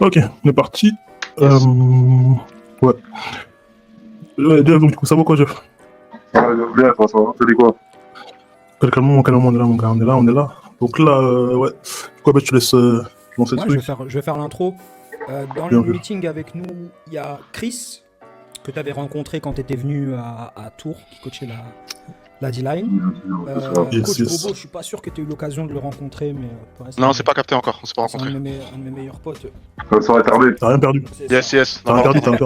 Ok, on est parti. Ouais. Jeff, donc, du coup, ça va quoi, Jeff? Bien, François, tu dis quoi? Calmement, on est là, mon gars, on est là. Donc là, ouais. Quoi, bah, je te laisse lancer le Ouais, truc. je vais faire l'intro. Dans Bien le vu. meeting avec nous, il y a Chris, que tu avais rencontré quand tu étais venu à Tours, qui coachait la D-Line. Yes, Coach yes. Bobo, je suis pas sûr que tu aies eu l'occasion de le rencontrer, mais pour l'instant, Non, c'est pas capté encore, on s'est pas c'est rencontré. un de mes meilleurs potes. Ça aurait tardé. T'as rien perdu. C'est Yes, ça. yes. T'as Non, rien non, perdu, t'as rien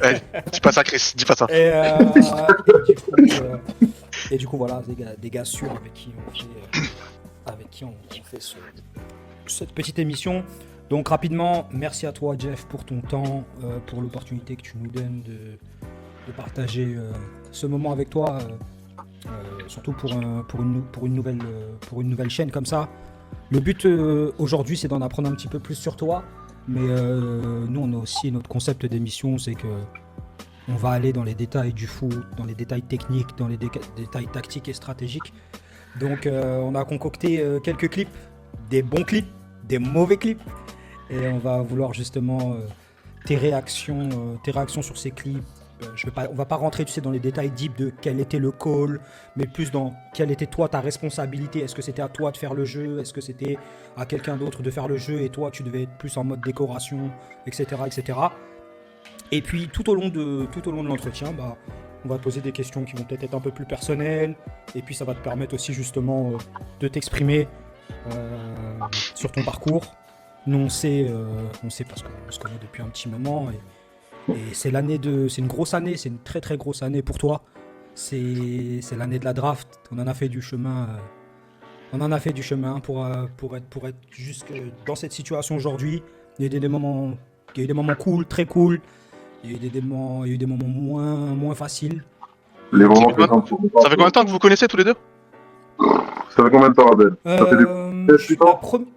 perdu. dis pas ça, Chris, dis pas ça. Et du coup, voilà, des gars sûrs avec qui on fait cette petite émission. Donc rapidement, merci à toi Jeff pour ton temps, pour l'opportunité que tu nous donnes de partager ce moment avec toi, surtout pour une nouvelle chaîne comme ça. Le but aujourd'hui, c'est d'en apprendre un petit peu plus sur toi, mais nous on a aussi notre concept d'émission, c'est que on va aller dans les détails du foot, dans les détails techniques, dans les détails tactiques et stratégiques. Donc on a concocté quelques clips, des bons clips, des mauvais clips. Et on va vouloir justement tes réactions sur ces clips. On va pas rentrer, tu sais, dans les détails deep de quel était le call, mais plus dans quelle était toi ta responsabilité. Est-ce que c'était à toi de faire le jeu? Est-ce que c'était à quelqu'un d'autre de faire le jeu et toi tu devais être plus en mode décoration, etc., etc. Et puis tout au long de l'entretien, on va te poser des questions qui vont peut-être être un peu plus personnelles. Et puis ça va te permettre aussi justement de t'exprimer sur ton parcours. Nous on sait parce qu'on se connaît depuis un petit moment et c'est une grosse année, c'est une très très grosse année pour toi. C'est l'année de la draft. On en a fait du chemin. Pour être jusque dans cette situation aujourd'hui. Il y a eu des moments cool, très cool. Il y a eu des moments moins faciles. Les moments que Ça fait combien de temps que vous connaissez tous les deux? Ça fait combien de temps, Abel? Ça fait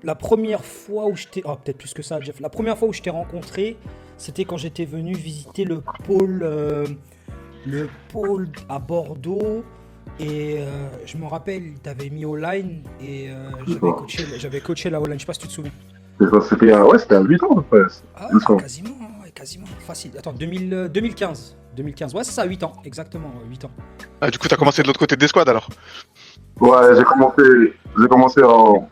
La première fois où je t'ai... Oh, peut-être plus que ça, Jeff. La première fois où je t'ai rencontré, c'était quand j'étais venu visiter le pôle à Bordeaux. Et je me rappelle, t'avais mis au line et j'avais coaché la O-line. Je sais pas si tu te souviens. C'était à 8 ans, à peu près. Quasiment. Facile. Attends, 2015. 2015. Ouais, c'est ça, 8 ans. Exactement, 8 ans. Ah, du coup, t'as commencé de l'autre côté des squads alors? Ouais, j'ai commencé en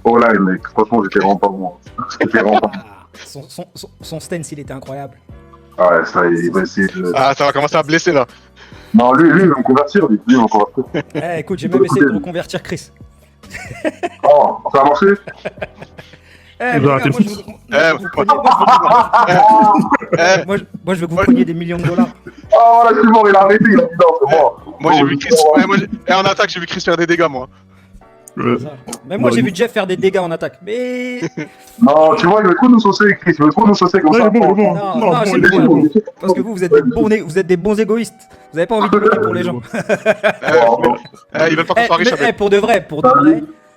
line, mec. Franchement, j'étais vraiment pas bon. Son stance, il était incroyable. Ouais, ça, il va essayer de... Ah, ça va commencer à blesser là. Non, lui, il va me convertir, lui. Il va me convertir. Écoute, j'ai même essayé de reconvertir Chris. Oh, ça a marché? Moi, je veux que vous preniez des millions de dollars. Oh, là, c'est mort, il a arrêté, il a dit non, c'est bon. Moi, j'ai vu Chris. En attaque, j'ai vu Chris faire des dégâts, moi. Mais moi, j'ai vu Jeff faire des dégâts en attaque. Mais. Non, tu vois, il veut trop nous saucer, Chris. Il veut trop nous saucer comme ça. Non, c'est bon. Parce que vous êtes des bons égoïstes. Vous avez pas envie de lutter pour les gens. Ils veulent pas qu'on soit riche avec. Pour de vrai,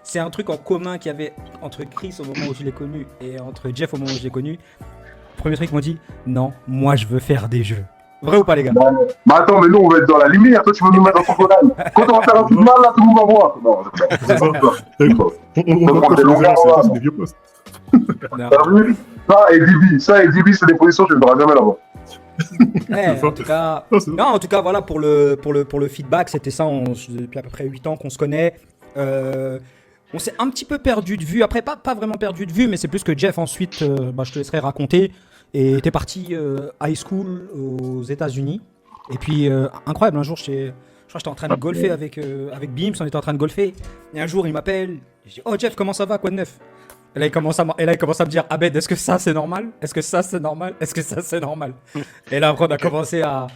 c'est un truc en commun qu'il y avait entre Chris au moment où je l'ai connu et entre Jeff au moment où je l'ai connu. Premier truc, ils m'ont dit non, moi je veux faire des jeux. Vrai ou pas, les gars? Mais attends, mais nous on va être dans la lumière. Toi, tu veux nous mettre dans ton collage. Quand on va faire un truc mal, là, tout le monde va voir. Non, C'est ça. On va pas faire c'est des vieux postes. T'as vu? Ça et DB, c'est des positions que tu ne verras jamais là-bas. En tout cas, voilà, pour le feedback, c'était ça, depuis à peu près 8 ans qu'on se connaît. On s'est un petit peu perdu de vue, après pas vraiment perdu de vue, mais c'est plus que Jeff ensuite, je te laisserai raconter, et t'es parti high school aux États-Unis, et puis incroyable, un jour je crois que j'étais en train de golfer avec Beams, on était en train de golfer, et un jour il m'appelle, je dis oh Jeff, comment ça va, quoi de neuf? Et là il commence à me dire Abed, est-ce que ça c'est normal? Est-ce que ça c'est normal? Est-ce que ça c'est normal? Et là après on a commencé à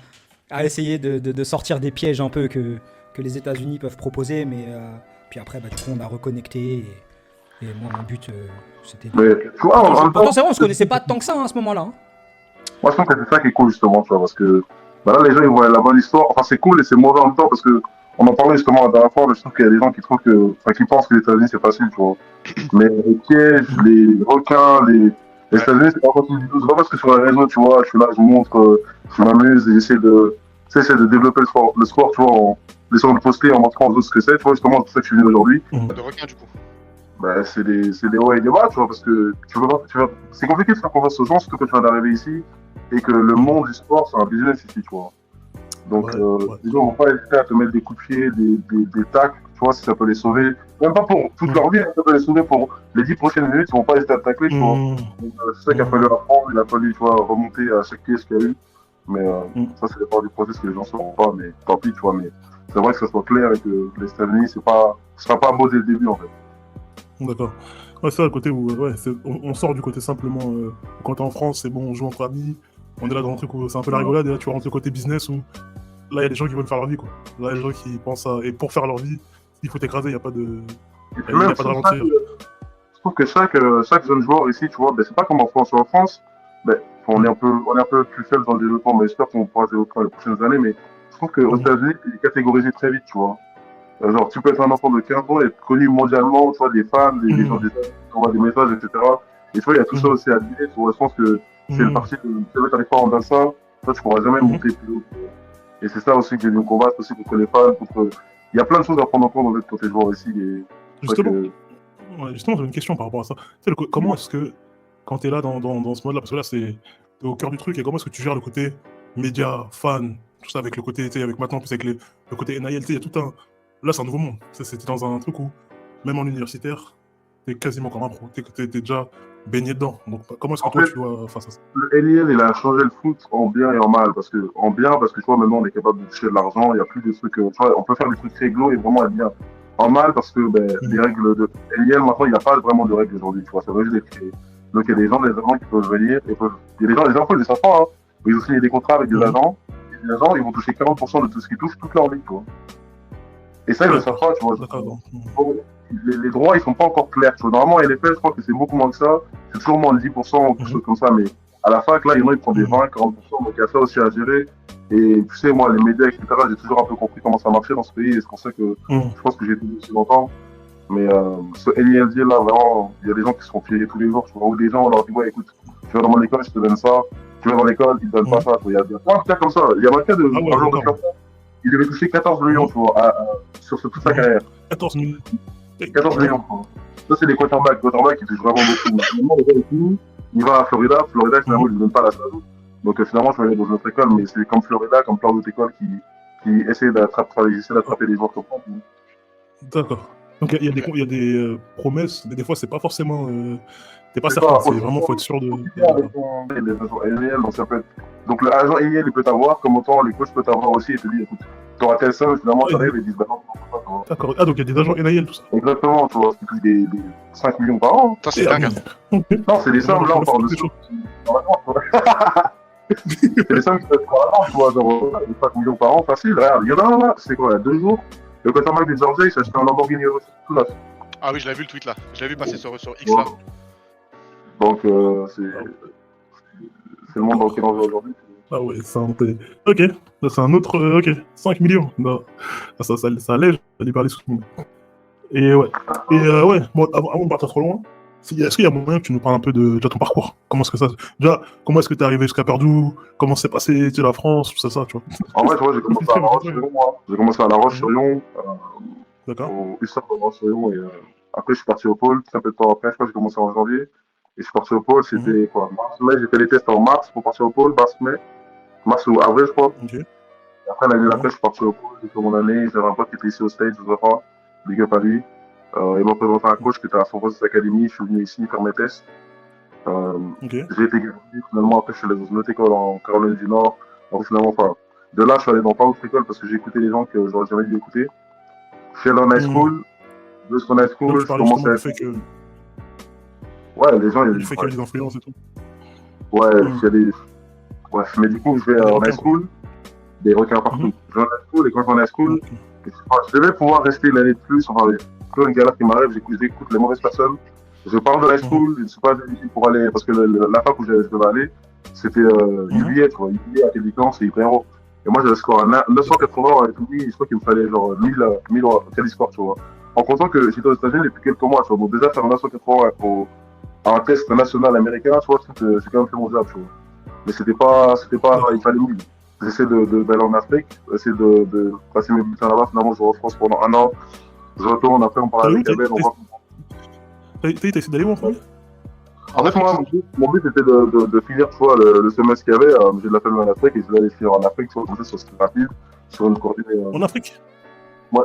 essayer de sortir des pièges un peu que les États-Unis peuvent proposer, mais puis après du coup on a reconnecté et moi mon but c'était pourtant c'est vrai, on se connaissait pas tant que ça à ce moment-là. Moi je pense que c'est ça qui est cool justement, tu vois, parce que là les gens ils voient la bonne histoire, enfin c'est cool et c'est mauvais en même temps parce que on en parlait justement la dernière fois, je trouve qu'il y a des gens qui trouvent qui pensent que les États-Unis c'est facile, tu vois. Mais les pièges, les requins, les États-Unis c'est pas facile. C'est pas parce que sur les réseaux, tu vois, je suis là, je montre, je m'amuse et j'essaie de développer le sport, tu vois, en essayant de poster, en montrant aux autres ce que c'est, tu vois, justement, c'est pour ça que je suis venu aujourd'hui. De requin du coup. bah, c'est des hauts et des bas, tu vois, parce que c'est compliqué de faire confiance aux gens, surtout quand tu viens d'arriver ici, et que le monde du sport, c'est un business ici, tu vois. Donc, les gens vont pas hésiter à te mettre des coups de pied, des tacles, tu vois, si ça peut les sauver. Même pas pour toute leur vie, ça peut les sauver pour les 10 prochaines minutes, ils vont pas hésiter à te tacler, tu vois. Donc, c'est ça qu'il a fallu apprendre, il a fallu, tu vois, remonter à chaque pièce qu'il y a eu. Mais ça, c'est dépend du process que les gens ne sauront pas, mais tant pis, tu vois. Mais c'est vrai que ça soit clair et que les États-Unis, ce sera pas beau dès le début, en fait. D'accord. Ouais, c'est ça, le côté où on sort du côté simplement. Quand t'es en France, c'est bon, on joue entre amis. On est là dans un truc où c'est un peu la rigolade, et là tu rentres le côté business où là il y a des gens qui veulent faire leur vie, quoi. Là il y a des gens qui pensent à. Et pour faire leur vie, il faut t'écraser, il n'y a pas de. Il n'y a pas de ralentir. Je trouve que chaque jeune joueur ici, tu vois, ben, c'est pas comme en France. En France, ben, on est un peu plus faible dans le développement, mais j'espère qu'on pourra développer les prochaines années. Mais je trouve qu'aux États-Unis, il est catégorisé très vite, tu vois. Genre, tu peux être un enfant de 15 ans et être connu mondialement, tu vois, des fans, des gens, qui envoient des messages, etc. Et tu vois, il y a tout ça aussi à dire. Tu vois, je pense que c'est le parti que tu n'arrives pas à rendre ça, toi, tu pourras jamais monter plus haut. Et c'est ça aussi que j'ai dû combattre aussi contre les fans, il y a plein de choses à prendre en compte, en fait, quand t'es joueur ici. Et justement, j'ai une question par rapport à ça. Tu sais, comment est-ce que, quand t'es là dans ce mode-là, parce que là, t'es au cœur du truc, et comment est-ce que tu gères le côté média, fan, tout ça, avec le côté, tu sais, avec maintenant, plus avec le côté NIL, tu sais, il y a tout un. Là, c'est un nouveau monde. C'était dans un truc où, même en universitaire, t'es quasiment comme un pro. T'es déjà baigné dedans. Donc, comment est-ce que toi, tu vois face à ça? Le NIL, il a changé le foot en bien et en mal. En bien, parce que tu vois, maintenant, on est capable de toucher de l'argent. Il n'y a plus de trucs. Tu vois, on peut faire des trucs réglo et vraiment être bien. En mal, parce que les règles de NIL, maintenant, il n'y a pas vraiment de règles aujourd'hui. Tu vois, ça va juste être créé. Donc, il y a des gens qui peuvent venir. Il y a des gens, les enfants, ils ne savent pas. Hein. Ils ont signé des contrats avec des agents. Et les agents, ils vont toucher 40% de tout ce qu'ils touchent toute leur vie, tu vois. Et ça, ils ne le savent pas, tu vois. Les droits, ils sont pas encore clairs. Tu vois. Normalement, LFL, je crois que c'est beaucoup moins que ça. C'est toujours moins de 10% ou quelque chose comme ça. Mais à la fac, là, il y en a, ils prennent des 20, 40%. Donc, il y a ça aussi à gérer. Et tu sais, moi, les médias, etc., j'ai toujours un peu compris comment ça marchait dans ce pays. Et c'est pour ça que je pense que j'ai été aussi longtemps. Mais ce NILD, là, vraiment, il y a des gens qui se font piéger tous les jours. Tu vois, ou des gens, on leur dit, ouais, écoute, tu vas dans mon école, je te donne ça. Tu vas dans l'école, ils te donnent pas ça. Il y a plein de cas comme ça. Il y a un cas de un jour de champion. Il devait toucher 14 millions, tu vois, sur toute sa carrière. 14 millions. 14 millions, quoi. Ça, c'est des quarterbacks. Quarterbacks qui touchent vraiment beaucoup. Finalement, le gars, il va à Florida. Florida, finalement, il ne donne pas la salle. Donc, finalement, je vais aller dans une autre école, mais c'est comme Florida, comme plein d'autres écoles qui essaient d'attraper les joueurs comme ça. D'accord. Donc, il y a des promesses, mais des fois, c'est pas forcément. T'es pas certain, c'est vraiment, faut être sûr de. Donc, l'agent NIL, il peut t'avoir, comme autant les coachs peuvent t'avoir aussi et te dire, écoute, t'auras tel somme, finalement, t'arrives et ils disent, bah non, d'accord. Ah, donc il y a des agents NIL, tout ça. Exactement, tu vois, c'est plus des 5 millions par an. Ça, c'est dingue. Non, c'est des sommes, là, on parle de choses. C'est des sommes qui peuvent être par an, tu vois, genre 5 millions par an, facile. Regarde, il y en a un là, c'est quoi, il y a 2 jours, le quarterback des Georgia, il s'est acheté un Lamborghini tout neuf. Ah oui, je l'ai vu le tweet là. Je l'ai vu passer sur X là. Donc, c'est le monde dans lequel on vit aujourd'hui. Ah ouais, c'est un peu. Ok, c'est un autre. Ok, 5 millions. Non. Ça allège, ça libère les sous. Et ouais. Ouais, bon, avant de partir trop loin, est-ce qu'il y a moyen que tu nous parles un peu de ton parcours? Comment est-ce que ça. Déjà, comment est-ce que t'es arrivé jusqu'à Purdue? Comment s'est passé la France? Tout ça, tu vois. En vrai, tu vois, j'ai commencé à La Roche-sur-Yon, moi. J'ai commencé à La Roche-sur-Yon. D'accord. Au USAP de La Roche-sur-Yon. Et après, je suis parti au pôle. Un peu de temps après, je crois que j'ai commencé en janvier. Et je suis parti au pôle, c'était quoi, mars-mai. J'ai fait les tests en mars pour partir au pôle, mars ou avril, je crois. Okay. Et après, l'année d'après, je suis parti au pôle, j'ai fait mon année. J'avais un pote qui était ici au States, je ne sais pas, big up à lui. Il m'a présenté un coach qui était à son poste d'académie. Je suis venu ici faire mes tests. J'ai été gardé. Finalement, après, je suis allé dans une autre école en Caroline du Nord. Alors, finalement, de là, je suis allé dans pas d'autres écoles parce que j'ai écouté les gens que j'aurais jamais dû écouter. Je suis allé en high school. Jusqu'en high school, je commençais à. Ouais, les gens, il fait qu'il y a des influences et tout. Ouais, ouais, mais du coup, je vais en high school, des requins partout. Je vais en high school, et quand je vais en high school, je devais pouvoir rester une année de plus. Enfin, plus une galère qui m'arrive, j'écoute les mauvaises personnes. Je parle de high school, je ne suis pas éligible pour aller, parce que la fac où je devais aller, c'était UVA, tu vois. UVA à Québec, c'est hyper haut. Et moi, j'avais score à 980 avec lui, je crois qu'il me fallait genre 1000 quel score, tu vois. En comptant que j'étais aux États-Unis depuis quelques mois, tu vois. Donc, déjà, faire 980 un test national américain, tu vois, j'ai quand même fait mon job, tu vois. Mais c'était pas, il fallait 1000. J'essaie d'aller en Afrique, essayer de passer mes bulletins là-bas. Finalement, je vais en France pendant 1 an. Je retourne, après, on parle avec Abel, on va. T'as essayé d'aller où en premier? En fait, moi, mon but était de finir, tu vois, le semestre qu'il y avait. J'ai de la famille en Afrique et je voulais aller finir en Afrique, tu vois, comme ça, sur ce rapide, sur une coordonnée. En Afrique? Ouais,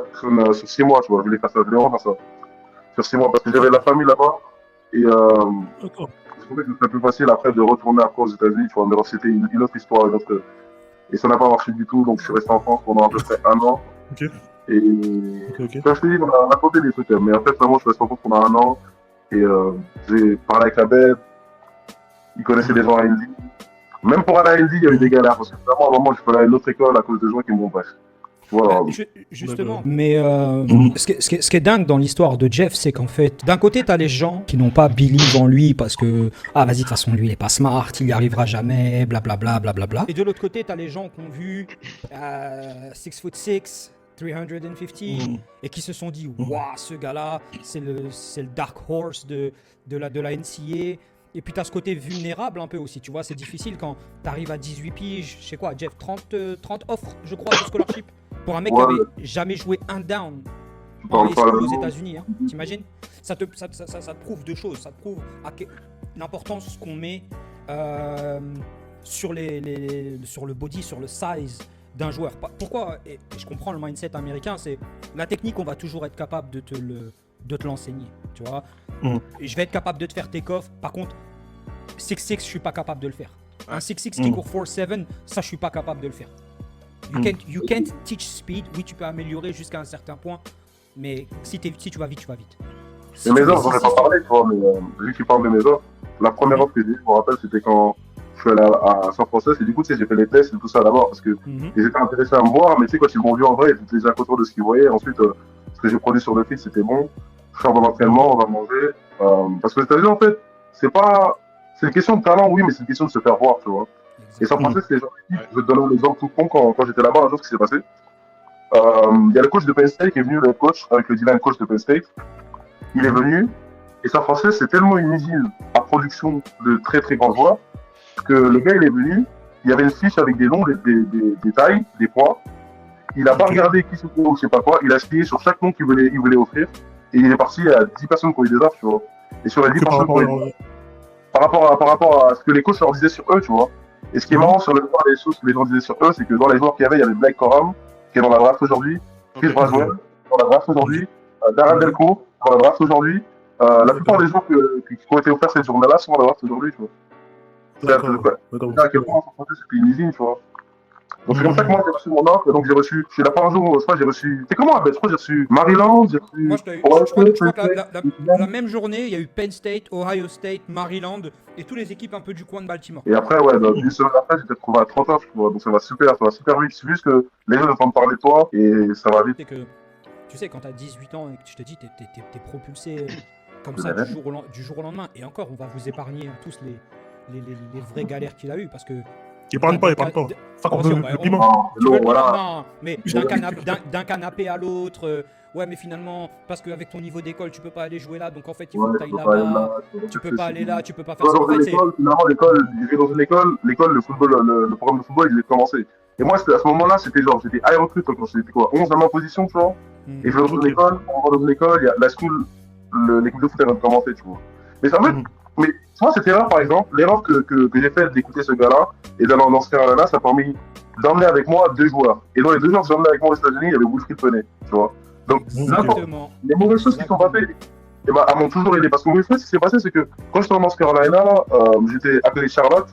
sur 6 mois, tu vois, je voulais faire ça, je voulais vraiment faire ça. Sur 6 mois, parce que j'avais de la famille là-bas et D'accord. je trouvais que c'était plus facile après de retourner après aux États-Unis, tu vois, mais alors, c'était une autre histoire, une autre. Et ça n'a pas marché du tout, donc je suis resté en France pendant à peu près 1 an. Ok. Et Ok. comme je te dis, on a tenté des trucs, mais en fait, vraiment, je suis resté en France pendant 1 an. Et j'ai parlé avec la bête, ils connaissaient des gens à Indy. Même pour aller à Indy, il y a eu des galères, parce que vraiment, à un moment, je peux aller à une autre école à cause de gens qui m'ont pas. Tu vois, alors, Justement. Mais ce qui est dingue dans l'histoire de Jeff, c'est qu'en fait, d'un côté, t'as les gens qui n'ont pas believe en lui parce que, ah vas-y, de toute façon, lui, il est pas smart, il y arrivera jamais, blablabla, blablabla. Et de l'autre côté, t'as les gens qui ont vu 6'6", 350 et qui se sont dit, waouh, ce gars-là, c'est le dark horse de la NCAA. Et puis, tu as ce côté vulnérable un peu aussi, tu vois, c'est difficile quand tu arrives à 18 piges, je sais quoi, Jeff, 30 offres, je crois, de scholarship, pour un mec qui avait jamais joué un down en high school aux États-Unis, hein, t'imagines? Ça te prouve deux choses, ça te prouve l'importance qu'on met sur le body, sur le size d'un joueur. Pourquoi? Et je comprends le mindset américain, c'est la technique, on va toujours être capable de te l'enseigner, tu vois. Je vais être capable de te faire take-off. Par contre, 6'6", je suis pas capable de le faire. Un 6'6" qui court 4'7", ça, je suis pas capable de le faire. You can't teach speed. Oui, tu peux améliorer jusqu'à un certain point, mais si tu vas vite, tu vas vite. Et mes offres, j'en ai pas parlé, tu vois, mais vu que tu parles de mes offres, la première offre que j'ai, je me rappelle, c'était quand je suis allé à San Francisco, et du coup, tu sais, j'ai fait les tests et tout ça d'abord, parce que ils étaient intéressés à me voir, mais tu sais, quand ils m'ont vu en vrai, ils étaient déjà contents de ce qu'ils voyaient. Ensuite, ce que j'ai produit sur le feed, c'était bon. Faire de l'entraînement, on va manger. Parce que les États-Unis, en fait, c'est une question de talent, oui, mais c'est une question de se faire voir, tu vois. Et San Francisco, c'est les gens d'équipe. Je vais te donner un exemple tout con quand j'étais là-bas, un jour, ce qui s'est passé. Il y a le coach de Penn State qui est venu, le coach, avec le D-line coach de Penn State. Il est venu, et San Francisco, c'est tellement une usine à production de très très grands joueurs, que le gars, il est venu, il y avait une fiche avec des noms, des tailles, des poids. Il n'a pas regardé qui c'était ou je sais pas quoi, il a signé sur chaque nom qu'il voulait offrir. Et il est parti à 10 personnes qui ont eu des offres, tu vois. Et sur les 10 personnes qui ont eu des offres, par rapport à ce que les coachs leur disaient sur eux, tu vois. Et ce qui est marrant sur le point des choses que les gens disaient sur eux, c'est que dans les joueurs qu'il y avait Blake Corum, qui est dans la draft aujourd'hui, Chris Braswell, dans la draft aujourd'hui, Darren Delco, dans la draft aujourd'hui. La plupart des joueurs qui ont été offerts cette journée-là sont dans la draft aujourd'hui, tu vois. C'est à quel point c'était une usine, tu vois. Donc c'est comme ça que moi j'ai reçu mon offre, donc je suis là pas un jour, je crois j'ai reçu, c'est comment Abel? Je crois que j'ai reçu Maryland, j'ai reçu... Moi je crois que la même journée, il y a eu Penn State, Ohio State, Maryland, et toutes les équipes un peu du coin de Baltimore. Et après, ouais, une semaine après, j'étais retrouvé à 30 offres, tu vois, donc ça va super vite, c'est juste que les gens entendent parler de toi, et ça va vite. C'est que, tu sais, quand t'as 18 ans et que je te dis, t'es propulsé comme ça du jour au lendemain, et encore, on va vous épargner tous les vraies galères qu'il a eues, parce que... Épargne pas. Mais d'un canapé à l'autre, ouais, mais finalement, parce qu'avec ton niveau d'école, tu peux pas aller jouer là, donc en fait, il faut que tu ailles là-bas, tu peux pas aller là, tu peux pas faire ça. Finalement, l'école, j'étais dans une école, le football, le programme de football, il est commencé. Et moi, à ce moment-là, j'étais high recrute, quand j'étais quoi, 11 à ma position, tu vois. Et je vais dans une école, on va dans une école, il y a la school, l'équipe de foot, elle va commencer, tu vois. Mais ça me mais tu vois, cette erreur, par exemple, l'erreur que j'ai faite d'écouter ce gars-là et d'aller dans ce terrain-là, ça a permis d'emmener avec moi 2 joueurs. Et dans les 2 joueurs que j'ai emmenés avec moi aux États-Unis, il y avait Wilfried Penney, tu vois. Donc, les mauvaises choses qui sont passées, elles m'ont toujours aidé. Parce que Wilfried, ce qui s'est passé, c'est que quand j'étais en North Carolina, j'étais appelé Charlotte.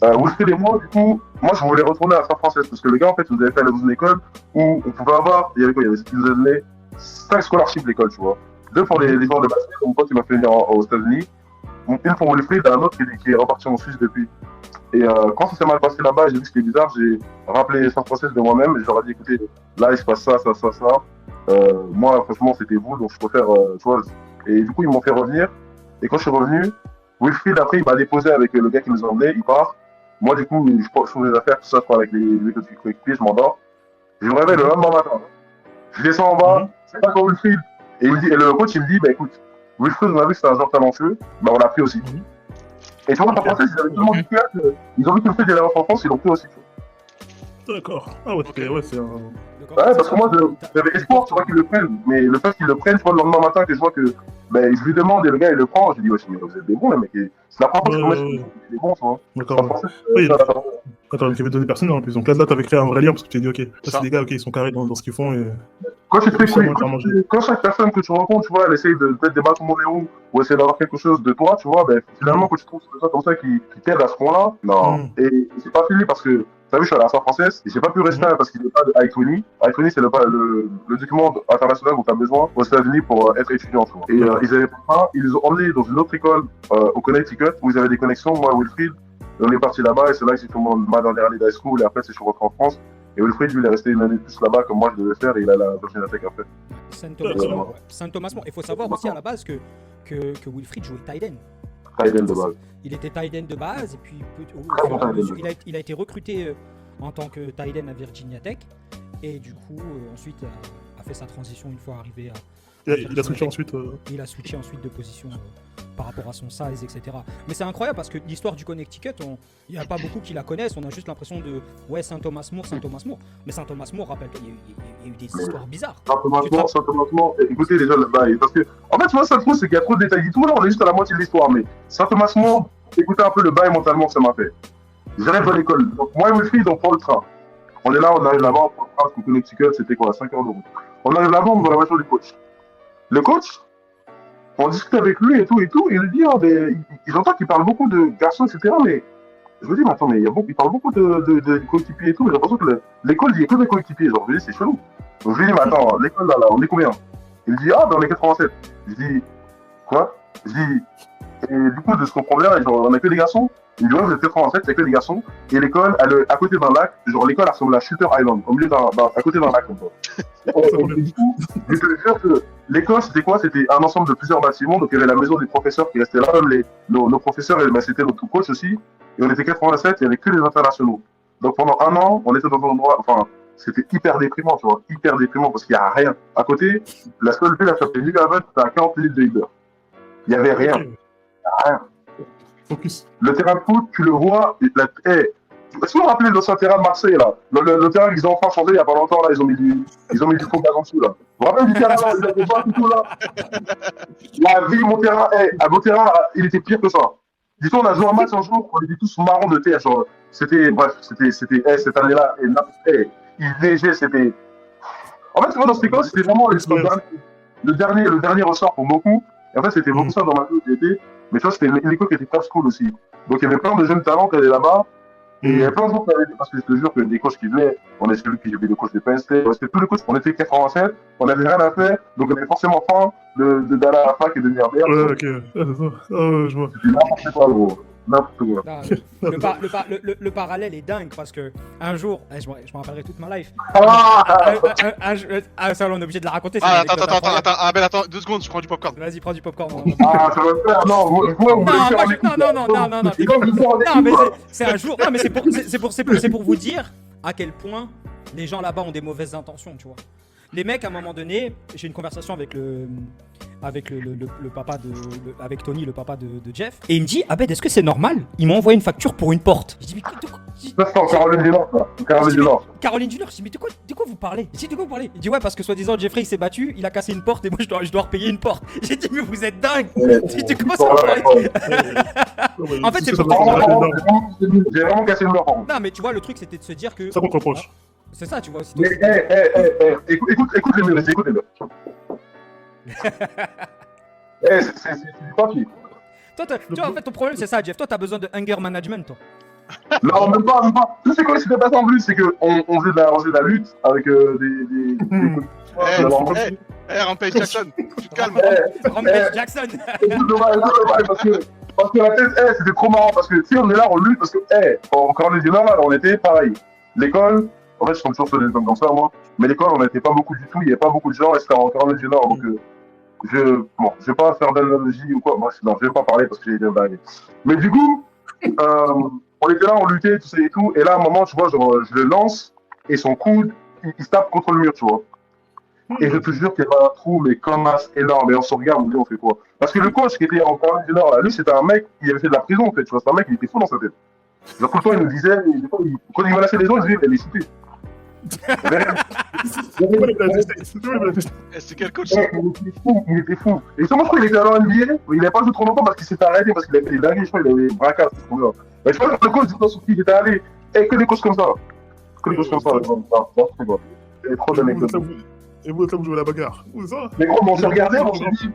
Wilfried et moi, du coup, moi, je voulais retourner à San Francisco. Parce que le gars, en fait, nous avait fait dans une école où on pouvait avoir, il y avait cette année, 5 scholarships l'école, tu vois. 2 pour les joueurs de basket, mon pote, il m'a fait venir aux États-Unis. Une pour Wilfried et un autre qui est reparti en Suisse depuis. Et quand ça s'est mal passé là-bas, j'ai vu ce qui est bizarre, j'ai rappelé San Francisco de moi-même et je leur ai dit, écoutez, là il se passe ça. Moi, franchement, c'était vous, donc je préfère, tu vois. Et du coup, ils m'ont fait revenir. Et quand je suis revenu, Wilfried, après, il m'a déposé avec le gars qui nous emmenait, il part. Moi, du coup, je trouve les affaires, tout ça, je parle avec les coéquipiers, je m'endors. Je me réveille le lendemain matin. Je descends en bas, c'est pas quoi Wilfried. Et le coach, il me dit, bah écoute, Wilfried, on a vu que c'était un joueur talentueux, bah on l'a pris aussi. Et tu vois, en français, ils avaient tellement du cœur qu'ils ont vu que le fait d'aller en France, ils l'ont pris aussi. D'accord. Ah ouais, ouais, c'est un. Donc, Ouais, parce que moi, j'avais espoir, tu vois, qu'ils le prennent. Mais le fait qu'ils le prennent, tu vois, le lendemain matin, que je vois que, ben, je lui demande et le gars, il le prend, je lui dis, ouais, mais vous êtes des bons, les mecs. C'est la première fois que je tombe sur des bons, tu vois. D'accord. Pas forcément. Oui, attends, il y avait donné personne en plus. Donc là, t'avais créé un vrai lien parce que tu t'es dit, ok, là, c'est des gars, ok, ils sont carrés dans ce qu'ils font. Et... Quand chaque personne que tu rencontres, tu vois, elle essaye de peut-être débattre mon Léon ou essayer d'avoir quelque chose de toi, tu vois, ben, finalement, quand tu trouves des gens comme ça qui t'aident à ce point-là, non. Et c'est pas fini parce que, t'as vu, je suis à la française et j'ai pas pu rester parce qu'il n'y a pas de I-20. I-20, c'est le document international dont tu as besoin aux États-Unis pour être étudiant, tu vois. Et ils avaient pas ça, ils les ont emmenés dans une autre école au Connecticut où ils avaient des connexions, moi, Wilfried. On est parti là-bas et c'est là que j'ai fait ma dernière année d'high school et après, je suis rentré en France. Et Wilfried, lui, il est resté une année de plus là-bas comme moi je devais faire et il a la Virginia Tech après. Saint-Thomas. Il faut savoir aussi à la base que Wilfried jouait tight end. Tight end de base. Il était tight end de base et puis il a été recruté en tant que tight end à Virginia Tech et du coup ensuite a fait sa transition une fois arrivé à... Il a switché ensuite. Il a switché ensuite de position par rapport à son size, etc. Mais c'est incroyable parce que l'histoire du Connecticut, il n'y a pas beaucoup qui la connaissent. On a juste l'impression de Saint-Thomas More. Mais Saint-Thomas More, rappelle-toi, il y a eu des histoires bizarres. Saint-Thomas More, écoutez déjà le bail. Parce que, en fait, moi, ça trouve, c'est qu'il y a trop de détails. Tout le monde, on est juste à la moitié de l'histoire. Mais Saint-Thomas More, écoutez un peu le bail mentalement que ça m'a fait. J'arrive à l'école. Donc, moi et Wilfried, on prend le train. On est là, on arrive là-bas, on prend le train, parce que Connecticut, c'était quoi, 5 heures de route. On arrive là-bas, on voit la voiture du coach. Le coach, on discute avec lui et tout, et il nous dit, j'entends qu'il parle beaucoup de garçons, etc., mais je me dis, mais attends, mais il parle beaucoup de coéquipiers et tout, mais j'ai l'impression que l'école, il n'y a que des coéquipiers, genre, je me dis, c'est chelou. Donc je lui dis, mais attends, l'école, là, on est combien? Il me dit, on est 87. Je dis, quoi? Je dis, et du coup, de ce qu'on comprend bien, genre, on a que des garçons. Il me dit, ouais, vous êtes 87, il n'y a que des garçons. Et l'école, elle est à côté d'un lac, genre, l'école, elle ressemble à Shooter Island, au milieu à côté d'un lac, comme ça. Et du coup, je te jure que l'école, c'était quoi? C'était un ensemble de plusieurs bâtiments. Donc, il y avait la maison des professeurs qui restaient là. Même nos professeurs, c'était notre coach aussi. Et on était 87, il n'y avait que les internationaux. Donc, pendant un an, on était dans un endroit, enfin, c'était hyper déprimant, tu vois. Hyper déprimant parce qu'il n'y a rien. À côté, la seule ville, elle s'appelait New Haven, c'était à 40 minutes de Uber. Il n'y avait rien. Il n'y a rien. Focus. Le terrain de foot, tu le vois. Est-ce que vous vous rappelez l'ancien terrain de Marseille, là? Le terrain qu'ils ont enfin changé il n'y a pas longtemps, là, ils ont mis du faux gaz en dessous, là. Vous vous rappelez du terrain, là, ils avaient pas tout là? La vie, mon terrain, il était pire que ça. Dis-toi, on a joué un match un jour, on était tous marrons de terre, genre, c'était cette année-là, il neigeait, c'était... En fait, tu vois, dans cette école, c'était vraiment le dernier ressort pour beaucoup. Et en fait, c'était beaucoup ça dans ma vie où j'étais. Mais tu vois, c'était une école qui était top school aussi. Donc, il y avait plein de jeunes talents qui allaient là-bas. Et il y avait plein de gens qui avaient, parce que je te jure que des coachs qui venaient, on est celui qui avait le coach de Penn State, parce que tous les coachs, on était 87, on n'avait rien à faire, donc on avait forcément faim d'aller à la fac et de venir bien. Ouais, ok, c'est ça. Je vois. N'importe quoi, gros. N'importe quoi. Non, le parallèle est dingue parce que un jour, je me rappellerai toute ma life. Ça, on est obligé de la raconter. Attends, 2 secondes, je prends du popcorn. Vas-y, prends du popcorn. Ça va le faire, non, non, mais c'est un jour. Non, mais c'est pour vous dire à quel point les gens là-bas ont des mauvaises intentions, tu vois. Les mecs, à un moment donné, j'ai une conversation avec le papa avec Tony, le papa de Jeff, et il me dit, Abed, est-ce que c'est normal? Il m'a envoyé une facture pour une porte. Je dis, mais de quoi? Ça, c'est en Caroline du Nord, ça. Caroline du Nord. Caroline du Nord. Je dis, mais de quoi vous parlez? Je dis, de quoi vous parlez? Il dit, ouais, parce que soi-disant, Jeffrey il s'est battu, il a cassé une porte et moi je dois repayer une porte. J'ai dit, mais vous êtes dingue. Tu commences à parler. En fait, c'est pour j'ai vraiment cassé une mort. Non, mais tu vois, le truc, c'était de se dire que. Ça qu'on te reproche. C'est ça, tu vois. Mais, écoute les murs, écoute les murs. C'est du papier. Toi, tu vois, en fait, ton problème, c'est ça, Jeff. Toi, t'as besoin de anger management, toi. Non, même pas. Tu sais quoi, ce qui s'était passé en plus, c'est qu'on faisait de la lutte avec des Rampage Jackson, tu te calmes. Rampage Jackson. Parce que la tête, c'était trop marrant, parce que si on est là, on lutte, parce que, en Caroline du Nord, on était pareil. L'école, en fait, je tombe toujours sur des hommes comme ça, moi, mais l'école, on n'était pas beaucoup du tout, il n'y avait pas beaucoup de gens, et c'était en Caroline du Nord, donc, je vais pas faire d'analogie ou quoi, moi, non, je vais pas parler parce que j'ai été bagué. Mais du coup, on était là, on luttait, tout ça et tout, et là, à un moment, tu vois, genre, je le lance, et son coude, il se tape contre le mur, tu vois. Et je te jure qu'il y avait un trou, mais comme as énorme, et on se regarde, on dit, on fait quoi? Parce que le coach qui était en Caroline du Nord, là, lui, c'était un mec, il avait fait de la prison, en fait, tu vois, c'est un mec, il était fou dans sa tête. Genre, tout le temps, il nous disait, des fois, quand il menaçait les gens, il disait, mais c'était. C'est quel coach ça? Il était fou. Et justement, je crois qu'il était allé en NBA, mais il n'avait pas joué trop longtemps parce qu'il s'était arrêté, parce qu'il avait fait des dingueries, je crois, il avait des braquages, c'est trop bien. Mais je crois que le coach, sur qui il était allé, et que des coachs comme ça. Que des coachs comme ça, c'est quoi. Il y avait trop d'anecdotes. Et vous, là, vous jouez à la bagarre. C'est ça? Mais gros, on s'est regardé, on s'est dit,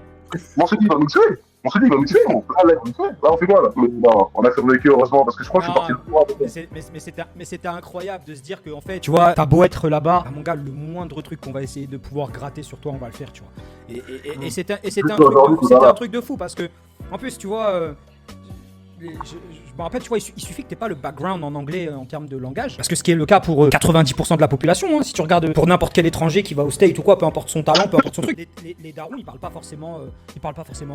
il va nous tuer. On s'est dit, il va nous tuer, gros. Là, il va nous tuer. Là, on fait quoi, là? Non, on a survécu, heureusement, parce que je crois que je suis parti le tour. Mais c'était incroyable de se dire que en fait, tu vois, t'as beau être là-bas, mon gars, le moindre truc qu'on va essayer de pouvoir gratter sur toi, on va le faire, tu vois. Et c'était un truc de fou parce que, en plus, tu vois. Je me rappelle, tu vois, il suffit que t'aies pas le background en anglais en termes de langage, parce que ce qui est le cas pour 90% de la population, hein, si tu regardes pour n'importe quel étranger qui va au State ou quoi, peu importe son talent, peu importe son truc, les darons ils parlent pas forcément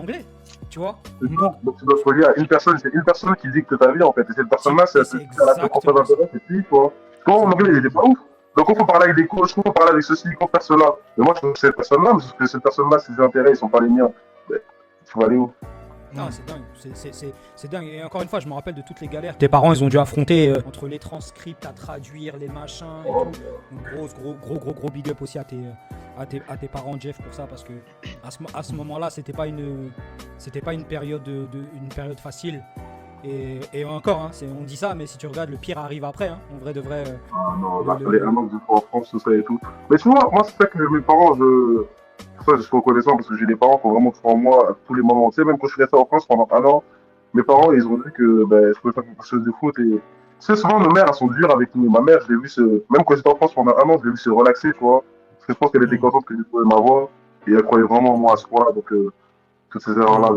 anglais, tu vois. Donc tu dois se relier à une personne, c'est une personne qui dicte ta vie en fait, et cette personne-là, c'est la conférence d'intérêt, c'est lui, tu vois. Quand en anglais, il était pas ouf. Donc il faut parler avec des coachs, il faut parler avec ceci, il faut faire cela. Mais moi, je trouve que cette personne-là, parce que cette personne-là, ses intérêts, ils sont pas les miens. Ben, tu vas aller où? Non, c'est dingue, c'est dingue. Et encore une fois, je me rappelle de toutes les galères. Tes parents, ils ont dû affronter entre les transcripts à traduire, les machins et tout. Gros big up aussi à tes parents, Jeff, pour ça, parce que à ce moment-là, c'était pas une période facile. Et encore, hein, on dit ça, mais si tu regardes, le pire arrive après, hein, en vrai de vrai. Non, il fallait un an que je sois en France, tout ça et tout. Mais tu vois, moi, c'est ça que mes parents, pour ça, je suis reconnaissant parce que j'ai des parents qui ont vraiment cru en moi à tous les moments. Tu sais, même quand je suis resté en France pendant un an, mes parents, ils ont dit que je pouvais faire quelque chose de foot. Et tu sais, souvent, nos mères, elles sont dures avec nous. Ma mère, je l'ai vu même quand j'étais en France pendant un an, je l'ai vu se relaxer, tu vois. Parce que je pense qu'elle était contente que j'ai trouvé ma voie. Et elle croyait vraiment en moi à ce point-là. Donc, toutes ces erreurs-là,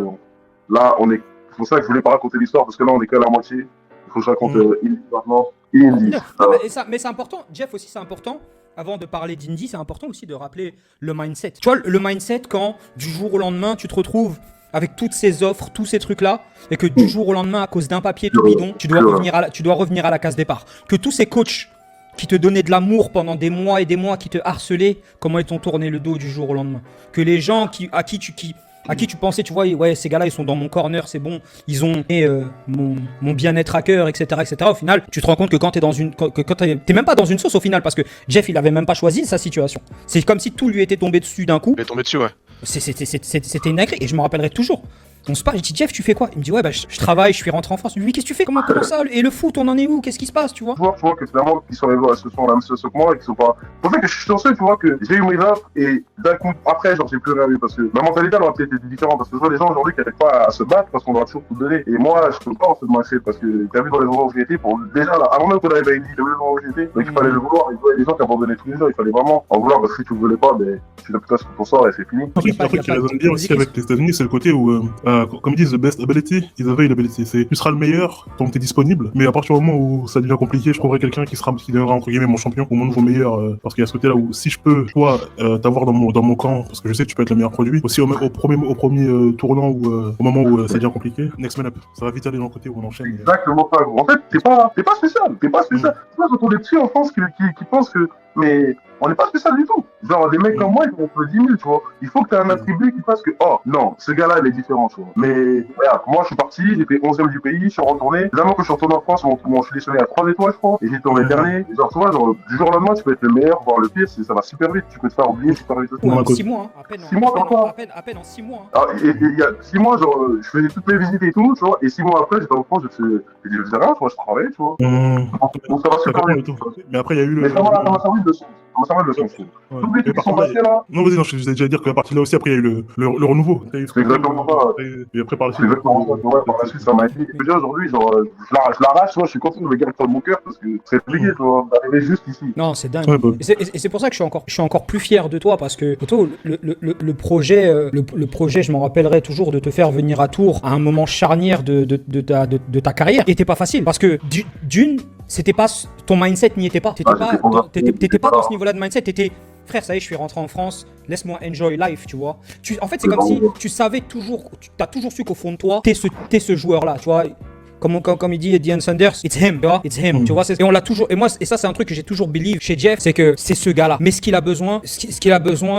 là, c'est pour ça que je voulais pas raconter l'histoire parce que là, on est qu'à la moitié. Il faut que je raconte Indy maintenant. Indy. Non, mais c'est important. Jeff aussi, c'est important. Avant de parler d'Indy, c'est important aussi de rappeler le mindset. Tu vois, le mindset quand du jour au lendemain, tu te retrouves avec toutes ces offres, tous ces trucs-là, et que du jour au lendemain, à cause d'un papier tout bidon, tu dois revenir à la case départ. Que tous ces coachs qui te donnaient de l'amour pendant des mois et des mois, qui te harcelaient, comment ils t'ont tourné le dos du jour au lendemain. Que les gens à qui tu pensais, tu vois, ouais, ces gars-là, ils sont dans mon corner, c'est bon, ils ont mon bien-être à cœur, etc., etc. Au final, tu te rends compte que quand t'es même pas dans une sauce au final, parce que Jeff, il avait même pas choisi sa situation. C'est comme si tout lui était tombé dessus d'un coup. Il est tombé dessus, ouais. C'était une dinguerie, et je me rappellerai toujours. On se parle, je dis Jeff, tu fais quoi? Il me dit ouais, je travaille, je suis rentré en France. Je lui dis qu'est-ce que tu fais? Comment ça? Et le foot, on en est où? Qu'est-ce qui se passe, tu vois? Je vois que finalement, ils sont ce sont la même chose que moi et qu'ils sont pas. Pour ça que je suis chanceux, tu vois, que j'ai eu mes offres et d'un coup, après, genre, j'ai plus rien eu parce que ma mentalité, elle aurait peut-être été différente parce que je vois des gens aujourd'hui qui n'arrivent pas à se battre parce qu'on doit toujours tout donner. Et moi, je peux pas en fait mindset parce que t'as vu dans les endroits où j'ai été, déjà là, avant même qu'on arrive à Indy, t'as vu les endroits où j'étais, donc il fallait le vouloir. Il y a des gens qui abandonnaient tous les jours, il fallait vraiment en vouloir parce que si tu voulais pas, tu l'as peut-être pour ça et c'est fini. Un truc qui résonne bien aussi avec les États-Unis, c'est le côté où, comme ils disent, the best ability is availability. C'est tu seras le meilleur tant que t'es disponible, mais à partir du moment où ça devient compliqué, je trouverai quelqu'un qui deviendra entre guillemets mon champion ou mon nouveau meilleur, parce qu'il y a ce côté là où si je peux, toi, t'avoir dans mon camp, parce que je sais que tu peux être le meilleur produit, aussi au premier tournant ou au moment où ça devient compliqué, next man up, ça va vite aller dans le côté où on enchaîne. Exactement ça, gros. En fait, t'es pas spécial, C'est pas quand on est petits en France qui pensent que, mais on n'est pas spécial du tout. Genre, des mecs comme moi, ils font 10 000, tu vois. Il faut que tu aies un attribut qui fasse que, oh, non, ce gars-là, il est différent, tu vois. Mais, regarde, moi, je suis parti, j'étais 11e du pays, je suis retourné. Vraiment, quand je suis retourné en France, je suis sélectionné à 3 étoiles, je crois. Et j'ai tourné dernier. Et genre, tu vois, genre, du jour au lendemain, tu peux être le meilleur, voire le pire, ça va super vite. Tu peux te faire oublier super vite. Ouais, en 6 mois, hein. À peine en 6 mois. Hein. Alors, et il y a 6 mois, genre, je faisais toutes mes visites et tout, tu vois. Et 6 mois après, j'étais en France, je faisais rien, tu vois, je travaillais, tu vois. Donc, ça va super vite. Mais après, il y a eu le. Mais ça m'a servi de leçon. Ça m'a servi de leçon, je trouve. Tous les trucs qui sont passés là. Non, vas-y, je vais déjà dire qu'à partir de là aussi, après, il y a eu le renouveau. C'est exactement ça. Et après, par la suite. C'est exactement ça. Ouais, par la suite, ça m'a aidé. Et déjà, aujourd'hui, genre, je l'arrache, tu vois, je suis content de me garder dans mon cœur parce que c'est compliqué, tu vois, d'arriver juste ici. Non, c'est dingue. Ouais, bah. Et c'est pour ça que je suis encore plus fier de toi parce que, plutôt, le projet, je m'en rappellerai toujours de te faire venir à Tours à un moment charnière de ta carrière. Et c'était pas facile parce que, c'était pas ton mindset n'y était pas. T'étais pas dans ce niveau-là de mindset. T'étais frère, ça y est, je suis rentré en France. Laisse-moi enjoy life, tu vois. En fait, c'est comme si tu savais toujours, t'as toujours su qu'au fond de toi, t'es ce joueur-là, tu vois. Comme il dit Deion Sanders, it's him, tu vois, it's him, tu vois. Et on l'a toujours. Et ça, c'est un truc que j'ai toujours believe chez Jeff, c'est que c'est ce gars-là. Mais ce qu'il a besoin,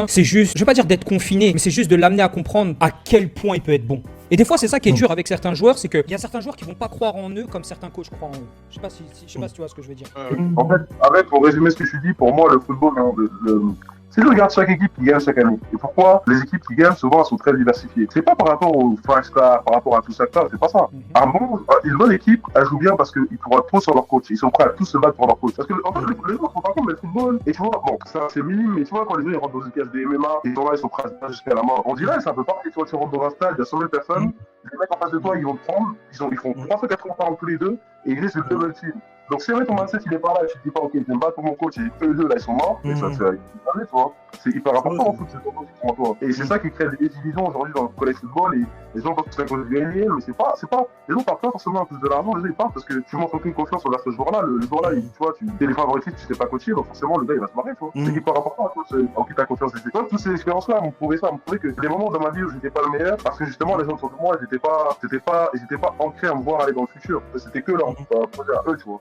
c'est juste, je vais pas dire d'être confiné, mais c'est juste de l'amener à comprendre à quel point il peut être bon. Et des fois, c'est ça qui est dur avec certains joueurs, c'est qu'il y a certains joueurs qui vont pas croire en eux comme certains coachs croient en eux. Je sais pas si tu vois ce que je veux dire. En fait, pour résumer ce que tu dis, pour moi, le football, hein, si je regarde chaque équipe qui gagne chaque année, et pourquoi les équipes qui gagnent, souvent, elles sont très diversifiées. C'est pas par rapport aux five stars, par rapport à tout ça, c'est pas ça. À un moment, une bonne équipe, elle joue bien parce qu'ils pourront trop sur leur coach. Ils sont prêts à tous se battre pour leur coach. Parce que, en fait, les gens sont pas compte, mais le football, et tu vois, bon, ça, c'est minime, mais tu vois, quand les gens ils rentrent dans une cage de MMA, ils sont là, ils sont prêts à se battre jusqu'à la mort. On dirait, c'est un peu pareil. Tu vois, tu rentres dans un stade, il y a 100 000 personnes, les mecs en face de toi, ils vont te prendre, ils font 380 ans tous les deux, et ils risquent de double team. Donc, c'est vrai, ton mindset, il est pas là, tu te dis pas, ok, je vais me battre pour mon coach, et eux deux, là, ils sont morts, et ça, tu vois. C'est hyper important en foot, c'est ton coach qui prend toi. Et c'est ça qui crée des divisions aujourd'hui dans le collège football, et les gens pensent que c'est à cause de gagner, mais c'est pas, les gens parlent pas forcément à cause de l'argent, les gens ils parlent parce que tu montres aucune confiance envers ce joueur-là, le joueur-là, tu vois, t'es les favoritistes, tu sais pas coacher, donc forcément, le gars, il va se marrer, tu vois. C'est hyper important, en qui t'as confiance. Et toi, toutes ces expériences-là m'ont prouvé que c'est des moments dans ma vie où j'étais pas le meilleur, parce que justement, les gens autour de moi, ils étaient pas ancrés à me voir aller dans le futur. C'était que leur projet à eux, tu vois.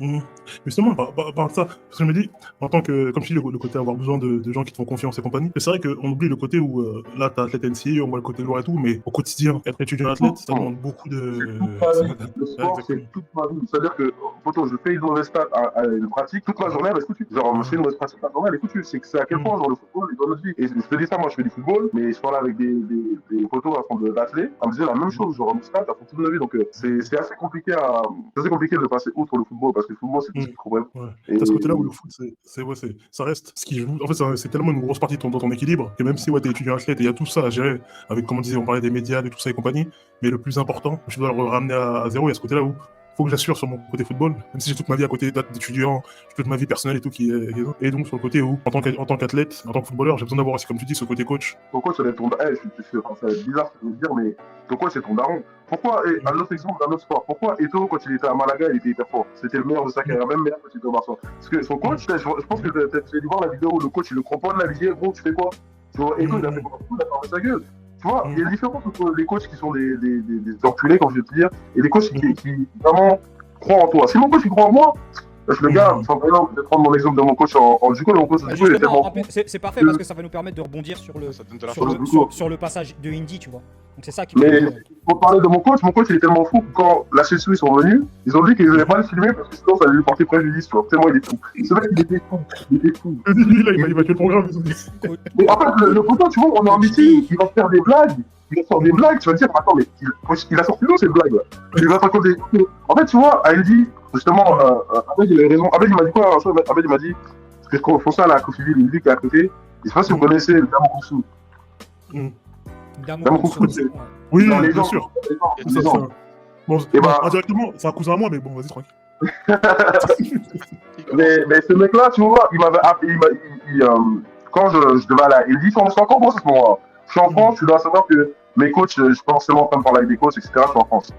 Justement, par ça, parce que je me dis, en tant que, comme je dis, le côté avoir besoin de gens qui te font confiance et compagnie, c'est vrai qu'on oublie le côté où, là, t'as athlète NCA, on voit le côté lourd et tout, mais au quotidien, être étudiant athlète, ça demande beaucoup de... Le sport, c'est toute ma vie. C'est-à-dire que, je fais une mauvaise pratique, toute ma journée, elle est foutue. Genre, je fais une mauvaise pratique, la journée, elle est foutue. C'est à quel point, genre, le football est dans notre vie. Et je te dis ça, moi, je fais du football, mais je parle avec des photos à fond d'athlètes, elle me disait la même chose, genre, en stade, à fond toute ma vie. Donc, c'est assez compliqué de passer outre le football, parce que le football, c'est tout ce qu'il faut vraiment. T'as ce côté-là où le foot, ça reste ce qui joue. En fait, c'est tellement une grosse partie de ton équilibre que même si t'es étudiant athlète et il y a tout ça à gérer, avec, comme on disait, on parlait des médias, de tout ça et compagnie, mais le plus important, je dois le ramener à zéro. Il y a ce côté-là où faut que j'assure sur mon côté football, même si j'ai toute ma vie à côté d'étudiant, toute ma vie personnelle et tout et donc sur le côté où, en tant qu'athlète, en tant que footballeur, j'ai besoin d'avoir aussi, comme tu dis, ce côté coach. Ton coach, c'est ton daron. C'est bizarre ce que je veux dire, mais ton coach, c'est ton daron. Pourquoi, un autre exemple d'un autre sport, pourquoi Eto'o, quand il était à Malaga, il était hyper fort? C'était le meilleur de sa carrière, même meilleur que il était au Barça. Parce que son coach, je pense que tu as dû voir la vidéo où le coach, il le cramponne, là, il dit, gros, tu fais quoi? Tu vois, Eto'o, il a fait quoi? Il a fermé sa gueule. Tu vois, il y a une différence entre les coachs qui sont des enculés, comme je vais te dire, et les coachs qui vraiment croient en toi. Si mon coach, il croit en moi, je le garde. Enfin, par exemple, je vais prendre mon exemple de mon coach en judo. Mon coach en judo, il est tellement... C'est parfait parce que ça va nous permettre de rebondir sur le passage de Indy, tu vois. Donc c'est ça qui... Mais pour parler de mon coach, il est tellement fou que quand la CSU sont venus, ils ont dit qu'ils n'allaient pas le filmer parce que sinon ça allait lui porter préjudice, tu vois. Tellement il est fou. Ce mec, il était fou. Lui, là, il va tuer le programme. Mais en fait, le poteau, tu vois, on est en meeting, il va faire des blagues. Tu vas dire, attends, mais il a sorti d'où ces blagues là? Il va te raconter. En fait, tu vois, Andy, justement, Abed, il avait raison. Abed, il m'a dit quoi? Abed, il m'a dit, parce que font ça là à Coffeeville, une ville qui est à côté. Je sais pas si vous connaissez le Damo Kousou. Oui, bien sûr. Bon, indirectement, c'est un cousin à moi, mais bon, vas-y, tranquille. mais ce mec-là, tu vois, il m'avait appelé, quand je devais aller à Eldi, c'est encore bon à ce moment-là. Je suis en France, tu dois savoir que mes coachs, je suis pas forcément en train de parler avec des coachs, etc. Je suis en France.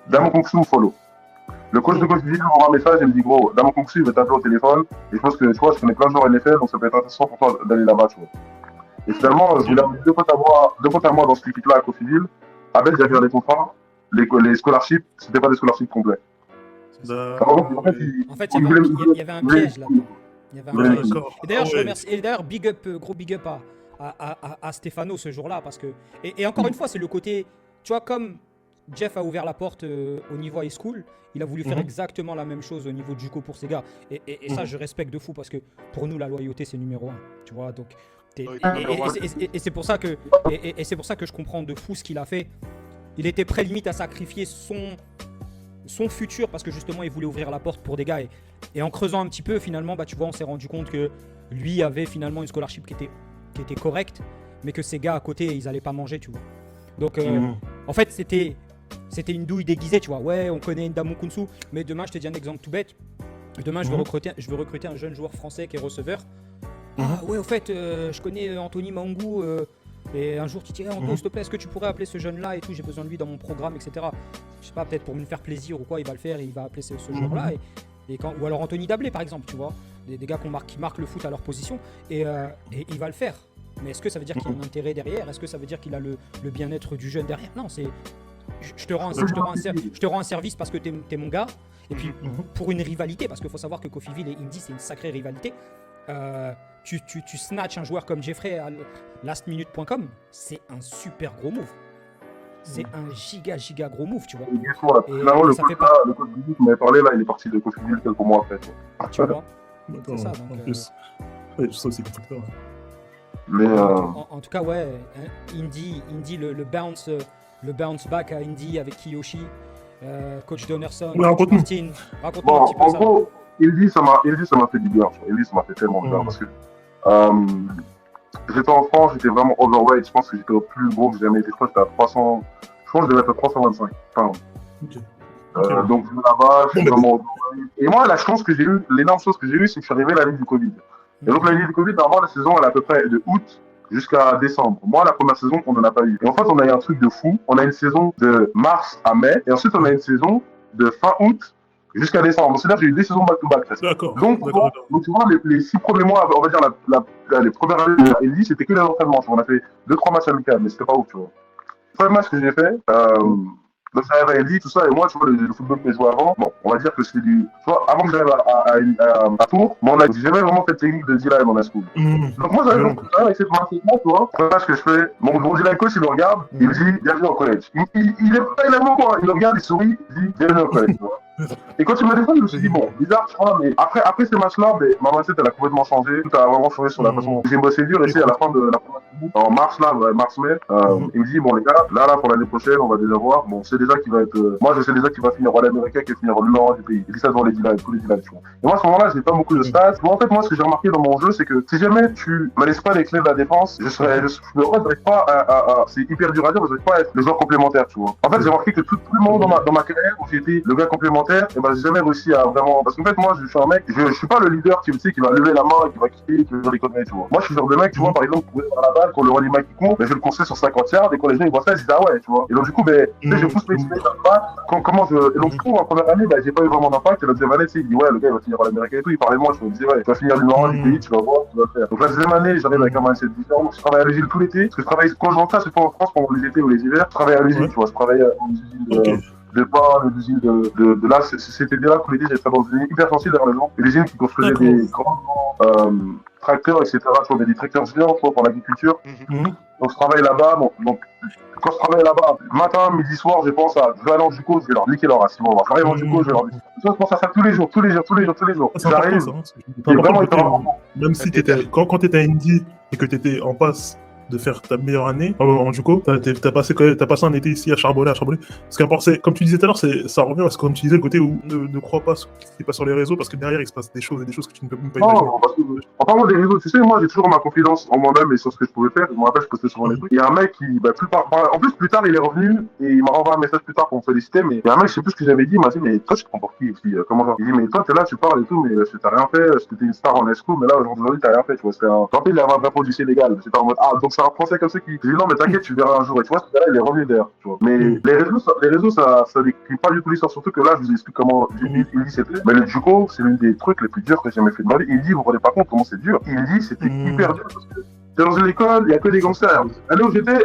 Damo Kousou, follow. Le coach de Coffeeville m'envoie un message et me dit, gros, Damo Kousou, il va t'appeler au téléphone. Et je pense que, tu vois, je connais plein de joueurs NFL, donc ça peut être intéressant pour toi d'aller là-bas, tu vois. Et finalement, je voulais amener deux potes à moi dans cette équipe-là à Coffeeville. Abel, j'avais les contrats, les scholarships, c'était pas des scholarships complets. En fait, il y avait un piège là-dedans. Il y avait un piège. Et d'ailleurs, je remercie. Et d'ailleurs, gros big up à Stefano ce jour-là, parce que. Et encore une fois, c'est le côté. Tu vois, comme Jeff a ouvert la porte au niveau high school, il a voulu faire exactement la même chose au niveau de JUCO pour ses gars. Et ça, je respecte de fou, parce que pour nous, la loyauté, c'est numéro 1. Tu vois, donc. Et c'est pour ça que je comprends de fou ce qu'il a fait. Il était prêt limite à sacrifier son futur parce que justement il voulait ouvrir la porte pour des gars et en creusant un petit peu finalement tu vois, on s'est rendu compte que lui avait finalement une scholarship qui était correcte, mais que ses gars à côté ils allaient pas manger, tu vois. Donc en fait c'était une douille déguisée, tu vois. Ouais, on connaît Ndamou Kounsu, mais demain je te dis un exemple tout bête. Demain je veux recruter un jeune joueur français qui est receveur. Ah ouais, au fait, je connais Anthony Mangou, et un jour tu dis, Anthony, s'il te plaît, est-ce que tu pourrais appeler ce jeune-là et tout, j'ai besoin de lui dans mon programme, etc. Je sais pas, peut-être pour me faire plaisir ou quoi, il va le faire et il va appeler ce joueur-là. Ou alors Anthony Dablé, par exemple, tu vois, des gars qui marquent le foot à leur position, et il va le faire. Mais est-ce que ça veut dire qu'il y a un intérêt derrière? Est-ce que ça veut dire qu'il a le bien-être du jeune derrière? Non, c'est... Je te rends un service parce que t'es mon gars, et puis pour une rivalité, parce qu'il faut savoir que Coffeeville et Indy, c'est une sacrée rivalité. Tu snatches un joueur comme Jeffrey à lastminute.com, c'est un super gros move. c'est un giga gros move, tu vois. Et bien sûr, là, Et finalement, le ça fait coach là, le coach Bibi qui m'avait parlé, là, il est parti de coach Bibi quelques mois après. Tu vois. D'accord, C'est ça, en donc, plus. Ouais, ça aussi, c'est facteur. Mais En tout cas, ouais, hein, Indy le bounce back à Indy avec Kiyoshi, coach Donnerson, Ouais, raconte-nous. Martin. Raconte-nous un bon, petit peu en ça. gros, Ildi, ça m'a fait du bien. Ildi, ça m'a fait tellement de bien parce que j'étais en France, j'étais vraiment overweight. Je pense que j'étais au plus gros que j'ai jamais été. Je crois que j'étais à 300. Je crois que je devais être à 325. Pardon. Ok. Donc je vais là-bas, je suis Bon, vraiment overweight. Et moi, la chance que j'ai eue, l'énorme chose que j'ai eue, c'est que je suis arrivé l'année du Covid. Et donc l'année du Covid, normalement, la saison, elle est à peu près de août jusqu'à décembre. Moi, la première saison, on n'en a pas eu. Et en fait, on a eu un truc de fou. On a une saison de mars à mai. Et ensuite, on a une saison de fin août jusqu'à décembre. C'est-à-dire que j'ai eu des saisons back-to-back. D'accord. Donc, tu vois, les 6 premiers mois, on va dire les premières années de Ellie, c'était que les entraînements. On a fait 2-3 matchs amicaux, mais c'était pas ouf, tu vois. Le premier match que j'ai fait, donc ça avait Ellie, tout ça, et moi, tu vois, le football que je jouais avant, bon, on va dire que c'était du. Tu vois, avant que j'arrive à Tours, bon, j'ai jamais vraiment fait de technique de D-line dans la school. Donc moi, j'arrive avec cette mindset-là, tu vois. Le match que je fais, mon D-line coach, il me regarde, il me dit, bienvenue au collège. Il est pas énervant, quoi. Il me regarde, il sourit, il dit, bienvenue au collège, tu vois. Et quand tu m'as dit ça, je me suis dit, bon, bizarre, tu vois, mais après ces matchs-là, ma mindset, elle a complètement changé. Tout a vraiment changé sur la façon. J'ai bossé dur, et à la fin de la première saison, en mars, là, mars-mai, il me dit, bon, les gars, là, pour l'année prochaine, on va déjà voir. Bon, c'est déjà qui va être. Moi, je sais déjà qui va finir Royal Américain, qui va finir le numéro 1 du pays. Il dit ça devant les D-line, tous les D-line, tu vois. Et moi, à ce moment-là, j'ai pas beaucoup de stats. Bon, en fait, moi, ce que j'ai remarqué dans mon jeu, c'est que si jamais tu me laisses pas les clés de la défense, je n'arrive pas à c'est hyper dur à dire, mais je n'arrive pas à être le joueur complémentaire, tu vois. En fait, j'ai remarqué que tout le monde dans ma carrière, où j'ai été le gars complémentaire, et j'ai jamais réussi à vraiment. Parce qu'en fait, moi, je suis un mec, je suis pas le leader qui va lever la main, qui va quitter, qui va les conneries, tu vois. Moi, je suis le genre de mec, tu vois, par exemple, pour aller à la balle, quand le running back qui court, je le construis sur 50 yards, et quand les gens ils voient ça, ils disent, ah ouais, tu vois. Et donc, du coup, je pousse mes teammates à battre. Et donc, du coup, en première année, j'ai pas eu vraiment d'impact. Et la deuxième année, il dit, ouais, le gars, il va finir à l'américain et tout. Il parlait de moi, je me disais, ouais, tu vas finir numéro 1 du pays, tu vas voir, tu vas faire. Donc, la deuxième année, j'arrive avec un mindset différent. Je travaille à l'usine tout l'été. Parce que je travaille, quand je rentre là, c'est pas en France pendant les étés ou les hivers. Je travaille à l'usine, tu vois. Je travaille à l'usine de pain, l'usine de là, c'était là tout l'été, j'étais dans une usine hyper sensible derrière les gens. Une usine qui construisait des grands tracteurs, etc. Tu vois, des tracteurs géants, tu vois, pour l'agriculture. Donc, je travaille là-bas. Bon, donc, quand je travaille là-bas, matin, midi, soir, je pense à, je vais aller en Duco, je vais leur niquer leur race. J'arrive en Duco, je vais leur niquer. Je pense à ça tous les jours. J'arrive. C'est important, même si quand t'étais à Indy et que t'étais en passe de faire ta meilleure année en Juco, t'as passé un été ici à charbonner. Ce qui importe, c'est, comme tu disais tout à l'heure, ça revient à ce que comme tu disais, le côté où ne crois pas ce qui passe sur les réseaux, parce que derrière il se passe des choses que tu ne peux même pas imaginer. Non, parce que, en parlant des réseaux, tu sais, moi j'ai toujours ma confiance en moi-même et sur ce que je pouvais faire. Je me rappelle, je postais souvent des trucs. Il y a un mec qui, en plus plus tard il est revenu et il m'a renvoyé un message plus tard pour me féliciter, mais il y a un mec, je sais plus ce que j'avais dit, il m'a dit, mais toi tu te prends pour qui aussi, comment genre, il dit, mais toi t'es là, tu parles et tout, mais t'as rien fait, c'était une star en escroc, mais là aujourd'hui t'as rien fait, tu vois, c'était un. En fait, il avait un vrai policier légal, c'était en mode, ah, donc c'est un français comme ça qui. J'ai dit, non, mais t'inquiète, tu verras un jour, et tu vois, ce gars-là, il est revenu d'ailleurs, tu vois. Mais les réseaux, ça décrit pas du tout l'histoire, surtout que là, je vous explique comment il dit c'était. Mais le Juco, c'est l'une des trucs les plus durs que j'ai jamais fait de ma vie. Il dit, vous vous rendez pas compte comment c'est dur. Il dit, c'était hyper dur parce que t'es dans une école, il y a que des gangsters. L'année où j'étais,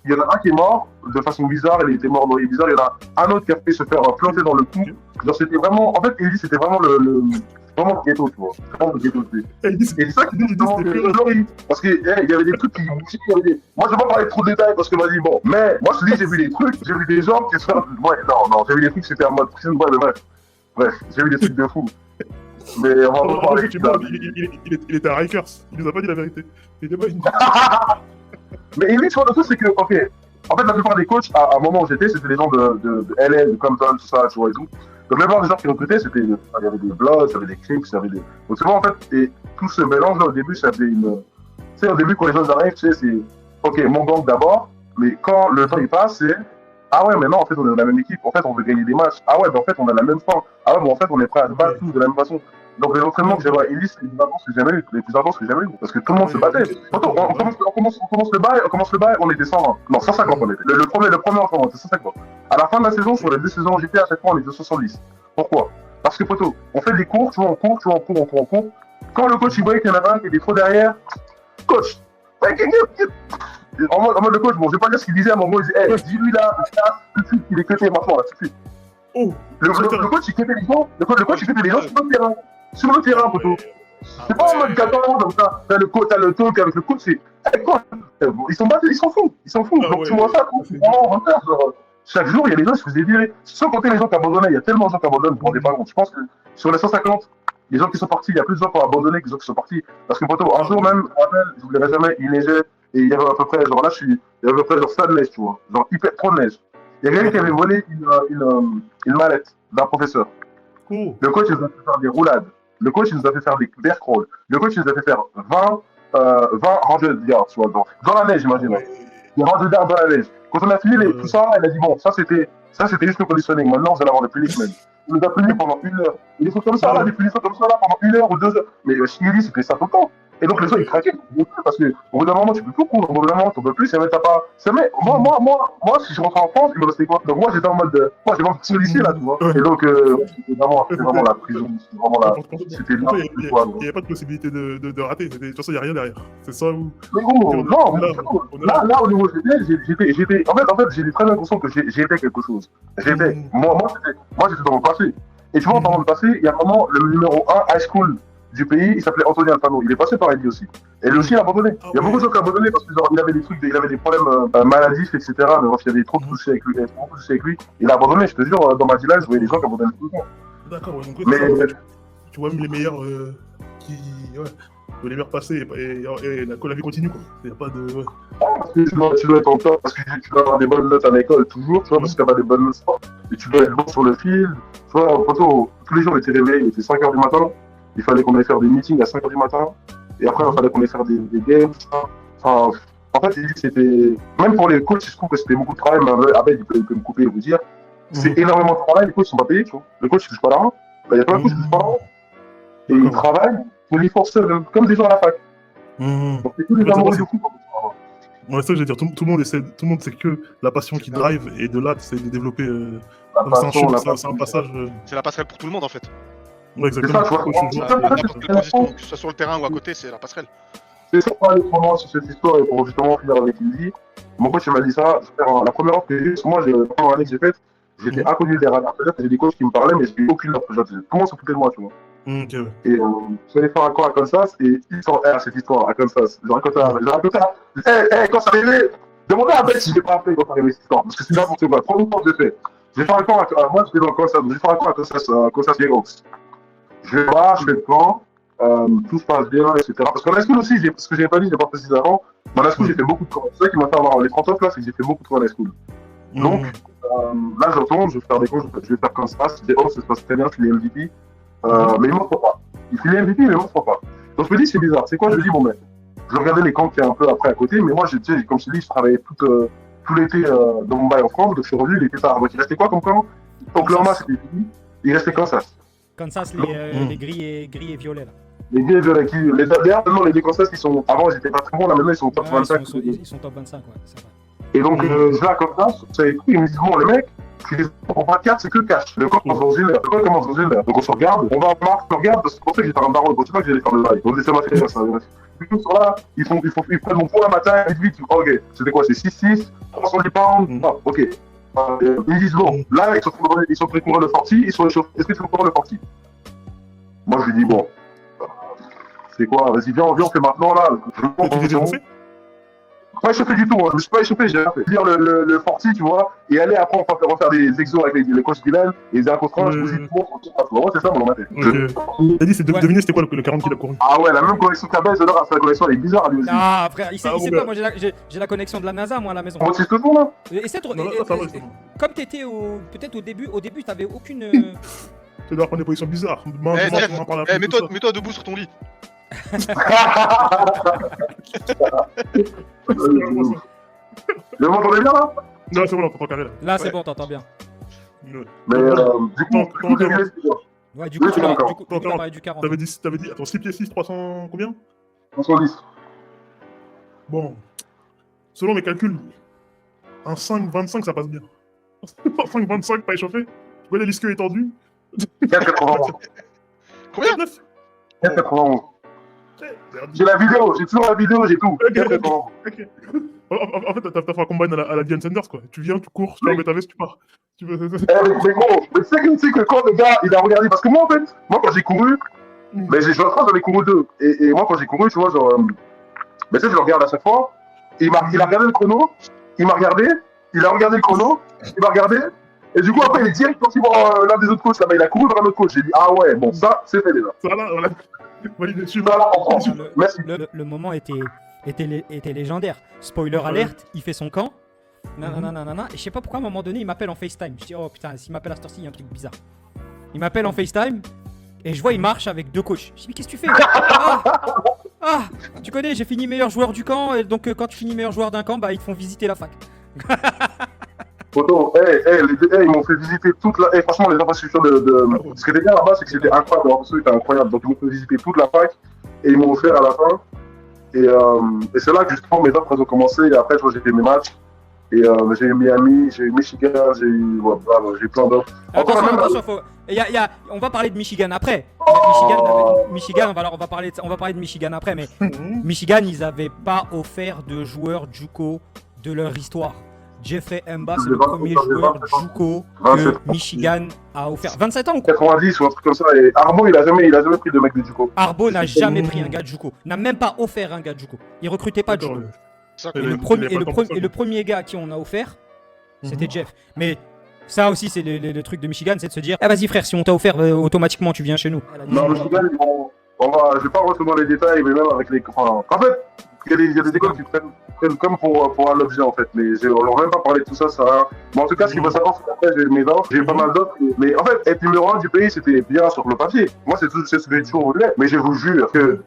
il y en a un qui est mort de façon bizarre, il était mort dans les bizarres, il y en a un autre qui a fait se faire planter dans le cou. Genre, c'était vraiment, en fait, il dit, c'était vraiment vraiment le ghetto, tu vois. Vraiment le ghetto, tu sais. Et c'est ça qui dit justement que parce qu'il y avait des trucs qui. Moi, je vais pas parler trop de détails parce que m'a dit, bon, mais moi, je te dis, j'ai vu des trucs, j'ai vu des gens qui sont. Ouais, non, j'ai vu des trucs, c'était en mode prison, bref, j'ai vu des trucs de fou. Mais on va pas parler de ça. Il était à Rikers, il nous a pas dit la vérité. Il était pas une. Mais il dit, tu vois, le truc, c'est que, ok, en fait, la plupart des coachs, à un moment où j'étais, c'était des gens de LA, de Compton, tout ça, tu vois, et tout. Donc, la plupart des gens qui recrutaient, il y avait des Bloods, il y avait des Crips, il y avait des. Donc, tu vois, en fait, et tout ce mélange-là, au début, ça faisait une. Tu sais, au début, quand les gens arrivent, tu sais, c'est. Ok, mon gang d'abord, mais quand le temps il passe, c'est. Ah ouais, mais non, en fait, on est dans la même équipe. En fait, on veut gagner des matchs. Ah ouais, mais en fait, on a la même fin. Ah ouais, mais en fait, on est prêt à se battre tous de la même façon. Donc, les entraînements que j'avais à Ellis, c'est les plus intenses que j'ai jamais eu. Les plus intenses que j'ai jamais eu. Parce que tout le monde se battait. Attends, on commence le bail, on était 120. Non, 150 on était. Le premier entraînement, c'était 150. À la fin de la saison, sur les 2 saisons où j'étais, à chaque fois, on était 70. Pourquoi? Parce que, poteau, on fait des cours, tu vois, on court. Quand le coach, il voyait qu'il y en avait un qui était trop derrière, coach, en mode le coach, bon, je vais pas dire ce qu'il disait à mon moment, il disait, hey, dis-lui là, tout de suite, il est cuté maintenant, là, tout de suite. Oh, le coach, il cutait les gens, il cutait les gens sur le terrain, poteau. C'est pas en mode 14 comme ça, t'as le talk avec le coach, c'est, hey, quoi, Ils sont battus, ils s'en foutent. Ah Donc ouais, tu vois ça, c'est vraiment retard. Chaque jour, il y a des gens qui se faisaient virer. Sans compter les gens qui abandonnaient, il y a tellement de gens qui abandonnent, vous vous rendez pas compte. Je pense que sur les 150, les gens qui sont partis, il y a plus de gens qui ont abandonné que les gens qui sont partis. Parce que poto, un jour même, je me rappelle, je n'oublierai jamais, il neigeait, et il y avait à peu près, genre là, il y avait à peu près genre ça de neige, tu vois. Genre hyper trop de neige. Il y a quelqu'un qui avait volé une mallette d'un professeur. Oh. Le coach, il nous a fait faire des roulades. Le coach, il nous a fait faire des bear crawls. Le coach, il nous a fait faire 20 100 yards, tu vois, dans la neige, imagine. Des rangées d'armes dans la neige. Quand on a fini tout ça, elle a dit bon, ça c'était juste le conditioning. Maintenant, vous allez avoir le punishment. Il nous a puni pendant 1 heure. Et des trucs comme ça, là, des punitions comme ça, là, pendant 1 heure ou 2 heures. Mais Chili, c'était ça tout le temps. Et donc, les gens, ils craquaient. Parce qu'au bout d'un moment, tu peux plus courir. Au bout d'un moment, tu peux plus. Et même, t'as pas. Moi, si je rentre en France, il me restait quoi? Donc, moi, j'étais en mode. Moi, j'ai vraiment sur lycée, là, tu vois. Et donc, c'était vraiment la prison. C'était vraiment la. C'était là. Il n'y a pas de possibilité de rater. De toute façon, il n'y a rien derrière. C'est ça où. Mais gros, non, là, au niveau j'étais. En fait, j'ai très l'impression que j'étais quelque chose. Moi, j'étais dans mon passé. Et tu vois, dans mon passé, il y a vraiment le numéro 1 high school du pays, il s'appelait Anthony Alfano. Il est passé par Eddie aussi. Et lui aussi, il a abandonné. Il y a beaucoup de gens qui ont abandonné parce qu'il avait des trucs, il avait des problèmes maladifs, etc. Mais bref, il y avait trop de soucis avec lui. Il a abandonné, je te jure, dans ma village, je voyais des gens qui abandonnaient tout le temps. D'accord, donc Mais tu vois même les meilleurs qui. Ouais. Les meilleurs passés et la vie continue, quoi. Il n'y a pas de. Ouais. Parce que tu dois être en top, parce que tu dois avoir des bonnes notes à l'école toujours, tu vois, parce que tu n'as pas des bonnes notes. Et tu dois être bon sur le fil. Tu vois, tous les jours, on était réveillés, il était 5h du matin. Il fallait qu'on aille faire des meetings à 5h du matin. Et après, il fallait qu'on aille faire des games. Enfin, en fait, c'était. Même pour les coachs, je trouve que c'était beaucoup de travail. Mais Abel, il peut me couper et vous dire. C'est énormément de travail. Les coachs ne sont pas payés, tu vois. Le coach, il ne touche pas l'argent. Il y a plein de coachs qui ne touchent pas l'argent. Et ils travaillent. Ils forcent comme des gens à la fac. Donc, c'est tous les amoureux du coup. Ouais, ça, je veux dire, tout le monde sait que la passion qui drive, et de là, c'est de développer. C'est un passage. C'est la passerelle pour tout le monde en fait. Ouais, exactement. N'importe quelle position, que ce soit sur le terrain ou à côté, c'est la passerelle. C'est ça, pour aller trop loin sur cette histoire et pour justement finir avec Lizzie. Mon coach m'a dit ça. La première offre que j'ai eue, moi, la première année que j'ai faite, j'étais inconnu des radars. C'est-à-dire que j'ai des coachs qui me parlaient, mais j'ai eu aucune offre. Tout le monde s'occupait de moi, tu vois. Okay. Et je suis allé faire un camp à Kansas et ils sont cette histoire à Kansas. J'ai raconté quand ça arrivait, demandez à Beth si je l'ai pas appelé quand ça arrivait cette histoire. Parce que c'est n'importe quoi. 3 mois de fait. J'ai fait un camp moi j'étais dans Kansas, j'ai fait un camp à Kansas Jayhawks. Je vais là, je fais le camp, tout se passe bien, etc. Parce qu'en high school aussi, ce que j'ai pas dit, j'ai pas précisé avant, dans high school j'ai fait beaucoup de camps. C'est ça qui m'a fait avoir les 30 offres là, c'est que j'ai fait beaucoup de camps en high school. Donc là je retourne, je vais faire des camps, je vais faire Kansas, Jayhawks, ça se passe très bien, je suis les MVP. Mais il m'offre pas. Il fait les MVP, mais il m'offre pas. Donc je me dis, c'est bizarre. C'est quoi? Je me dis, bon, ben, je regardais les camps qui est un peu après à côté, mais moi, comme je te dis, je travaillais tout l'été dans mon bail en France, donc je suis revenu, il était tard. Donc il restait quoi comme camp? Oklahoma, c'était fini. Il restait Kansas. Kansas, les gris et violets, là. Les gars, d'ailleurs, les deux Kansas qui sont. Avant, ils étaient pas très bons, là, maintenant, ils sont top 25. Ils sont top 25, ouais, c'est vrai. Et donc, je vais à Kansas, ils me disent, bon, le mec, pour 24, c'est que cash. Le corps commence dans 1 heure. Le corps commence dans 1 heure. Donc on se regarde, on va en marque, on regarde, parce que c'est pour ça que j'étais un baron. C'est pas que j'allais faire le bail. Donc laissez-moi faire ça. Ils sont là, ils prennent mon poids le matin, vite. Ok, c'était quoi? C'est 6-6, 310 pounds. Ah, ok. Ils me disent, bon, là, ils sont prêts pour le 40, ils sont échauffés. Est-ce que tu veux courir le 40? Moi, je lui dis, bon, c'est quoi? Vas-y, viens, on fait maintenant, là. Pas échauffé du tout, hein. Je me suis pas échauffé, j'ai rien fait. Dire le 40, tu vois, et aller après, on va faire des exos avec les coachs Dylan, et les contre je vous dis tout le monde, c'est ça, mon matin. T'as dit, devinez, c'était quoi le 40 qu'il a couru? Ah ouais, la même connexion qu'Abel, j'adore, la connexion, elle est bizarre, à lui aussi. Ah, frère, il sait pas, moi j'ai la connexion de la NASA, moi, à la maison. On utilise toujours, là? Comme t'étais peut-être au début, t'avais aucune. Tu dois prendre des positions bizarres. Mets-toi debout sur ton lit. Vous m'entendez bien là? Non, c'est bon, on t'entend carré là. Là, c'est bon, t'entends bien. Mais du coup, tu l'as parlé du 40. T'avais dit, attends, 6 pieds 6, 300 combien? 310. Bon, selon mes calculs, un 5,25 ça passe bien. Un 5,25 pas échauffé. Tu vois l'ischio étendu. 4,91. Combien? 4,91. J'ai la vidéo, j'ai toujours la vidéo, j'ai tout. Ok. En fait, t'as fait un combine à la Diane Sanders, quoi. Tu viens, tu cours, tu remets ta veste, tu pars. Mais gros, mais tu sais que quand le gars, il a regardé, parce que moi, en fait, quand j'ai couru, mais j'en ai couru 2. Et moi, quand j'ai couru, tu vois, genre, mais tu sais, je le regarde à chaque fois, il a regardé le chrono, il m'a regardé, il a regardé le chrono, il m'a regardé, et du coup, après, il est direct parti voir l'un des autres coachs là-bas. Il a couru vers un autre coach. J'ai dit, ah ouais, bon, ça, c'est fait déjà. Ça là, voilà. Validé dessus. Ça, là, on prend. Merci. Le moment était légendaire. Spoiler alerte, il fait son camp. Et je sais pas pourquoi à un moment donné il m'appelle en FaceTime. Je dis oh putain, s'il m'appelle à cette heure-ci, il y a un truc bizarre. Il m'appelle en FaceTime et je vois il marche avec 2 coachs. Je dis mais qu'est-ce que tu fais? Tu connais, j'ai fini meilleur joueur du camp et donc quand tu finis meilleur joueur d'un camp, bah ils te font visiter la fac. Photo, ils m'ont fait visiter toute la. Franchement, les infrastructures Ce qui était bien là-bas, c'est que c'était incroyable. C'était incroyable. Donc ils m'ont fait visiter toute la fac et ils m'ont offert à la fin. Et c'est là que justement mes offres ont commencé. Et après, j'ai fait mes matchs. Et j'ai eu Miami, j'ai eu Michigan, j'ai eu plein d'offres. Attention, on va parler de Michigan après. Michigan, on va parler de Michigan après, mais Michigan, ils n'avaient pas offert de joueurs JUCO de leur histoire. Jeffrey Mba, c'est le premier joueur JUCO que Michigan a offert. 27 ans ou quoi? 90 ou un truc comme ça. Et Arbo, il a jamais pris de mec de JUCO. Arbo n'a jamais pris un gars de JUCO. N'a même pas offert un gars de JUCO. Il recrutait pas de JUCO. Et le premier gars à qui on a offert, c'était Jeff. Mais ça aussi, c'est le truc de Michigan, c'est de se dire ah vas-y frère, si on t'a offert, automatiquement tu viens chez nous. Non, Michigan, je vais pas rentrer dans les détails, mais même avec les. En fait, il y a des écoles qui prennent comme pour un objet en fait. Mais on leur a même pas parlé de tout ça, ça rien. Mais en tout cas, ce qu'il faut savoir, c'est qu'après j'ai mes offres, j'ai pas mal d'offres. Mais en fait, être numéro 1 du pays, c'était bien sur le papier. Moi, c'est ce que j'ai toujours voulu. Mais je vous jure que.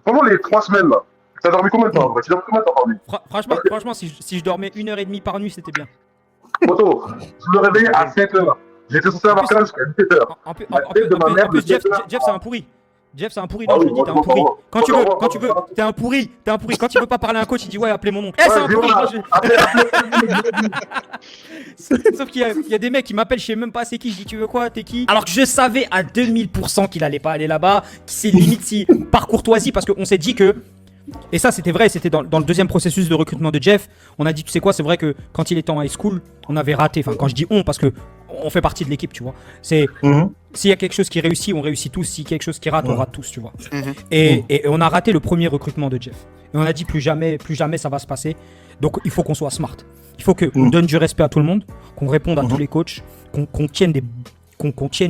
Pendant les 3 semaines là. T'as dormi combien de temps? Tu dors combien de temps par nuit? Franchement, si je dormais 1h30 par nuit, c'était bien. Photo, je me réveillais à 7h. J'étais censé avoir 15 jusqu'à 17h. En plus, Jeff, c'est un pourri. Jeff, c'est un pourri. Non, je le dis, t'es un pourri. Quand tu veux, t'es un pourri. Quand il veut pas parler à un coach, il dit ouais, appelez mon oncle. C'est un pourri. Sauf qu'il y a des mecs qui m'appellent, je sais même pas c'est qui. Je dis tu veux quoi, t'es qui? Alors que je savais à 2000% qu'il allait pas aller là-bas. C'est limite si par courtoisie, parce qu'on s'est dit que. Et ça c'était vrai, c'était dans le deuxième processus de recrutement de Jeff. On a dit tu sais quoi, c'est vrai que quand il était en high school, on avait raté, enfin quand je dis on, parce que on fait partie de l'équipe, tu vois. C'est s'il y a quelque chose qui réussit, on réussit tous. S'il y a quelque chose qui rate, on rate tous, tu vois. Et on a raté le premier recrutement de Jeff. Et on a dit plus jamais ça va se passer. Donc il faut qu'on soit smart. Il faut qu'on donne du respect à tout le monde, qu'on réponde à tous les coachs, qu'on tienne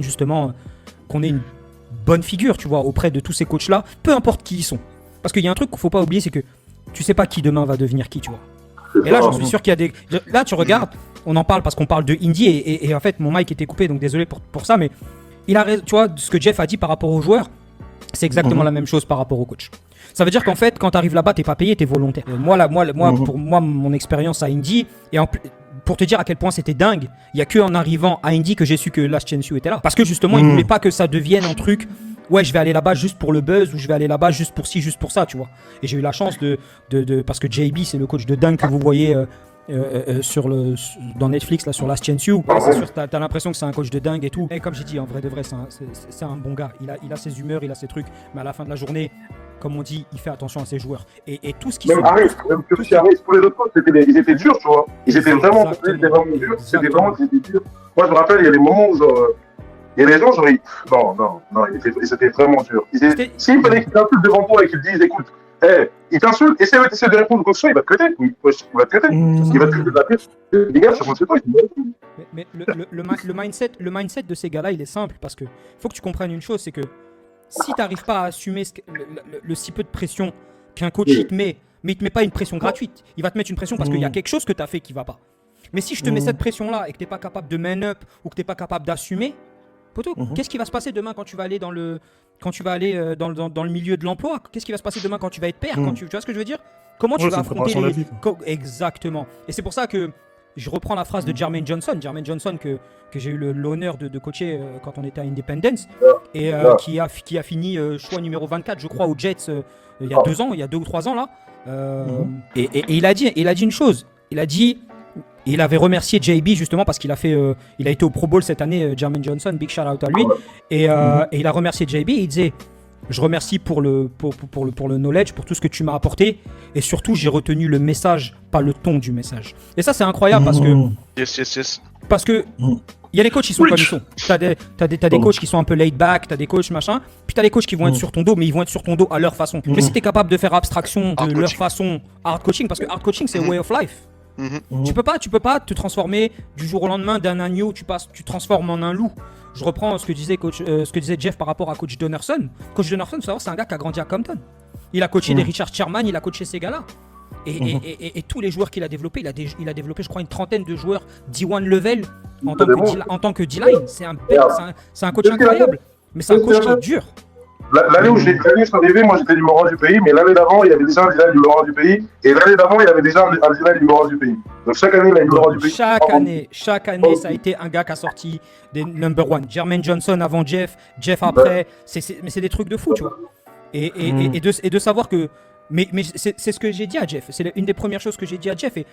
justement, qu'on ait une bonne figure, tu vois, auprès de tous ces coachs-là, peu importe qui ils sont. Parce qu'il y a un truc qu'il faut pas oublier, c'est que tu sais pas qui demain va devenir qui, tu vois. Et là, j'en suis sûr qu'il y a des. Là, tu regardes, on en parle parce qu'on parle de Indy et en fait, mon mic était coupé, donc désolé pour ça, mais il a raison. Tu vois, ce que Jeff a dit par rapport aux joueurs, c'est exactement la même chose par rapport au coach. Ça veut dire qu'en fait, quand tu arrives là-bas, t'es pas payé, t'es volontaire. Pour moi, mon expérience à Indy, et pour te dire à quel point c'était dingue, il y a que en arrivant à Indy que j'ai su que Last Chance U était là. Parce que justement, il voulait pas que ça devienne un truc. Ouais, je vais aller là-bas juste pour le buzz, ou je vais aller là-bas juste pour ci, juste pour ça, tu vois. Et j'ai eu la chance parce que JB, c'est le coach de dingue que vous voyez dans Netflix, là, sur Last Chance U. C'est sûr, t'as l'impression que c'est un coach de dingue et tout. Et comme j'ai dit, en vrai de vrai, c'est un bon gars. Il a ses humeurs, il a ses trucs. Mais à la fin de la journée, comme on dit, il fait attention à ses joueurs. Et tout ce qui même Harris, pour les autres coachs, ils étaient durs, tu vois. Ils étaient vraiment durs. C'était vraiment durs. Moi, je me rappelle, il y a des moments où et les gens, non, ils étaient vraiment durs. S'il fallait qu'ils t'insultent devant toi et qu'ils te disent, écoute, il t'insulte, essaie de répondre comme ça, il va te traiter. Il va te traiter. Il va te traiter de la pièce. Les gars, c'est toi. Mais le mindset de ces gars-là, il est simple, parce que faut que tu comprennes une chose, c'est que si tu n'arrives pas à assumer le si peu de pression qu'un coach il te met, mais il te met pas une pression gratuite, il va te mettre une pression parce qu'il y a quelque chose que tu as fait qui va pas. Mais si je te mets cette pression-là et que tu n'es pas capable de man up ou que tu n'es pas capable d'assumer, poto, qu'est-ce qui va se passer demain quand tu vas aller dans le milieu de l'emploi? Qu'est-ce qui va se passer demain quand tu vas être père? Tu vois ce que je veux dire? Comment tu vas affronter Exactement. Et c'est pour ça que je reprends la phrase de Jermaine Johnson que j'ai eu l'honneur de coacher quand on était à Independence et qui a fini choix numéro 24, je crois, aux Jets il y a 2 ans, il y a 2 ou 3 ans là. Et il a dit une chose. Il avait remercié JB justement parce qu'il a été au Pro Bowl cette année, Jermaine Johnson, big shout out à lui. Et il a remercié JB. Il disait, je remercie pour le knowledge, pour tout ce que tu m'as apporté, et surtout j'ai retenu le message, pas le ton du message. Et ça c'est incroyable parce que Yes. parce que Il y a des coachs qui sont comme ils sont. T'as des coachs qui sont un peu laid back, t'as des coachs machin, puis t'as des coachs qui vont être sur ton dos, mais ils vont être sur ton dos à leur façon. Mais si t'es capable de faire abstraction de leur façon hard coaching, parce que hard coaching c'est way of life. Tu peux pas te transformer du jour au lendemain d'un agneau, tu transformes en un loup. Je reprends ce que disait Jeff par rapport à Coach Donnerson. Coach Donnerson, faut savoir, c'est un gars qui a grandi à Compton. Il a coaché des Richard Sherman, il a coaché ces gars-là. Et tous les joueurs qu'il a développés, il a développé, je crois, une trentaine de joueurs D1 level en tant que D-line. C'est un coach incroyable. Mais c'est un coach qui est dur. L'année où je suis arrivé, moi j'étais numéro 1 du pays, mais l'année d'avant, il y avait déjà un D-line numéro 1 du pays. Et l'année d'avant, il y avait déjà un D-line numéro 1 du pays. Donc chaque année, il a numéro 1 du pays. Chaque année, ça a été un gars qui a sorti des number 1. Jermaine Johnson avant Jeff après. Mais c'est des trucs de fou, tu vois. Et de savoir que. Mais c'est ce que j'ai dit à Jeff. C'est une des premières choses que j'ai dit à Jeff. Et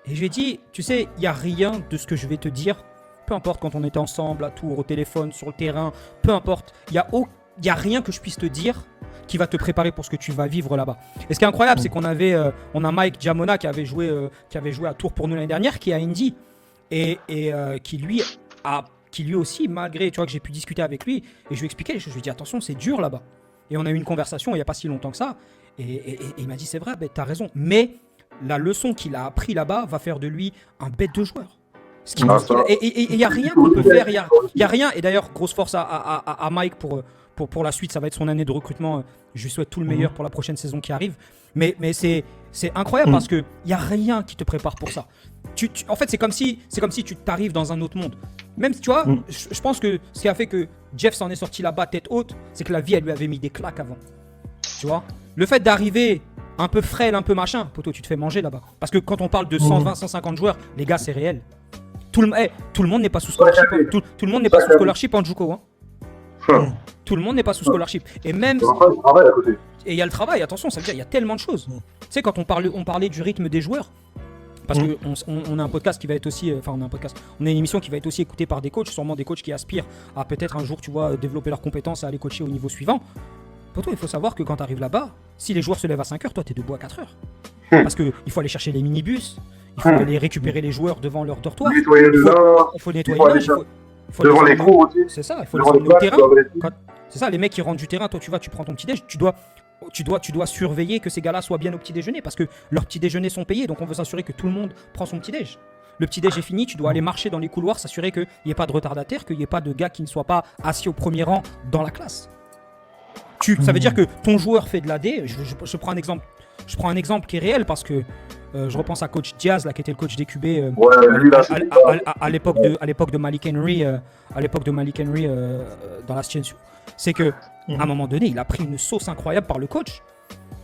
je lui ai dit, tu sais, il n'y a rien de ce que je vais te dire. Peu importe quand on était ensemble, à Tours, au téléphone, sur le terrain. Peu importe. Il n'y a rien que je puisse te dire qui va te préparer pour ce que tu vas vivre là-bas. Et ce qui est incroyable, c'est qu'on a Mike Giamona qui avait joué à Tours pour nous l'année dernière, qui est à Indy. Et qui lui aussi, malgré, tu vois, que j'ai pu discuter avec lui, et je lui ai expliqué les choses. Je lui ai dit, attention, c'est dur là-bas. Et on a eu une conversation il n'y a pas si longtemps que ça. Et il m'a dit, c'est vrai, t'as raison. Mais la leçon qu'il a appris là-bas va faire de lui un bête de joueur. Et il n'y a rien qu'on peut faire. Il y a rien. Et d'ailleurs, grosse force à Mike pour la suite. Ça va être son année de recrutement. Je lui souhaite tout le meilleur pour la prochaine saison qui arrive. Mais c'est incroyable parce qu'il n'y a rien qui te prépare pour ça. En fait, c'est comme si tu t'arrives dans un autre monde. Même, tu vois, je pense que ce qui a fait que Jeff s'en est sorti là-bas tête haute, c'est que la vie, elle lui avait mis des claques avant. Tu vois, le fait d'arriver un peu frêle, un peu machin, poto, tu te fais manger là-bas. Parce que quand on parle de 120, 150 joueurs, les gars, c'est réel. Tout le monde n'est pas sous scholarship. Tout le monde n'est pas sous scholarship en Juco. Tout le monde n'est pas sous scholarship. Et même. Et il y a le travail, attention, ça veut dire qu'il y a tellement de choses. Tu sais, quand on parlait du rythme des joueurs, parce qu'on a un podcast qui va être aussi. Enfin, on a une émission qui va être aussi écoutée par des coachs, sûrement des coachs qui aspirent à peut-être un jour, tu vois, développer leurs compétences et aller coacher au niveau suivant. Pour toi, il faut savoir que quand tu arrives là-bas, si les joueurs se lèvent à 5h, toi, tu es debout à 4h. Parce qu'il faut aller chercher les minibus, il faut aller récupérer les joueurs devant leur dortoir. Il faut nettoyer le linge. Devant les cours aussi. C'est ça, il faut les emmener au terrain. C'est ça, les mecs qui rentrent du terrain, toi, tu prends ton petit-déj, tu dois surveiller que ces gars-là soient bien au petit-déjeuner parce que leurs petits-déjeuners sont payés, donc on veut s'assurer que tout le monde prend son petit-déj. Le petit-déj est fini, tu dois aller marcher dans les couloirs, s'assurer qu'il n'y ait pas de retardataire, qu'il n'y ait pas de gars qui ne soient pas assis au premier rang dans la classe. Ça veut dire que ton joueur fait de l'AD. Je prends un exemple. Je prends un exemple qui est réel parce que je repense à coach Diaz, là, qui était le coach des QB à l'époque de Malik Henry, dans la Sciencio. C'est que à un moment donné, il a pris une sauce incroyable par le coach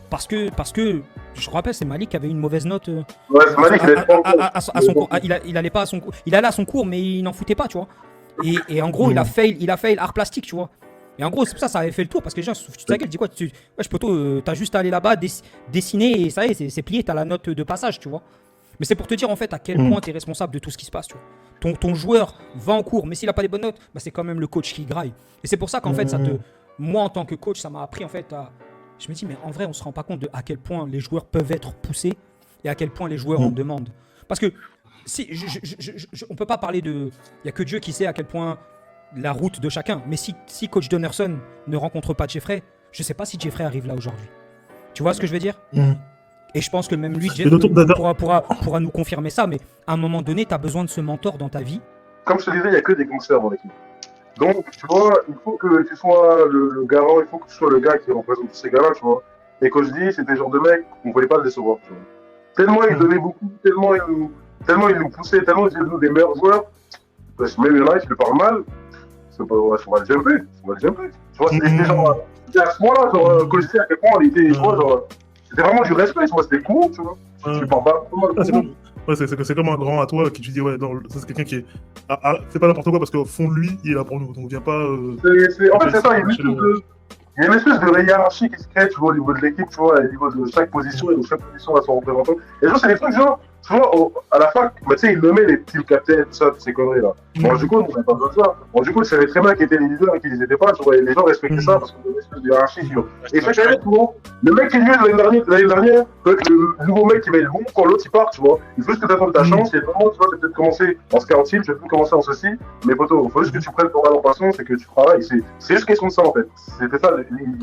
parce que je rappelle, c'est Malik qui avait une mauvaise note à son cours. Il allait pas à son cours. Il allait à son cours, mais il n'en foutait pas, tu vois. Et en gros, il a fail art plastique, tu vois. Et en gros, c'est pour ça avait fait le tour, parce que les gens, tu te dis quoi, t'as juste à aller là-bas, dessiner, et ça y est, c'est plié, t'as la note de passage, tu vois. Mais c'est pour te dire, en fait, à quel point t'es responsable de tout ce qui se passe, tu vois. Ton joueur va en cours, mais s'il a pas les bonnes notes, bah, c'est quand même le coach qui graille. Et c'est pour ça qu'en fait, moi, en tant que coach, ça m'a appris, en fait, je me dis, mais en vrai, on se rend pas compte de à quel point les joueurs peuvent être poussés, et à quel point les joueurs en demandent. Parce que, on peut pas parler de... Il y a que Dieu qui sait à quel point... la route de chacun. Mais si coach Donnerson ne rencontre pas Jeffrey, je sais pas si Jeffrey arrive là aujourd'hui. Tu vois ce que je veux dire? Et je pense que même lui, Jeff, pourra nous confirmer ça, mais à un moment donné, tu as besoin de ce mentor dans ta vie. Comme je te disais, il n'y a que des gangsters dans l'équipe. Donc, tu vois, il faut que tu sois le garant, il faut que tu sois le gars qui représente tous ces gars-là, tu vois. Et quand je dis, c'était le genre de mec, on ne voulait pas le décevoir, tu vois. Tellement il donnait beaucoup, tellement il nous poussait, tellement il faisait de nous des meilleurs joueurs. Même il y en a qui le parlent mal. On va le jumper. Tu vois, c'était genre, à ce moment-là, genre, quand je sais à quel point on était, tu vois, genre, c'était vraiment du respect, tu vois, c'était cool, tu vois. Tu parles pas c'est comme un grand à toi qui tu dis, ouais, c'est quelqu'un qui est. C'est pas n'importe quoi parce qu'au fond de lui, il est là pour nous. Donc, viens pas. En fait, c'est ça, il y a une espèce de hiérarchie qui se crée, tu vois, au niveau de l'équipe, tu vois, au niveau de chaque position, et de chaque position à son représentant. Et genre, c'est des trucs, genre, tu vois, à la fac, bah, tu sais, il nommait les team captains, tout ça, toutes ces conneries là. Bon, du coup, on n'a pas besoin de ça. Bon, du coup, il savait très bien qui étaient les leaders et qui les étaient pas, tu vois, et les gens respectaient ça parce qu'on avait une espèce de hiérarchie, tu vois. Et chaque année, tu vois, le mec qui est nul l'année dernière, peut être le nouveau mec qui va être bon quand l'autre il part, tu vois. Il faut juste que tu attendes ta chance, et vraiment, tu vois, tu vas peut-être commencer en scout team, tu vas peut-être commencer en ceci, mais poteau, il faut juste que tu prennes ton mal en passion, c'est que tu travailles, c'est juste question de ça en fait. C'était ça,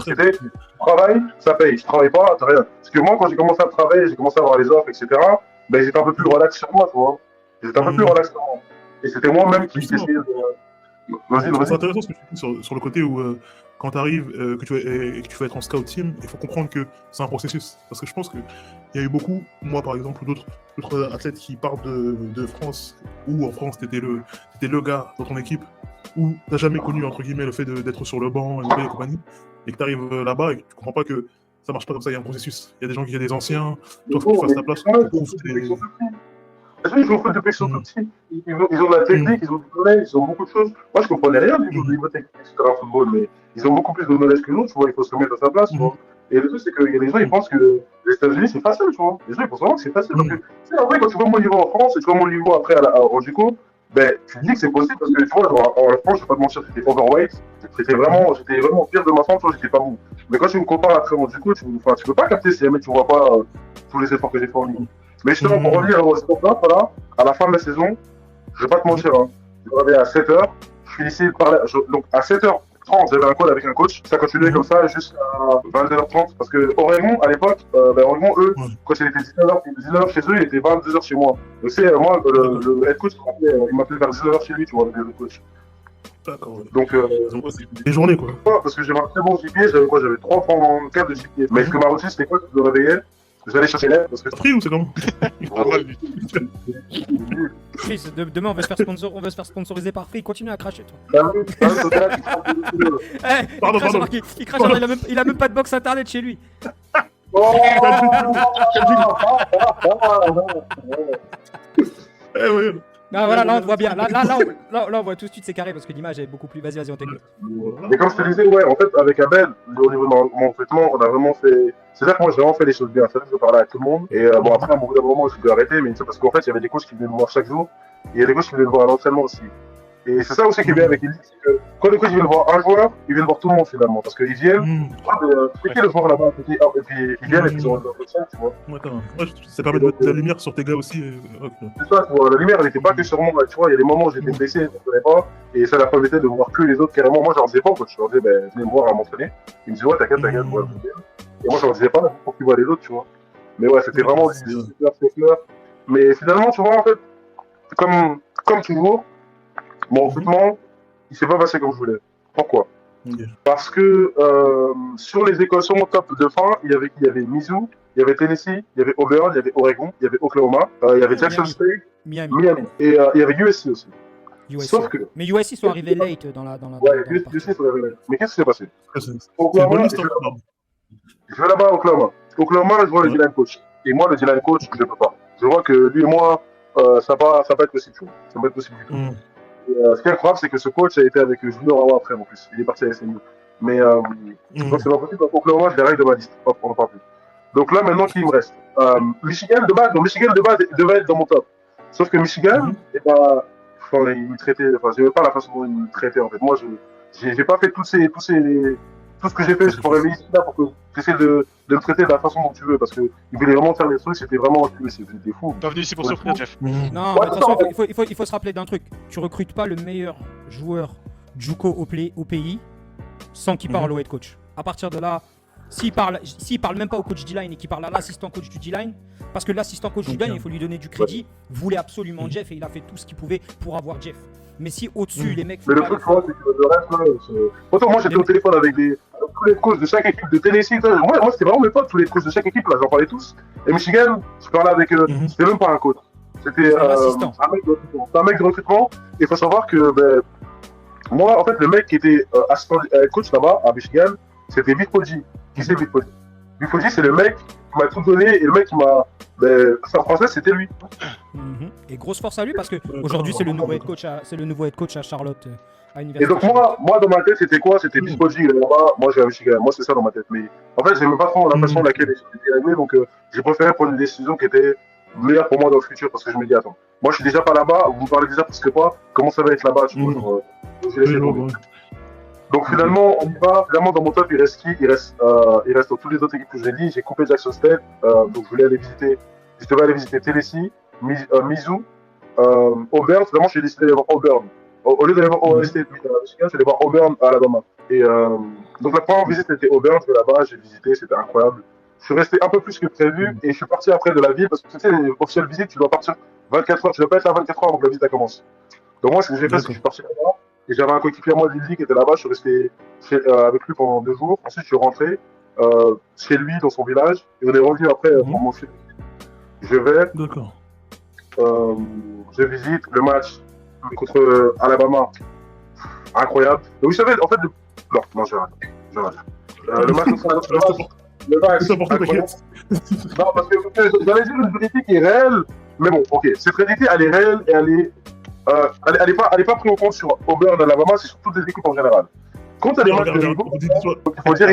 c'était, tu travailles, ça paye, tu travailles pas, t'as rien. Parce que moi, quand j'ai commencé à travailler, j'ai commencé à avoir les offres, etc., ben, j'étais un peu plus relax sur moi, tu vois. J'étais un peu plus relax sur moi. Et c'était moi-même qui essayais de. Vas-y, C'est vas-y. intéressant ce que tu dis sur le côté où, quand tu arrives et que tu vas être en scout team, il faut comprendre que c'est un processus. Parce que je pense qu'il y a eu beaucoup, moi par exemple, ou d'autres athlètes qui partent de France, ou en France, t'étais le gars dans ton équipe, où t'as jamais connu, entre guillemets, le fait d'être sur le banc et compagnie, et que tu arrives là-bas et que tu comprends pas que ça marche pas comme ça, il y a un processus. Il y a des gens qui ont des anciens, toi, faut que tu fasses ta place, tu prouves Ils sont faits depuis qu'ils sont tout petits. Ils ont de la technique, ils ont du knowledge, ils ont beaucoup de choses. Moi, je comprenais rien du niveau technique, etc. en football, mais ils ont beaucoup plus de knowledge que nous, tu vois. Il faut se mettre à sa place, tu vois. Et le truc, c'est qu'il y a des gens, ils pensent que les États-Unis, c'est facile, tu vois. Les gens, ils pensent vraiment que c'est facile. Parce que, tu sais, en vrai, quand tu vois mon niveau en France et tu vois mon niveau après au Juco, ben, tu te dis que c'est possible parce que, tu vois, en France, je vais pas te mentir, j'étais overweight. J'étais vraiment pire de ma forme, tu vois, j'étais pas bon. Mais quand tu me compares après au Juco, tu peux pas capter si jamais tu vois pas tous les efforts que j'ai fournis. Mais justement, pour revenir au sport, voilà, à la fin de la saison, je vais pas te mentir, hein, je me réveille à 7h, je finissais par là, donc à 7h30, j'avais un call avec un coach, ça continuait comme ça jusqu'à 22h30, parce que Oregon, à l'époque, Oregon, eux, quand il était 19h chez eux, il était 22h chez moi. Donc c'est moi, le head coach, il m'appelait vers 19h chez lui, tu vois, le head coach. D'accord. Donc, des journées, quoi. Parce que j'avais un très bon JP, j'avais 3 francs 4 de JP. Mais ce que ma routine, c'était quoi? Je me réveillais, j'allais chercher l'air parce que. Free ou c'est comment? Pas mal, lui. Free, demain on veut se faire sponsoriser par Free, continue à cracher toi. Pardon. Il crache alors, il a même pas de box internet chez lui. Non, voilà, là on te voit bien. Là on voit tout de suite c'est carré parce que l'image est beaucoup plus. Vas-y, on t'écoute. Mais comme je te disais, ouais, en fait, avec Abel, au niveau de mon recrutement, on a vraiment fait. C'est-à-dire que moi, j'ai vraiment fait les choses bien. C'est-à-dire que je parlais à tout le monde. Et bon, après, à un moment, j'ai dû arrêter, mais c'est parce qu'en fait, il y avait des coachs qui venaient me voir chaque jour. Et il y a des coachs qui venaient me voir à l'entraînement aussi. Et c'est ça aussi qui est bien avec les ligues, c'est que quand les coachs viennent voir un joueur, ils viennent voir tout le monde finalement. Parce qu'ils viennent, c'est qui le joueur là-bas, et puis ils viennent et puis ils ont leur entretien, tu vois. D'accord. Ouais, ça permet de mettre de la lumière sur tes gars aussi. C'est ça, tu vois, la lumière, elle n'était pas que sur moi, tu vois, il y a des moments où j'étais blessé, je ne connais pas, et ça leur permettait de voir que les autres carrément. Moi, je leur disais pas, coach, je leur disais, ben, venez me voir à m'entraîner. Ils me disaient, ouais, t'inquiète, voilà. Et moi, je leur disais pas, pour qu'ils voient les autres, tu vois. Mais ouais, c'était vraiment super. Mais finalement, tu vois, en fait, comme toujours, mon recrutement, il s'est pas passé comme je voulais. Pourquoi? Parce que sur les écoles, sur mon top de fin, il y avait Mizzou, il y avait Tennessee, il y avait Auburn, il y avait Oregon, il y avait Oklahoma, il y avait Jackson State, Miami. Et il y avait USC aussi. Sauf que... Mais USC sont arrivés late dans la. Ouais, USC sont arrivés late. Mais qu'est-ce qui s'est passé? Oklahoma, je vais là-bas à Oklahoma. Oklahoma, je vois le D-line coach. Et moi, le D-line coach, je ne peux pas. Je vois que lui et moi, ça va pas être possible. Ça va pas être possible du tout. Ce qui est incroyable, c'est que ce coach a été avec Junior Awa après en plus. Il est parti à SMU. Mais donc c'est pas possible. Donc Oklahoma, je l'ai règle de ma liste. Hop, on en parle plus. Donc là, maintenant, qui me reste? Michigan de base devait être dans mon top. Sauf que Michigan, eh ben, il me traitait. Enfin, j'aimais pas la façon dont il me traitait en fait. Moi, j'ai pas fait tout ce que j'ai fait pour aller ici là pour que tu essaies de me traiter de la façon dont tu veux parce qu'il voulait vraiment faire des trucs, c'était vraiment c'était fou. T'es venu ici pour souffrir, Jeff. Non, mais de toute façon, il faut se rappeler d'un truc. Tu recrutes pas le meilleur joueur Juco au pays sans qu'il parle au head coach. À partir de là, s'il parle même pas au coach D-line et qu'il parle à l'assistant coach du D-line, parce que l'assistant coach du D-line, il faut lui donner du crédit, voulait absolument Jeff et il a fait tout ce qu'il pouvait pour avoir Jeff. Mais si au-dessus, les mecs... Mais le truc, c'est que le reste, là, autant moi, j'étais au téléphone avec tous les coachs de chaque équipe de Tennessee. Moi, c'était vraiment mes potes, tous les coachs de chaque équipe, là, j'en parlais tous. Et Michigan, je parlais avec c'était même pas un coach. C'était un mec de recrutement. Et il faut savoir que, moi, en fait, le mec qui était assistant coach là-bas, à Michigan, c'était Vic Poggi. Qui c'est Vic Poggi? Vic Poggi, c'est le mec qui m'a tout donné et le mec qui m'a... en français, c'était lui. Et grosse force à lui parce que aujourd'hui c'est le nouveau head coach à Charlotte à et donc moi dans ma tête c'était quoi? C'était Vic Poggi là-bas, moi j'ai à Michigan, moi c'est ça dans ma tête. Mais en fait j'aimais pas trop l'impression de laquelle j'étais arrivé, donc j'ai préféré prendre une décision qui était meilleur pour moi dans le futur parce que je me dis, attends, moi je suis déjà pas là-bas, vous me parlez déjà presque pas, comment ça va être là-bas, tu vois, genre, j'ai laissé tomber. Donc finalement, on y va. Finalement, dans mon top, il reste qui il reste dans toutes les autres équipes que j'ai dit. J'ai coupé Jackson State, donc je devais aller visiter Tennessee, Mizzou, Auburn. Finalement, j'ai décidé d'aller voir Auburn. Au lieu d'aller voir Ohio State, Michigan, je suis allé voir Auburn à Alabama. Et donc la première visite était Auburn, je vais là-bas, j'ai visité, c'était incroyable. Je suis resté un peu plus que prévu et je suis parti après de la ville parce que tu sais, les officielles visites, tu dois partir 24 heures, tu dois pas être là 24 heures avant que la visite commence. Donc moi, ce que j'ai fait, c'est que je suis parti là-bas. Et j'avais un coéquipier à moi d'Ildi qui était là-bas, je suis resté avec lui pendant 2 jours. Ensuite, je suis rentré chez lui, dans son village, et on est revenu après pour mon film. Je vais, je visite le match contre Alabama, incroyable. Donc, vous savez, en fait, non, j'arrête. Le match contre incroyable. Non, parce que j'allais dire une vérité qui est réelle, mais bon, ok, cette réalité, elle est réelle et elle est pas prise en compte sur Auburn, Alabama, c'est sur toutes les équipes en général. Quand il y a des matchs de rivaux, il faut dire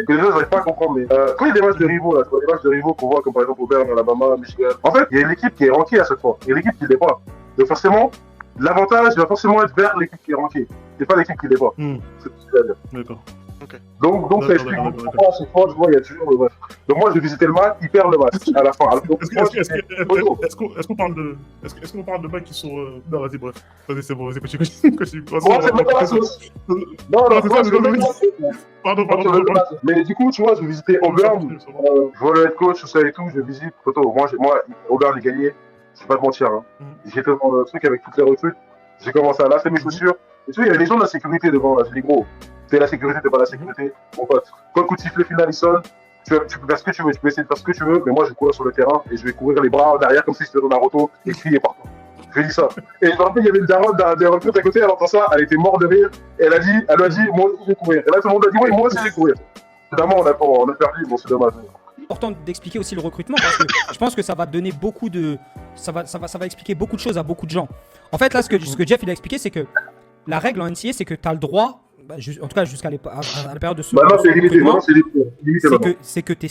que les gens n'arrivent pas à comprendre, mais quand il y a des matchs de rivaux, là, des matchs de rivaux qu'on voit comme par exemple Auburn, Alabama, Michigan, en fait, il y a une équipe qui est rankée à chaque fois, il y a une équipe qui ne l'est pas. Donc forcément, l'avantage va forcément être vers l'équipe qui est rankée, c'est pas l'équipe qui ne l'est pas. C'est tout ce que je veux dire. D'accord. Okay. Donc ça explique pourquoi à chaque fois, je vois, il y a toujours le match. Donc moi, j'ai visité le match, il perd le match à la fin. Est-ce qu'on parle de mecs qui sont... Non, vas-y, bref. Vas-y, c'est bon, vas-y, continue. Moi, c'est même pas la sauce. Non, pardon. Mais du coup, tu vois, j'ai visité Auburn, je vois le head coach, tout ça et tout, je visite, photo. Moi, Auburn, j'ai gagné, je vais pas te mentir. J'étais dans le truc avec toutes les recrutes, j'ai commencé à lasser mes chaussures. Et tu vois, il y avait des gens de la sécurité devant, là, j'ai dit gros. T'es la sécurité, t'es pas la sécurité. Mon pote, quand le coup de sifflet final il sonne, tu peux faire ce que tu veux, tu peux essayer de faire ce que tu veux, mais moi je vais courir sur le terrain et je vais couvrir les bras derrière comme si c'était dans Naruto et crier partout. Je lui ai dit ça. Et je me rappelle, il y avait une daronne des recrutes à côté, elle entend ça, elle était morte de rire, et elle a dit, moi aussi je vais courir. Et là tout le monde a dit, oui, moi aussi je vais courir. Évidemment, on a perdu, bon c'est dommage. C'est important d'expliquer aussi le recrutement parce que je pense que ça va donner beaucoup de. Ça va expliquer beaucoup de choses à beaucoup de gens. En fait, là, ce que Jeff il a expliqué, c'est que la règle en NCAA, c'est que tu as le droit. En tout cas jusqu'à la période de ce c'est que tu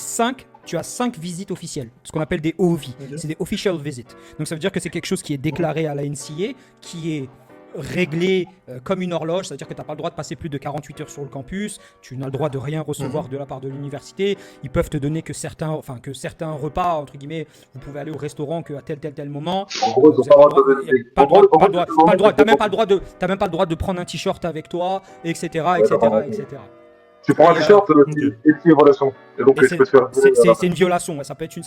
as 5 visites officielles, ce qu'on appelle des OV, c'est des official visits. Donc ça veut dire que c'est quelque chose qui est déclaré à la NCAA, qui est réglé comme une horloge, c'est-à-dire que tu n'as pas le droit de passer plus de 48 heures sur le campus, tu n'as le droit de rien recevoir de la part de l'université, ils peuvent te donner que certains repas, entre guillemets, vous pouvez aller au restaurant qu'à tel moment. En gros, tu n'as même pas le droit de prendre un t-shirt avec toi, etc. Tu prends un t-shirt et tu es relation. Et donc c'est une violation, ça peut être une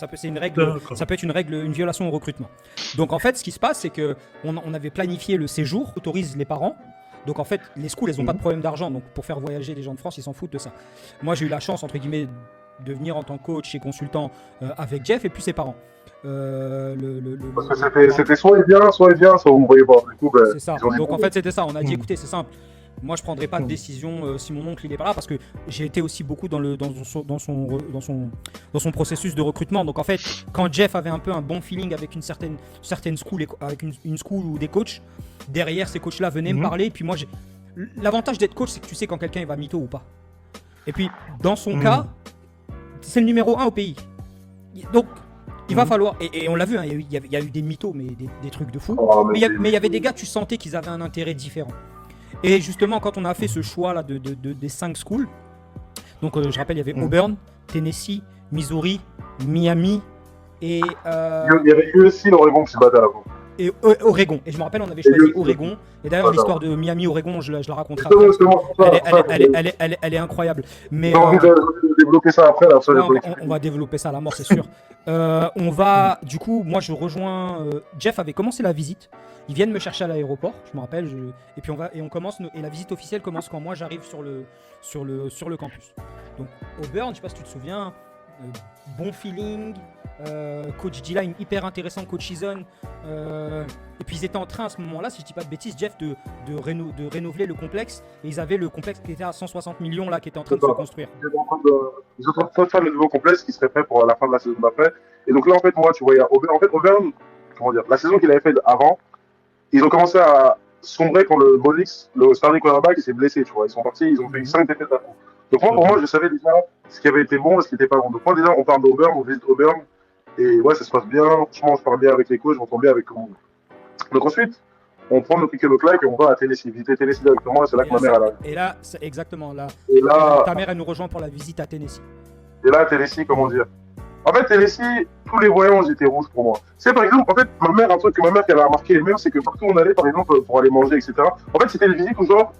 violation au recrutement. Donc en fait, ce qui se passe, c'est que on avait planifié le séjour, autorise les parents. Donc en fait, les schools, elles n'ont pas de problème d'argent. Donc pour faire voyager les gens de France, ils s'en foutent de ça. Moi, j'ai eu la chance, entre guillemets, de venir en tant que coach et consultant avec Jeff et puis ses parents. Parce que c'était soit il vient, soit vous ne voyez pas. Du coup, c'est ça. Donc en fait, c'était ça. On a dit, écoutez, c'est simple. Moi, je ne prendrai pas de décision si mon oncle il est pas là parce que j'ai été aussi beaucoup dans son processus de recrutement. Donc en fait, quand Jeff avait un peu un bon feeling avec une certaine school, avec une school ou des coachs, derrière ces coachs-là venaient me parler. Puis moi, l'avantage d'être coach, c'est que tu sais quand quelqu'un il va mytho ou pas. Et puis dans son cas, c'est le numéro 1 au pays. Donc il va falloir, et on l'a vu, hein, il y a eu des mythos, mais des trucs de fou. Mais il y avait des gars, tu sentais qu'ils avaient un intérêt différent. Et justement, quand on a fait ce choix là des 5 schools, donc je rappelle, il y avait Auburn, Tennessee, Missouri, Miami et. Il y avait USC, l'Oregon qui se battait avant. Et Oregon. Et je me rappelle, on avait choisi Oregon. Et d'ailleurs, l'histoire de Miami-Oregon, je la raconterai après. Elle est incroyable. Mais j'ai envie de développer ça après. Là, on va développer ça à la mort, c'est sûr. Du coup, moi, je rejoins. Jeff avait commencé la visite. Ils viennent me chercher à l'aéroport, je me rappelle. Et puis on commence. Et la visite officielle commence quand moi j'arrive sur le campus. Donc Auburn, je sais pas si tu te souviens. Bon feeling, coach D-Line hyper intéressant, coach Eason, et puis ils étaient en train à ce moment-là, si je dis pas de bêtises, Jeff, de rénover le complexe, et ils avaient le complexe qui était à 160 millions là, qui était en train de se construire. Ils sont en train de faire le nouveau complexe qui serait prêt pour la fin de la saison d'après. Et donc là en fait moi tu vois, Auburn, comment dire, la saison qu'il avait fait avant, ils ont commencé à sombrer quand le Bonix, le starting quarterback, s'est blessé, tu vois. Ils sont partis, ils ont fait 5 défaites à coup. Donc moi, pour moi, je savais déjà ce qui avait été bon et ce qui n'était pas bon. Donc moi, déjà, on parle d'Auburn, on visite Auburn. Et ouais, ça se passe bien. Franchement, je parle bien avec les coachs, je m'entends bien avec tout le monde. Donc ensuite, on prend nos pick and claque et on va à Tennessee, visiter Tennessee directement. Et c'est là que ma mère, elle arrive. Et là, c'est exactement là. Et là, Ta mère, elle nous rejoint pour la visite à Tennessee. Tennessee, comment dire? En fait, Tennessee, tous les voyants étaient rouges pour moi. C'est par exemple, en fait, ma mère, un truc que ma mère qu'elle a remarqué elle-même, c'est que partout où on allait, par exemple, pour aller manger, etc. En fait, c'était une visite où genre,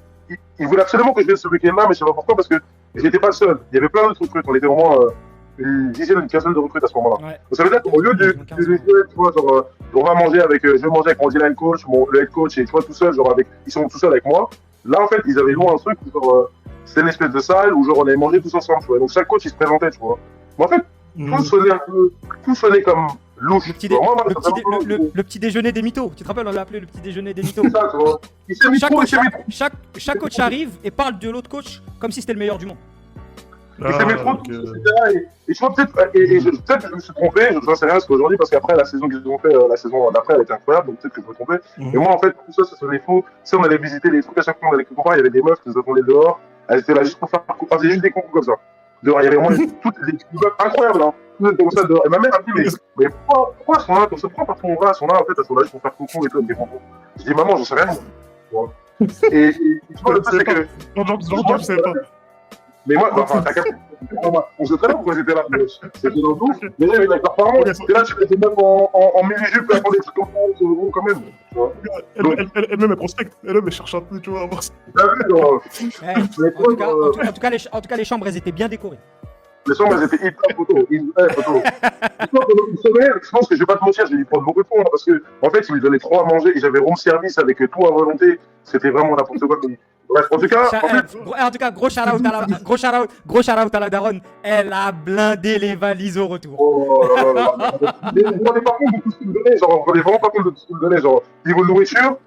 ils voulaient absolument que je vienne ce week-end-là, mais je sais pas pourquoi, parce que j'étais pas le seul. Il y avait plein d'autres recrues. On était vraiment une dizaine, une quinzaine de recrues à ce moment-là. Ouais. Donc ça veut dire qu'au lieu de tu vois, genre, on va manger avec, je vais manger avec mon line coach, le head coach, et tu vois, tout seul, genre, ils sont tout seuls avec moi. Là, en fait, ils avaient loué un truc où, genre, c'était une espèce de salle où, genre, on avait mangé tous ensemble, tu vois. Donc chaque coach, il se présentait, tu vois. Mais en fait, tout sonnait comme louche. Le petit déjeuner des mythos. Tu te rappelles, on l'a appelé le petit déjeuner des mythos. C'est ça, tu vois. Chaque coach arrive et parle de l'autre coach comme si c'était le meilleur du monde. Il s'est mis trop, etc. Et tu vois, peut-être que je me suis trompé, je ne sais rien, parce qu'aujourd'hui, parce qu'après la saison qu'ils ont fait, la saison d'après, elle était incroyable, donc peut-être que je me trompais. Et moi, en fait, tout ça, ça sonnait faux. Tu sais, on allait visiter les trucs à chaque fois, on allait quelque part, il y avait des meufs qui nous attendaient dehors, elles étaient là juste pour faire concours, c'est juste des concours comme ça. Dehors, il y avait vraiment toutes des meufs incroyables, hein. Tout comme ça dehors. Et ma mère a dit, mais pourquoi elles sont là comme ça? Pourquoi partout où on va, elles sont là, en fait, elles sont là juste pour faire concours et tout, des concours. Je dis, maman, j'en sais rien. Et tu vois, le truc, c'est que. Je sais pas. Mais moi, enfin, t'as capté. On sait très bien pourquoi j'étais là. C'était dans le dos. Mais là, avec leurs parents, et là, tu étais même en mini-jupe, là, pour des trucs comme ça, quand même. Tu vois. Elle-même, elle prospecte. Elle-même, elle cherche un peu, tu vois. En tout cas, les chambres, elles étaient bien décorées. Les chambres, elles étaient hyper photos. Je pense que je vais pas te mentir, j'ai dû prendre beaucoup de fois, parce que, en fait, ils me donnaient trop à manger et j'avais room service avec tout à volonté. C'était vraiment n'importe quoi. Bref, en tout cas, gros shout-out à la daronne. Elle a blindé les valises au retour. Oh là là. Mais je me rendais pas compte de tout ce qu'ils me donnaient. Genre, je me rendais vraiment pas compte de tout ce qu'ils me donnaient. Genre, niveau nourriture,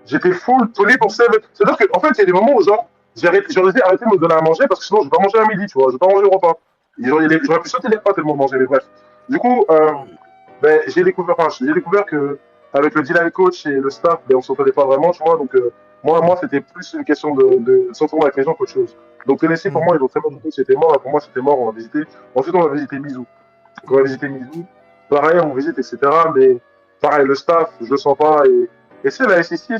j'étais full tonné pour ça. C'est-à-dire qu'en fait, il y a des moments où, genre, j'aurais dû arrêter de me donner à manger parce que sinon, je vais pas manger à midi, tu vois. Je vais pas manger au repas. J'aurais pu sauter les repas tellement manger, mais bref. Du coup, j'ai découvert que avec le deal coach et le staff, on s'entendait pas vraiment, tu vois. Donc, moi, c'était plus une question de s'entendre avec les gens qu'autre chose. Donc, Tennessee, pour moi, ils ont très bien compris que c'était mort. Pour moi, c'était mort, on va visiter. Ensuite, on va visiter Mizou. Donc, on va visiter Mizou. Pareil, on visite, etc. Mais pareil, le staff, je le sens pas. Et c'est la SEC,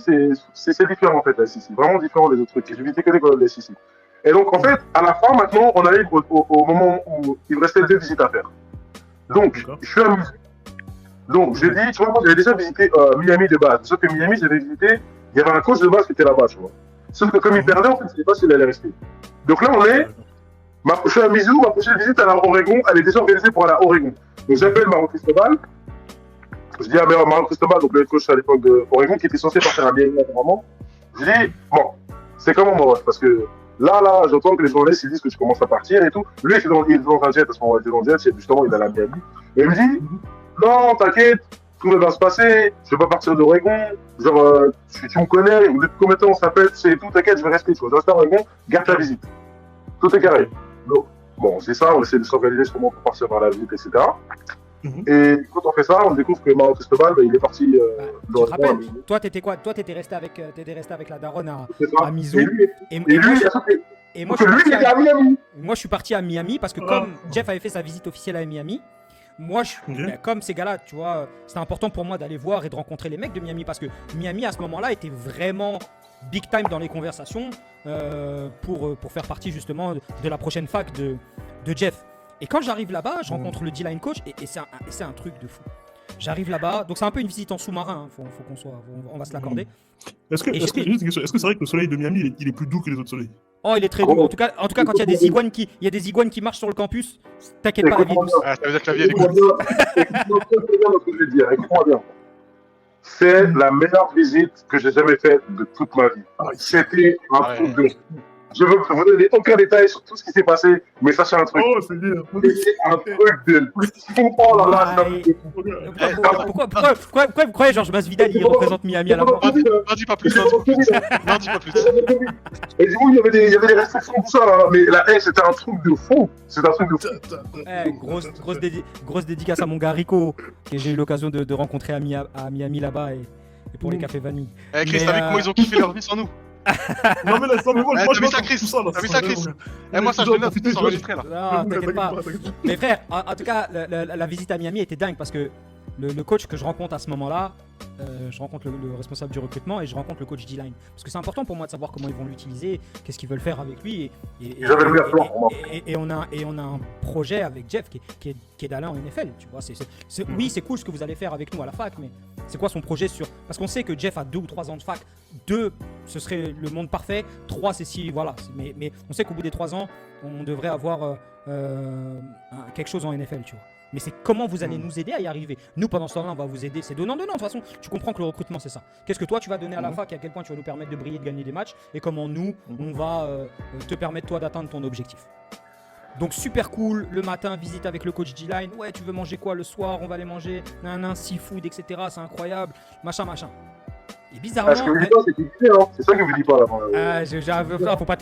c'est différent, en fait, la SEC. Vraiment différent des autres trucs. J'ai visité que des collèges de la SEC. Et donc, en fait, à la fin, maintenant, on arrive au moment où il me restait 2 visites à faire. Donc, je suis à Mizou. Donc, j'ai dit, tu vois, moi, j'avais déjà visité Miami de base. Sauf que Miami, j'avais visité, il y avait un coach de base qui était là-bas, tu vois. Sauf que comme il perdait, en fait, je ne savais pas s'il allait rester. Donc là, je suis à Mizou, ma prochaine visite à l'Oregon, elle est déjà organisée pour aller à Oregon. Donc, j'appelle Mario Cristobal. Je dis à Mario Cristobal, donc le coach à l'époque de Oregon, qui était censé partir à Miami apparemment. Je dis, bon, c'est comment mon ref? Parce que là, j'entends que les journalistes ils disent que tu commences à partir et tout. Lui, il était dans un jet, à ce moment-là, il était dans le jet, justement, il allait à Miami. Et il me dit, non, t'inquiète, tout va bien se passer, je vais pas partir d'Oregon, genre, tu me connais, depuis combien de temps on s'appelle, c'est tout, t'inquiète, je vais rester, tu vois, je vais rester à Oregon, garde ta visite. Tout est carré. Donc, bon, c'est ça, on essaie de s'organiser justement pour partir vers la visite, etc. Et quand on fait ça, on découvre que Mario Cristobal, il est parti tu te rappelles, toi, t'étais quoi? Toi, t'étais resté avec la daronne à Mizou. Et moi, je suis parti à Miami parce que comme Jeff avait fait sa visite officielle à Miami, moi, comme ces gars-là, tu vois, c'était important pour moi d'aller voir et de rencontrer les mecs de Miami parce que Miami, à ce moment-là, était vraiment big time dans les conversations pour faire partie justement de la prochaine fac de Jeff. Et quand j'arrive là-bas, je rencontre le D-line coach et c'est un truc de fou. J'arrive là-bas, donc c'est un peu une visite en sous-marin, faut qu'on soit, on va se l'accorder. Est-ce que c'est vrai que le soleil de Miami, il est plus doux que les autres soleils? Oh, il est très doux. En tout cas, quand il y a des iguanes qui marchent sur le campus, t'inquiète pas, la vie est douce. Ah, ça veut dire que la vie est douce. Écoute-moi bien. C'est la meilleure visite que j'ai jamais faite de toute ma vie. C'était un truc de fou. Je veux vous donner aucun détail sur tout ce qui s'est passé, mais sachez un truc. Oh, c'est bien. C'est un truc de... Oh là là, pourquoi vous croyez Georges Masvidal, il représente Miami à la mort? N'en dis pas plus. Et du coup, il y avait des restrictions, tout ça, là. Mais la haie, c'était un truc de fou. C'est un truc de fou. Grosse dédicace à mon gars Rico, que j'ai eu l'occasion de rencontrer à Miami là-bas et pour les cafés vanille. Chris, t'as vu comment ils ont kiffé leur vie sans nous? Non, mais laisse, non, mais moi, Eh, moi, t'as je vu ça, vois Chris tout ça, là. T'as vu ça, Chris Eh, moi, ça, je le note, c'est enregistré, là. Non, t'inquiète pas. Mais frère, en tout cas, la visite à Miami était dingue parce que le coach que je rencontre à ce moment-là, je rencontre le responsable du recrutement et je rencontre le coach D-line. Parce que c'est important pour moi de savoir comment ils vont l'utiliser, qu'est-ce qu'ils veulent faire avec lui. J'avais le meilleur plan pour moi. Et on a un projet avec Jeff qui est d'aller en NFL. Tu vois, oui, c'est cool ce que vous allez faire avec nous à la fac, mais c'est quoi son projet sur. Parce qu'on sait que Jeff a 2 ou 3 ans de fac. 2, ce serait le monde parfait. 3, c'est si. Voilà. Mais on sait qu'au bout des 3 ans, on devrait avoir quelque chose en NFL, tu vois. Mais c'est comment vous allez nous aider à y arriver. Nous, pendant ce temps-là, on va vous aider. C'est donnant. De toute façon, tu comprends que le recrutement, c'est ça. Qu'est-ce que toi, tu vas donner à la fac et à quel point tu vas nous permettre de briller, de gagner des matchs et comment nous, on va te permettre, toi, d'atteindre ton objectif. Donc, super cool. Le matin, visite avec le coach D-Line. Ouais, tu veux manger quoi le soir? On va aller manger un seafood, etc. C'est incroyable. Machin. Et bizarrement. Ce que vous dites pas, c'est qu'il dit, hein. C'est ça que vous dites pas là. Frère, faut pas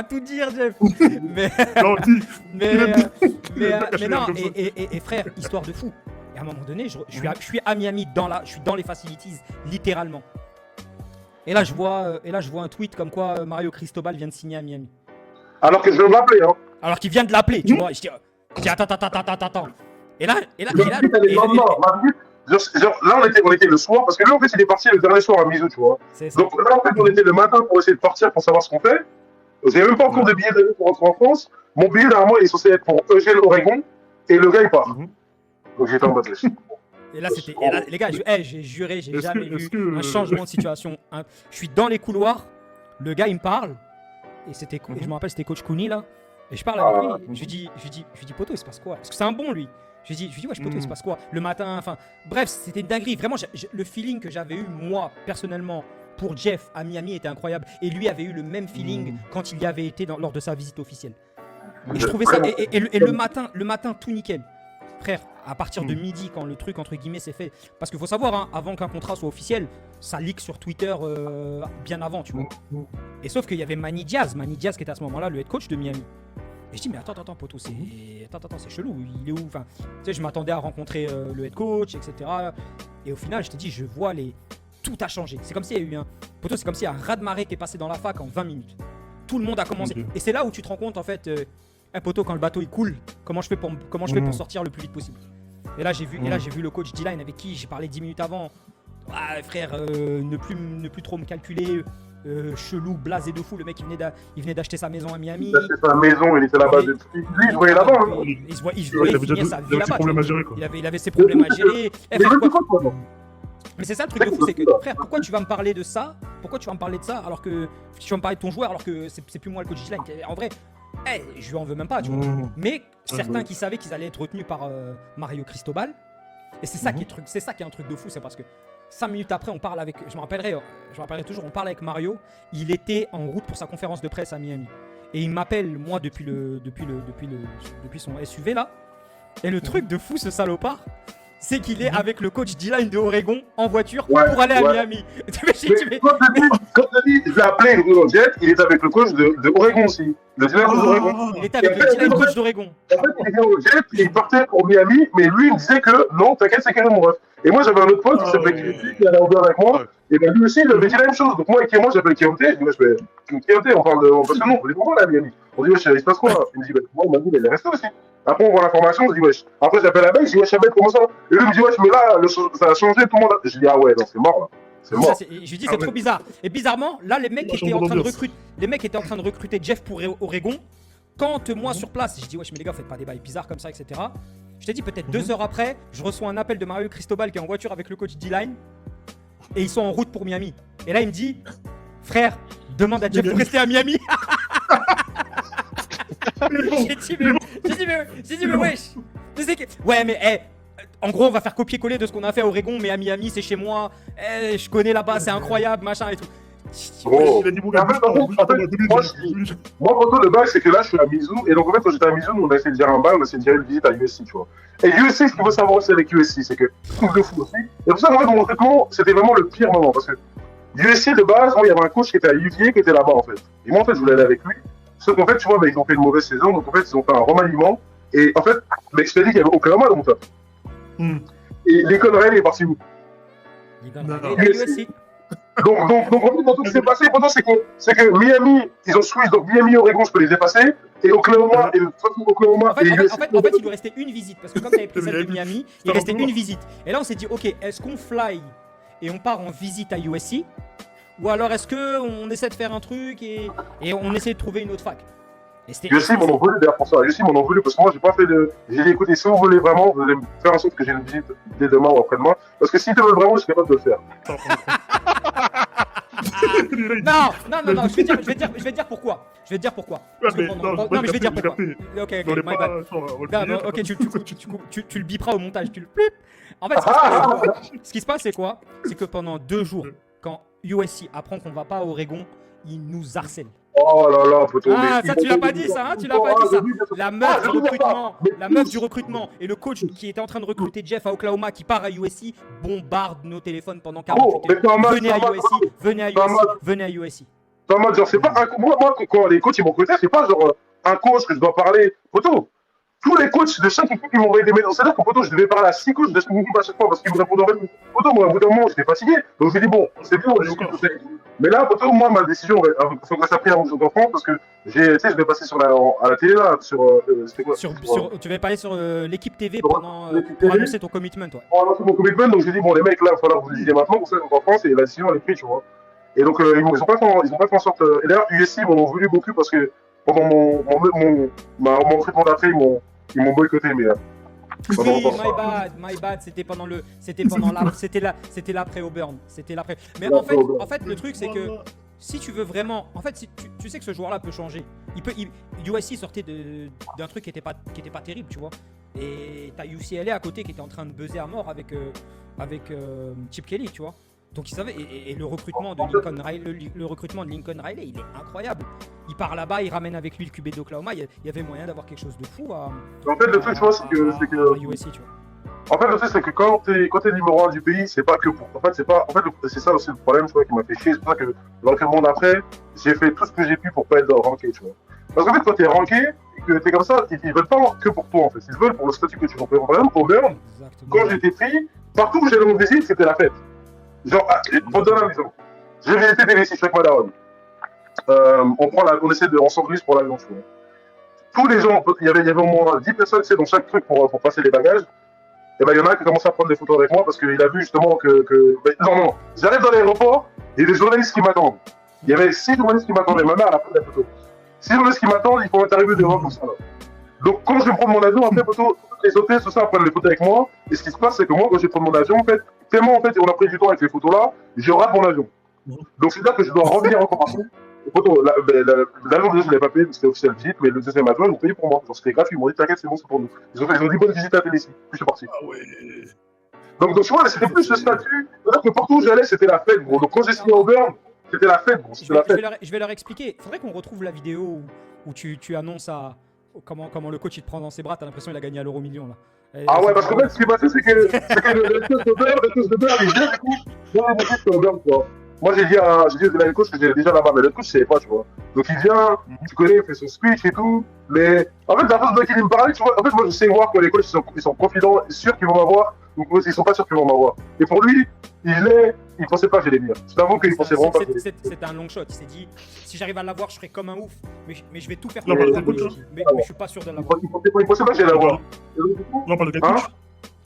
tout dire, Jeff. Mais. Gentil. Mais non, et frère, histoire de fou. Et à un moment donné, je suis à Miami, je suis dans les facilities, littéralement. Et là, je vois un tweet comme quoi Mario Cristobal vient de signer à Miami. Alors que je veux m'appeler, hein. Alors qu'il vient de l'appeler, tu vois. Je dis attends. Et là, Là, on était le soir, parce que là, en fait, il est parti le dernier soir à Mizu, tu vois. Donc là, en fait, on était le matin pour essayer de partir pour savoir ce qu'on fait. J'avais même pas encore de billet d'avion pour rentrer en France. Mon billet, normalement, il est censé être pour Eugène, Oregon, et le gars, il part. Donc j'étais en mode. Et là, les gars, j'ai juré, j'ai jamais vu un changement de situation. Je suis dans les couloirs, le gars, il me parle, et je me rappelle, c'était coach Cooney, là, et je parle avec lui, je lui dis, poto, il se passe quoi? Parce que c'est un bon, lui. Je lui dis, wesh, poto, il se passe quoi? Le matin, enfin, bref, c'était une dinguerie. Vraiment, le feeling que j'avais eu, moi, personnellement, pour Jeff à Miami était incroyable. Et lui avait eu le même feeling quand il y avait été lors de sa visite officielle. Et je trouvais ça. Et le matin, tout nickel. Frère, à partir de midi, quand le truc, entre guillemets, s'est fait. Parce qu'il faut savoir, hein, avant qu'un contrat soit officiel, ça leak sur Twitter bien avant, tu vois. Et sauf qu'il y avait Manny Diaz qui était à ce moment-là le head coach de Miami. Et je dis, mais attends, poto, c'est chelou, il est où? Enfin, tu sais, je m'attendais à rencontrer le head coach, etc. Et au final, je t'ai dit, je vois tout a changé. C'est comme s'il y a eu poto, c'est comme s'il y a un raz-de-marée qui est passé dans la fac en 20 minutes. Tout le monde a commencé. Okay. Et c'est là où tu te rends compte, en fait, poto, quand le bateau il coule, comment je fais pour sortir le plus vite possible. Et là, j'ai vu le coach D-Line avec qui j'ai parlé 10 minutes avant. Ah, frère, ne plus trop me calculer. Chelou, blasé de fou, le mec il venait d'acheter sa maison à Miami. Il a acheté sa maison, il était là-bas depuis. Lui, il voyait là-bas. Il voyait finir sa vie là-bas. Il avait ses problèmes à gérer. Mais c'est ça le truc de fou, c'est que frère, pourquoi tu vas me parler de ça? Pourquoi tu vas me parler de ça alors que tu vas me parler de ton joueur alors que c'est plus moi le coach D-Line? En vrai, je lui en veux même pas, tu vois. Mais certains qui savaient qu'ils allaient être retenus par Mario Cristobal. Et c'est ça qui est un truc de fou, c'est parce que 5 minutes après, on parle avec. Je me rappellerai toujours, on parle avec Mario. Il était en route pour sa conférence de presse à Miami. Et il m'appelle, moi, depuis son SUV là. Et le truc de fou, ce salopard, c'est qu'il est avec le coach D-Line de Oregon en voiture pour aller à Miami. Quand David, je l'ai appelé au jet, il était avec le coach de Oregon aussi. Le D-Line d'Oregon. Il était avec le D-Line coach d'Oregon. En fait, il était au jet et il partait pour Miami, mais lui, il me disait que non, t'inquiète, c'est carré, mon ref. Et moi, j'avais un autre pote qui s'appelait Kéonté, qui allait en avec moi. Et ben lui aussi, il avait dit la même chose. Donc moi, j'appelle Kéonté. Je dis, wesh, mais Kéonté, on parle de. Parce que non, on est pourquoi là à Miami? On dit, wesh, il se passe quoi? Il me dit, moi, on m'a dit, mais il est resté aussi. Après, on voit l'information, on se dit, wesh. Après, j'appelle la bête, je dis, wesh, Abed, comment ça? Et lui, il me dit, wesh, mais là, ça a changé, tout le monde. Je dis, ah ouais, non, c'est mort là. C'est mort. Je lui dis, c'est trop bizarre. Et bizarrement, là, les mecs étaient en train de recruter Jeff pour Oregon. Quand moi sur place, je dis, wesh, mais les gars, faites pas des bails bizarres comme ça, etc. Je t'ai dit, peut-être 2 heures après, je reçois un appel de Mario Cristobal qui est en voiture avec le coach D-Line. Et ils sont en route pour Miami. Et là, il me dit, frère, demande à Jeff de rester à Miami. J'ai dit, mais wesh. Ouais, mais en gros, on va faire copier-coller de ce qu'on a fait à Oregon, mais à Miami, c'est chez moi. Je connais là-bas, c'est incroyable, machin et tout. Moi, Poto, le bail, c'est que là, je suis à Mizu. Et donc, en fait, quand j'étais à Mizu, on a essayé de dire un bail, on a essayé de dire une visite à USC, tu vois. Et USC, ce qu'il faut savoir aussi avec USC, c'est que truc de fou aussi. Et pour ça, en fait, mon recrutement, c'était vraiment le pire moment. Parce que USC, de base, il y avait un coach qui était à UVA, qui était là-bas, en fait. Et moi, en fait, je voulais aller avec lui. Sauf qu'en fait, tu vois, ils ont fait une mauvaise saison. Donc, en fait, ils ont fait un remaniement. Et en fait, je t'ai dit qu'il y avait Oklahoma dans mon top. Et Lincoln Riley est parti où? USC. Donc, en fait, dans tout ce qui s'est passé, pourtant, c'est que Miami, ils ont switch, donc Miami et Oregon, je peux les dépasser, et Oklahoma, et Oklahoma, En fait, et il USC. lui restait une visite. Parce que comme tu avais pris celle de Miami, il restait une visite. Et là, on s'est dit, ok, est-ce qu'on fly et on part en visite à USC? Ou alors est-ce qu'on essaie de faire un truc et on essaie de trouver une autre fac? USC m'en ont voulu d'ailleurs pour ça. USC m'en ont voulu parce que moi, j'ai pas fait de. J'ai dit, écoutez, si vous voulez vraiment, vous allez faire en sorte que j'ai une visite dès demain ou après-demain. Parce que si tu veux vraiment, je suis capable de le faire. Non, je vais te dire pourquoi. Parce que non, mais je vais dire pourquoi. Ok, my bad. Non, ok, tu le biperas au montage, tu le plip. En fait, ce qui se passe, c'est quoi? C'est que pendant 2 jours, quand USC apprend qu'on va pas à Oregon, il nous harcèle. Oh là là, poteau. Ah, ça, tu l'as pas dit, ça, hein, tu l'as pas dit, ça. La meuf du recrutement et le coach qui était en train de recruter Jeff à Oklahoma qui part à USC bombardent nos téléphones pendant 48 heures. Venez à USC. Pas mal, genre, c'est pas un. Moi, quand les coachs ils m'ont recruté, c'est pas genre un coach que je dois parler. Poteau, tous les coachs de chaque équipe, ils m'ont envoyé des mails. C'est-à-dire que poteau, je devais parler à 6 coachs de chaque équipe à chaque fois parce qu'ils me répondaient en même. Poteau, moi, au bout d'un moment, j'étais fatigué. Donc, j'ai dit, bon, c'est bien, on discute tout ça. Mais là, poteau, moi, ma décision, il faut que ça prenne un jour d'enfant parce que je vais passer à la télé là, c'était quoi tu vas parler sur l'équipe TV pour annoncer ton commitment, toi. Pour annoncer mon commitment, donc j'ai dit, bon, les mecs, là, il va falloir que vous le disiez maintenant, pour ça, en France, et la décision, elle est prise, tu vois. Et donc, ils n'ont pas fait en sorte. Et d'ailleurs, USC m'en ont voulu beaucoup parce que pendant mon traitement d'après, ils m'ont boycotté, mais. Oui, my bad, c'était l'après Auburn, Mais en fait, le truc c'est que si tu veux vraiment, en fait, si tu sais que ce joueur-là peut changer. USC sortait d'un truc qui était pas terrible, tu vois. Et t'as UCLA à côté qui était en train de buzzer à mort avec Chip Kelly, tu vois. Donc il savait, et le recrutement de Lincoln Riley, il est incroyable. Il part là-bas, il ramène avec lui le QB d'Oklahoma. Il y avait moyen d'avoir quelque chose de fou à. En fait, le truc, tu vois, c'est que USC, tu vois. En fait, le truc, c'est que quand t'es numéro 1 du pays, c'est pas que pour. En fait, c'est ça aussi le problème, tu vois, qui m'a fait chier. C'est pour ça que dans le monde après, j'ai fait tout ce que j'ai pu pour pas être ranké, tu vois. Parce qu'en fait, quand t'es ranké, et que t'es comme ça, ils veulent pas que pour toi, en fait. Ils veulent pour le statut que tu représentes. Par exemple, Auburn, quand j'étais pris, partout où j'allais en visite, c'était la fête. Genre, pour te donner un exemple, j'ai visité Tennessee, je suis avec ma daronne. On essaie on s'organise pour l'avion, tu vois. Tous les gens, il y avait au moins 10 personnes, tu sais, dans chaque truc pour passer les bagages. Et ben, il y en a un qui a commencé à prendre des photos avec moi parce qu'il a vu justement non, j'arrive dans l'aéroport, il y a des journalistes qui m'attendent. Il y avait 6 journalistes qui m'attendaient, ma mère, elle a pris la photo. 6 journalistes qui m'attendent, il faut être arrivé devant comme ça, là. Donc, quand je vais prendre mon avion, après, photo, les hôtesses, tout ça, prennent les photos avec moi. Et ce qui se passe, c'est que moi, quand je vais prendre mon avion, en fait, tellement, en fait, on a pris du temps avec ces photos-là, je rate mon avion. Donc, c'est là que je dois revenir encore après. Photo, l'avion, déjà, je ne l'avais pas payé, c'était officiel visite, mais le deuxième avion, ils l'ont payé pour moi. Genre, c'était gratuit. Ils m'ont dit, t'inquiète, c'est bon, c'est pour nous. Ils ont dit bonne visite à Tennessee. Puis je suis parti. Ah ouais. Donc tu vois, c'était plus le statut. C'est-à-dire que partout où j'allais, c'était la fête, gros. Donc, quand j'ai signé au Auburn, c'était la fête, gros. Je vais leur expliquer. Faudrait qu'on retrouve la vidéo où tu annonces à. Comment le coach il te prend dans ses bras, t'as l'impression qu'il a gagné à l'euro million là. Ah ouais, parce qu'en fait, ce qui s'est passé, c'est que le coach d'Auburn, il vient du coup. Moi, le coach d'Auburn, quoi. Moi, j'ai dit à la coach que j'étais déjà là-bas, mais le coach, je savais pas, tu vois. Donc, il vient, tu connais, il fait son speech et tout. Mais en fait, la façon dont il me parle, tu vois, en fait, moi, je sais voir que les coachs, ils sont confidents, sûrs qu'ils vont m'avoir. Donc, ils sont pas sûrs qu'ils vont m'avoir. Et pour lui, il pensait pas que j'allais venir. Je t'avoue qu'il pensait vraiment pas que j'allais. C'était un long shot. Il s'est dit, si j'arrive à l'avoir, je serai comme un ouf. Mais je vais tout faire pour l'avoir. Mais je suis pas sûr de l'avoir. Il pensait pas que j'allais l'avoir. Non, on parle de quel coach?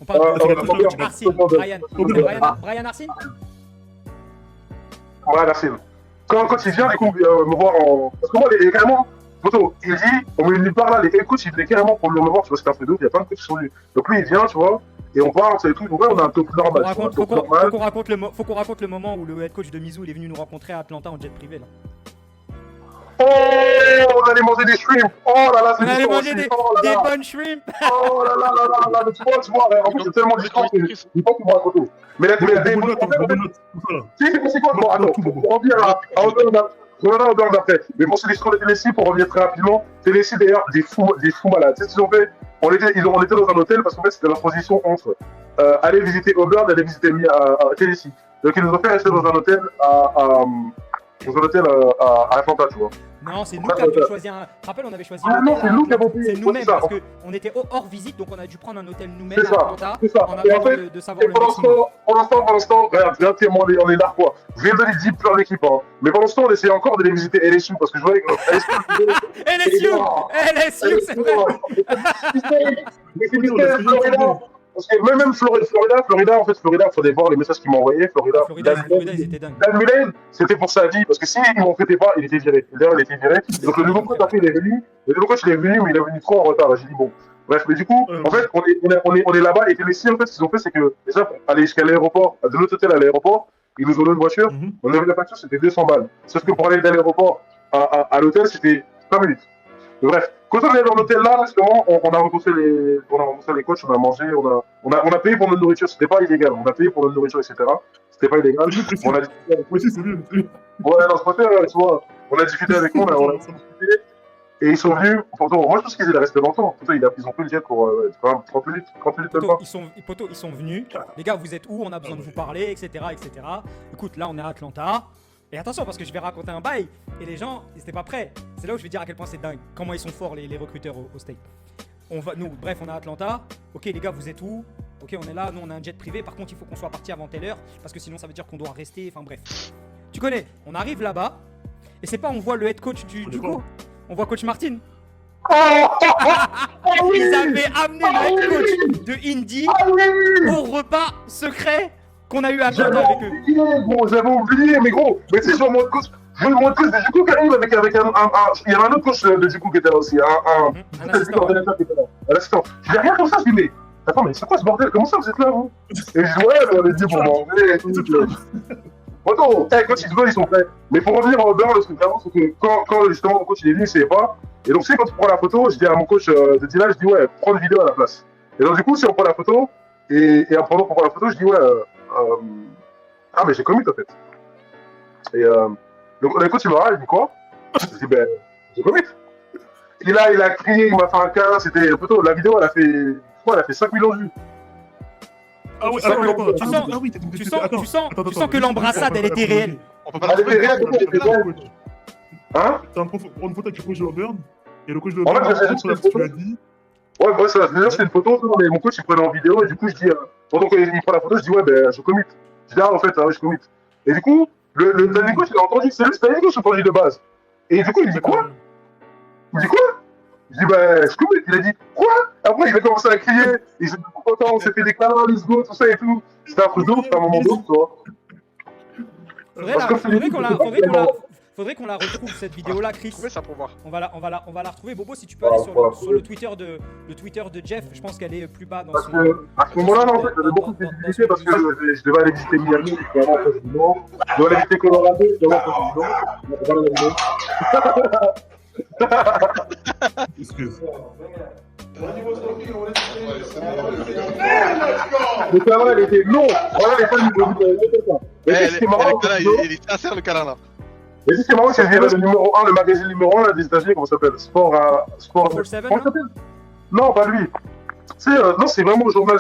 On parle de coach Arsene. Brian Arsene. Ouais, merci. Quand il vient, du coup, me voir en. Parce que moi, il est carrément. Photo, il dit, on me lui parle là, les coachs, il venait carrément pour venir me voir, tu vois, c'était un truc de ouf, il y a plein de coachs qui sont venus. Donc lui, il vient, tu vois, et on parle, c'est des trucs, donc ouais, on a un top normal. Faut qu'on raconte le moment où le head coach de Mizzou, il est venu nous rencontrer à Atlanta en jet privé, là. Oh, on allait manger des shrimp. Oh là là, c'est on allait manger des bonnes shrimp. Oh là là là là là, tu vois, en fait, c'est tellement distant que je pense qu'il me raconte. Mais la c'est quoi? Bon, attends, on revient à Auburn d'après. Mais pour l'histoire de Tennessee, pour revenir très rapidement, Tennessee d'ailleurs, des fous malades. Tu sais ce qu'ils ont fait? On était dans un hôtel parce qu'en fait, c'était la transition entre aller visiter Auburn et aller visiter Tennessee. Donc ils nous ont fait rester dans un hôtel dans un hôtel à Atlanta, tu vois. Non, c'est nous qui avions choisi un. Tu te rappelles, on avait choisi Ah un non, hôtel c'est à nous qui Atlanta. avons payé. C'est Ouais, nous-mêmes c'est ça. parce qu'on était hors visite, donc on a dû prendre un hôtel nous-mêmes C'est à ça, Atlanta. c'est ça. En Et en attendant fait, de savoir et le pour maximum. l'instant, regarde, on est là, quoi. Je viens de donner 10 plans d'équipe, hein. Mais pendant ce temps, on essayait encore de les visiter LSU, parce que je voyais que LSU, LSU, c'est vrai. Mais c'est Florida. Parce que même Florida, en fait, Florida, il faudrait voir les messages qu'ils m'ont envoyés. Florida, Dan ils étaient dingues. Dan Mullen, c'était pour sa vie, parce que s'ils ne m'en prêtaient pas, il était viré. D'ailleurs, il était viré. Donc le nouveau coach, après, il est venu. Le nouveau coach, il est venu, mais il est venu trop en retard. J'ai dit, bon. Bref, mais du coup, en fait, on est là-bas. Et Tennessee, en fait, ce qu'ils ont fait, c'est que, déjà, pour aller jusqu'à l'aéroport, de notre hôtel à l'aéroport, ils nous ont donné une voiture. On avait la facture, c'était 200 balles. Sauf que pour aller de l'aéroport à l'hôtel, c'était 5 minutes. Bref, quand on est dans l'hôtel là, justement, on a rencontré les coachs, on a mangé, on a payé pour notre nourriture, c'était pas illégal, on a payé pour notre nourriture, etc. C'était pas illégal. On a discuté avec Oui, c'est mieux. Ouais, non, je préfère, tu vois, on a discuté avec eux, on a discuté, et ils sont venus, pourtant, moi je pense qu'ils allaient rester longtemps, pourtant, ils ont pris le jet pour 30 minutes même pas. Poteau, ils sont venus. Les gars, vous êtes où? On a besoin de vous parler, etc., etc. Écoute, là, on est à Atlanta. Et attention, parce que je vais raconter un bail et les gens, ils étaient pas prêts. C'est là où je vais dire à quel point c'est dingue. Comment ils sont forts, les recruteurs au State. Bref, on est à Atlanta. Ok, les gars, vous êtes où? Ok, on est là. Nous, on a un jet privé. Par contre, il faut qu'on soit parti avant telle heure. Parce que sinon, ça veut dire qu'on doit rester. Enfin, bref. Tu connais. On arrive là-bas. Et c'est pas, on voit le head coach du coup. On voit coach Martin. Ils avaient amené le head coach de Indy au repas secret qu'on a eu à Atlanta avec eux. J'avais oublié, mais gros, mais tu sais, sur mon coach, je veux le coach de Juku qui arrive avec il y avait un autre coach de Juku qui était là aussi, un assistant. Un assistant. Je dis rien comme ça, je dis, mais attends, mais c'est quoi ce bordel? Comment ça vous êtes là, vous? Et je dis, ouais, on est dit pour manger et tout. Attends, coach, ils sont prêts. Mais pour revenir au beurre, le truc vraiment, c'est que quand justement mon coach il est venu, il savait pas. Et donc, tu sais, quand tu prends la photo, je dis à mon coach de Dylan, je dis, ouais, prends une vidéo à la place. Et donc, du coup, si on prend la photo, et pendant qu'on prend la photo, je dis, ouais, ah, mais j'ai commit en fait. Et donc, le coach il me regarde, il dit quoi? Je dis, ben, j'ai commit. Et là, il a crié, il m'a fait un câlin, c'était la photo, la vidéo, elle a fait 5 millions de vues. Ah oui, tu sens que l'embrassade, elle était réelle. On peut pas Elle était réelle, elle était réelle. Hein? T'as une photo avec le coach de Auburn, et le coach de En fait, Auburn, tu l'as dit. Ouais, ça, déjà c'était une photo, mais mon coach il prenait en vidéo, et du coup je dis, pendant qu'il prend la photo, je dis, ouais, ben je commit. Je dis, ah, en fait, je commit. Et du coup, le dernier coach il a entendu, c'est lui, c'était le coach qui a entendu de base. Et du coup, il dit, quoi? Il dit, quoi? Je dis, ben, je commit. Il a dit, quoi? Après, il a commencé à crier, ils étaient trop contents, on s'est fait des câlins, let's go, tout ça et tout. C'était un truc de ouf, c'était un moment de ouf, tu vois. Faudrait qu'on la retrouve cette vidéo-là, Chris. Trouvez ça pour voir. On va la retrouver. Bobo, si tu peux aller sur le Twitter de Jeff, je pense qu'elle est plus bas dans son. À ce moment-là, en fait, j'avais beaucoup de visibilité parce que je devais aller visiter Miami, je devais aller en face du Nord. Je devais aller visiter Colorado, je devais aller en face du Nord. Excuse. Le câlin, il était long. Voilà les fans du Brésil. Mais ce qui est marrant, il est sincère le câlin là. mais ce qui est marrant, c'est que le numéro 1, le magazine numéro 1 là, des États-Unis, comment ça s'appelle? Sport. Comment ça s'appelle? Non, pas lui. Non, c'est vraiment le journal.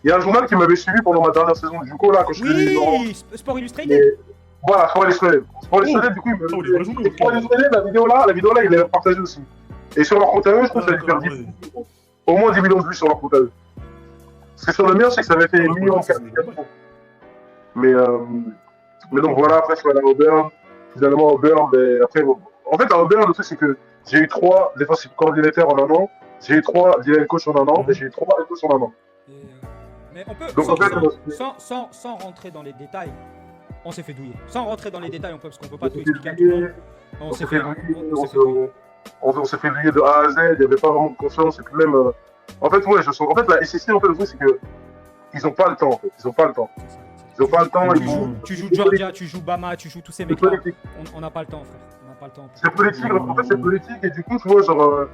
Il y a un journal qui m'avait suivi pendant ma dernière saison du Juco là, quand je faisais les numéros. Oui, Sport Illustrated. Voilà, Sport Illustrated, du coup, il m'avait Sport Illustrated, la vidéo là, il l'avait partagée aussi. Et sur leur compte à eux, je pense que ça allait faire au moins 10 millions de vues sur leur compte à eux. Parce que sur le mien, je sais que ça avait fait 1 million 4. Mais donc voilà, après je suis allé à Auburn. Finalement, Auburn, mais après, en fait, à Auburn, le truc c'est que j'ai eu 3 défensifs coordinateurs en un an, j'ai eu 3 DL coach en un an, et j'ai eu 3 head coach en un an. Mais on peut, donc, sans rentrer dans les détails, on s'est fait douiller. Sans rentrer dans les détails, parce qu'on peut pas tout expliquer à tout le monde. On s'est fait douiller. On s'est fait douiller de A à Z, il n'y avait pas vraiment de confiance, et puis même. En fait, ouais, en fait, la SEC, en fait, le truc, c'est que. Ils n'ont pas le temps, en fait. Ils n'ont pas le temps. Tu joues Georgia, tu joues Bama, tu joues tous ces mecs-là. On n'a pas le temps, frère. On n'a pas le temps. C'est politique, en fait, c'est politique, et du coup, tu vois, genre.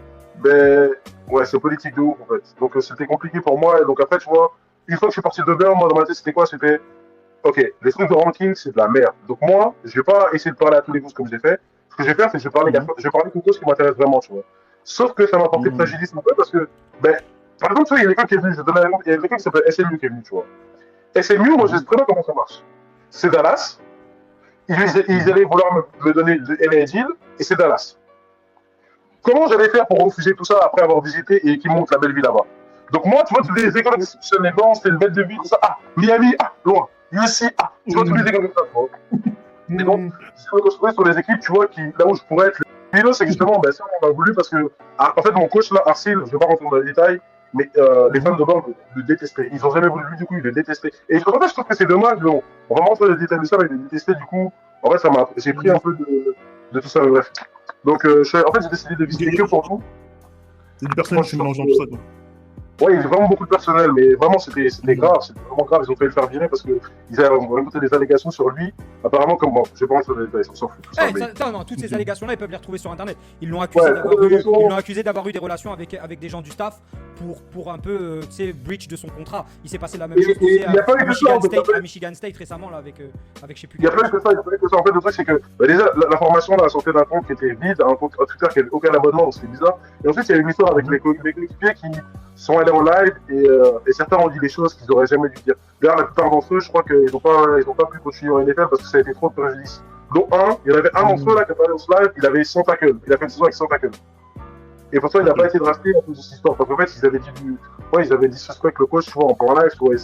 Ouais, c'est politique de ouf, en fait. Donc, c'était compliqué pour moi, et donc après, tu vois, une fois que je suis parti de Auburn, moi, dans ma tête, c'était quoi? C'était. Ok, les trucs de ranking, c'est de la merde. Donc, moi, je vais pas essayer de parler à tous les coachs comme j'ai fait. Ce que je vais faire, c'est que je vais parler de causes qui m'intéressent vraiment, tu vois. Sauf que ça m'a porté préjudice un peu parce que, par exemple, tu vois, il y a quelqu'un qui est venu, il y a quelqu'un qui s'appelle SMU qui est venu, tu vois. SMU, moi, je sais très bien comment ça marche. C'est Dallas. ils allaient vouloir me donner le LA deal, et c'est Dallas. Comment j'allais faire pour refuser tout ça après avoir visité et qu'ils montrent la belle vie là-bas? Donc moi, tu vois, tous les écoles institutionnellement, c'était une belle de vie, tout ça. Ah, Miami, ah, loin. USC, ah, tu vois, tous les écoles comme ça, tu vois. Et donc, si je me construis sur les équipes, tu vois, là où je pourrais être le pilote, c'est que justement, ben, ça, on a voulu parce que, en fait, mon coach, là, Arsil, je ne vais pas rentrer dans les détails, mais les fans de bord le détestaient. Ils n'ont jamais voulu lui, du coup, ils le détestaient. Et en fait, je trouve que c'est dommage, mais on va rentrer dans les détails de ça, mais ils le détestaient, du coup, en fait, j'ai pris un peu de tout ça, mais bref. Donc, en fait, j'ai décidé de visiter que pour vous. C'est du personnel qui mélange dans tout ça, quoi. Ouais, il y a vraiment beaucoup de personnel, mais vraiment, c'était grave, c'était vraiment grave. Ils ont failli le faire virer parce qu'ils avaient remonté des allégations sur lui. Apparemment, comme bon, je vais pas rentrer dans les détails, on s'en fout. Tout ça, non, toutes ces allégations-là, ils peuvent les retrouver sur Internet. Ils l'ont accusé d'avoir eu des relations avec des gens du staff pour un peu, tu sais, breach de son contrat. Il s'est passé la même chose à Michigan State récemment, là, avec je sais plus. Il n'y a pas eu que ça, En fait, le truc, c'est que déjà, l'information là, sortait d'un compte qui était vide, un compte Twitter qui n'avait aucun abonnement, donc c'était bizarre. Et ensuite, il y a eu une histoire avec mes coéquipiers qui sont allés en live et certains ont dit des choses qu'ils n'auraient jamais dû dire. D'ailleurs, la plupart d'entre eux, je crois qu'ils n'ont pas pu continuer en NFL parce que ça a été trop de préjudice. Dont il y en avait un d'entre eux là qui a parlé en live, il avait 100 tackles. Il a fait une saison avec 100 tackles. Et pourtant, il n'a pas été drafté à cause de cette histoire. Parce qu'en fait, ils avaient dit suspect le coach, tu vois, en live, tu vois.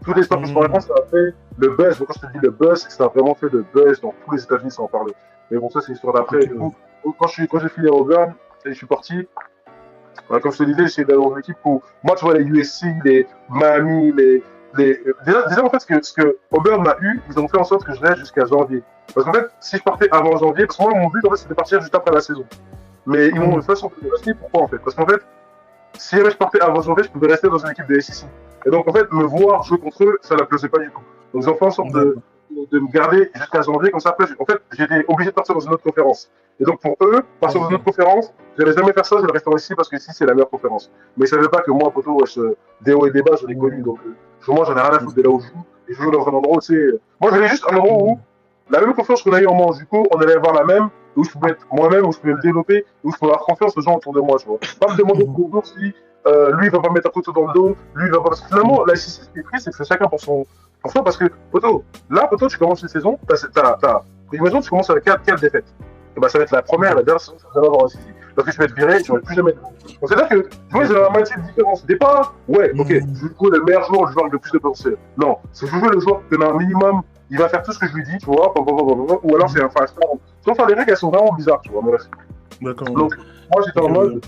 Toutes les histoires que je peux répondre, ça a fait le buzz. Donc, quand je te dis le buzz, c'est que ça a vraiment fait le buzz dans tous les États-Unis, ça en parlait. Mais bon, ça, c'est l'histoire d'après. Du coup, quand j'ai fini à Auburn, et je suis parti. Comme je te disais, j'étais dans une équipe où, moi, tu vois, les USC, les Miami, déjà, en fait, ce que Auburn m'a eu, ils ont fait en sorte que je reste jusqu'à janvier. Parce qu'en fait, si je partais avant janvier, parce que moi, mon but, en fait, c'était de partir juste après la saison. Mais ils m'ont fait sortir de la. Pourquoi, en fait? Parce qu'en fait, si jamais je partais avant janvier, je pouvais rester dans une équipe de SEC. Et donc, en fait, me voir jouer contre eux, ça ne la plaisait pas du tout. Donc, ils ont fait en sorte de me garder jusqu'à janvier. Comme ça, après, en fait, j'étais obligé de partir dans une autre conférence. Et donc, pour eux, partir dans une autre conférence, je n'allais jamais faire ça, je vais rester ici parce que ici, c'est la meilleure conférence. Mais ils ne savaient pas que moi, poto, des hauts et des bas, je l'ai connu. Donc, moi, j'en ai rien à foutre de là où je joue. Et je joue dans un endroit où, tu sais, moi, j'avais juste un endroit où, la même confiance qu'on a eu en moi, du coup, on allait avoir la même, où je pouvais être moi-même, où je pouvais me développer, où je pouvais avoir confiance aux gens autour de moi, tu vois. Pas me demander toujours si lui, il va pas me mettre un couteau dans le dos, lui, il va pas. Parce que finalement, la SEC, ce qui est triste, c'est que c'est chacun pour soi, parce que, poto, tu commences une saison, imagine, tu commences avec 4 défaites. Et bah, ça va être la première, la dernière saison, ça va avoir SEC. Donc, tu vas être viré, tu vas plus jamais. Donc, c'est-à-dire que, tu vois, ils ont un mindset de différence. Départ, ouais, ok, je joue le meilleur joueur, le joueur avec le plus de potentiel. Non, c'est je joue le joueur qui a un minimum. Il va faire tout ce que je lui dis, tu vois, ou alors c'est un fast-star. Enfin, les règles, elles sont vraiment bizarres, tu vois. D'accord. Donc, moi, j'étais en mode,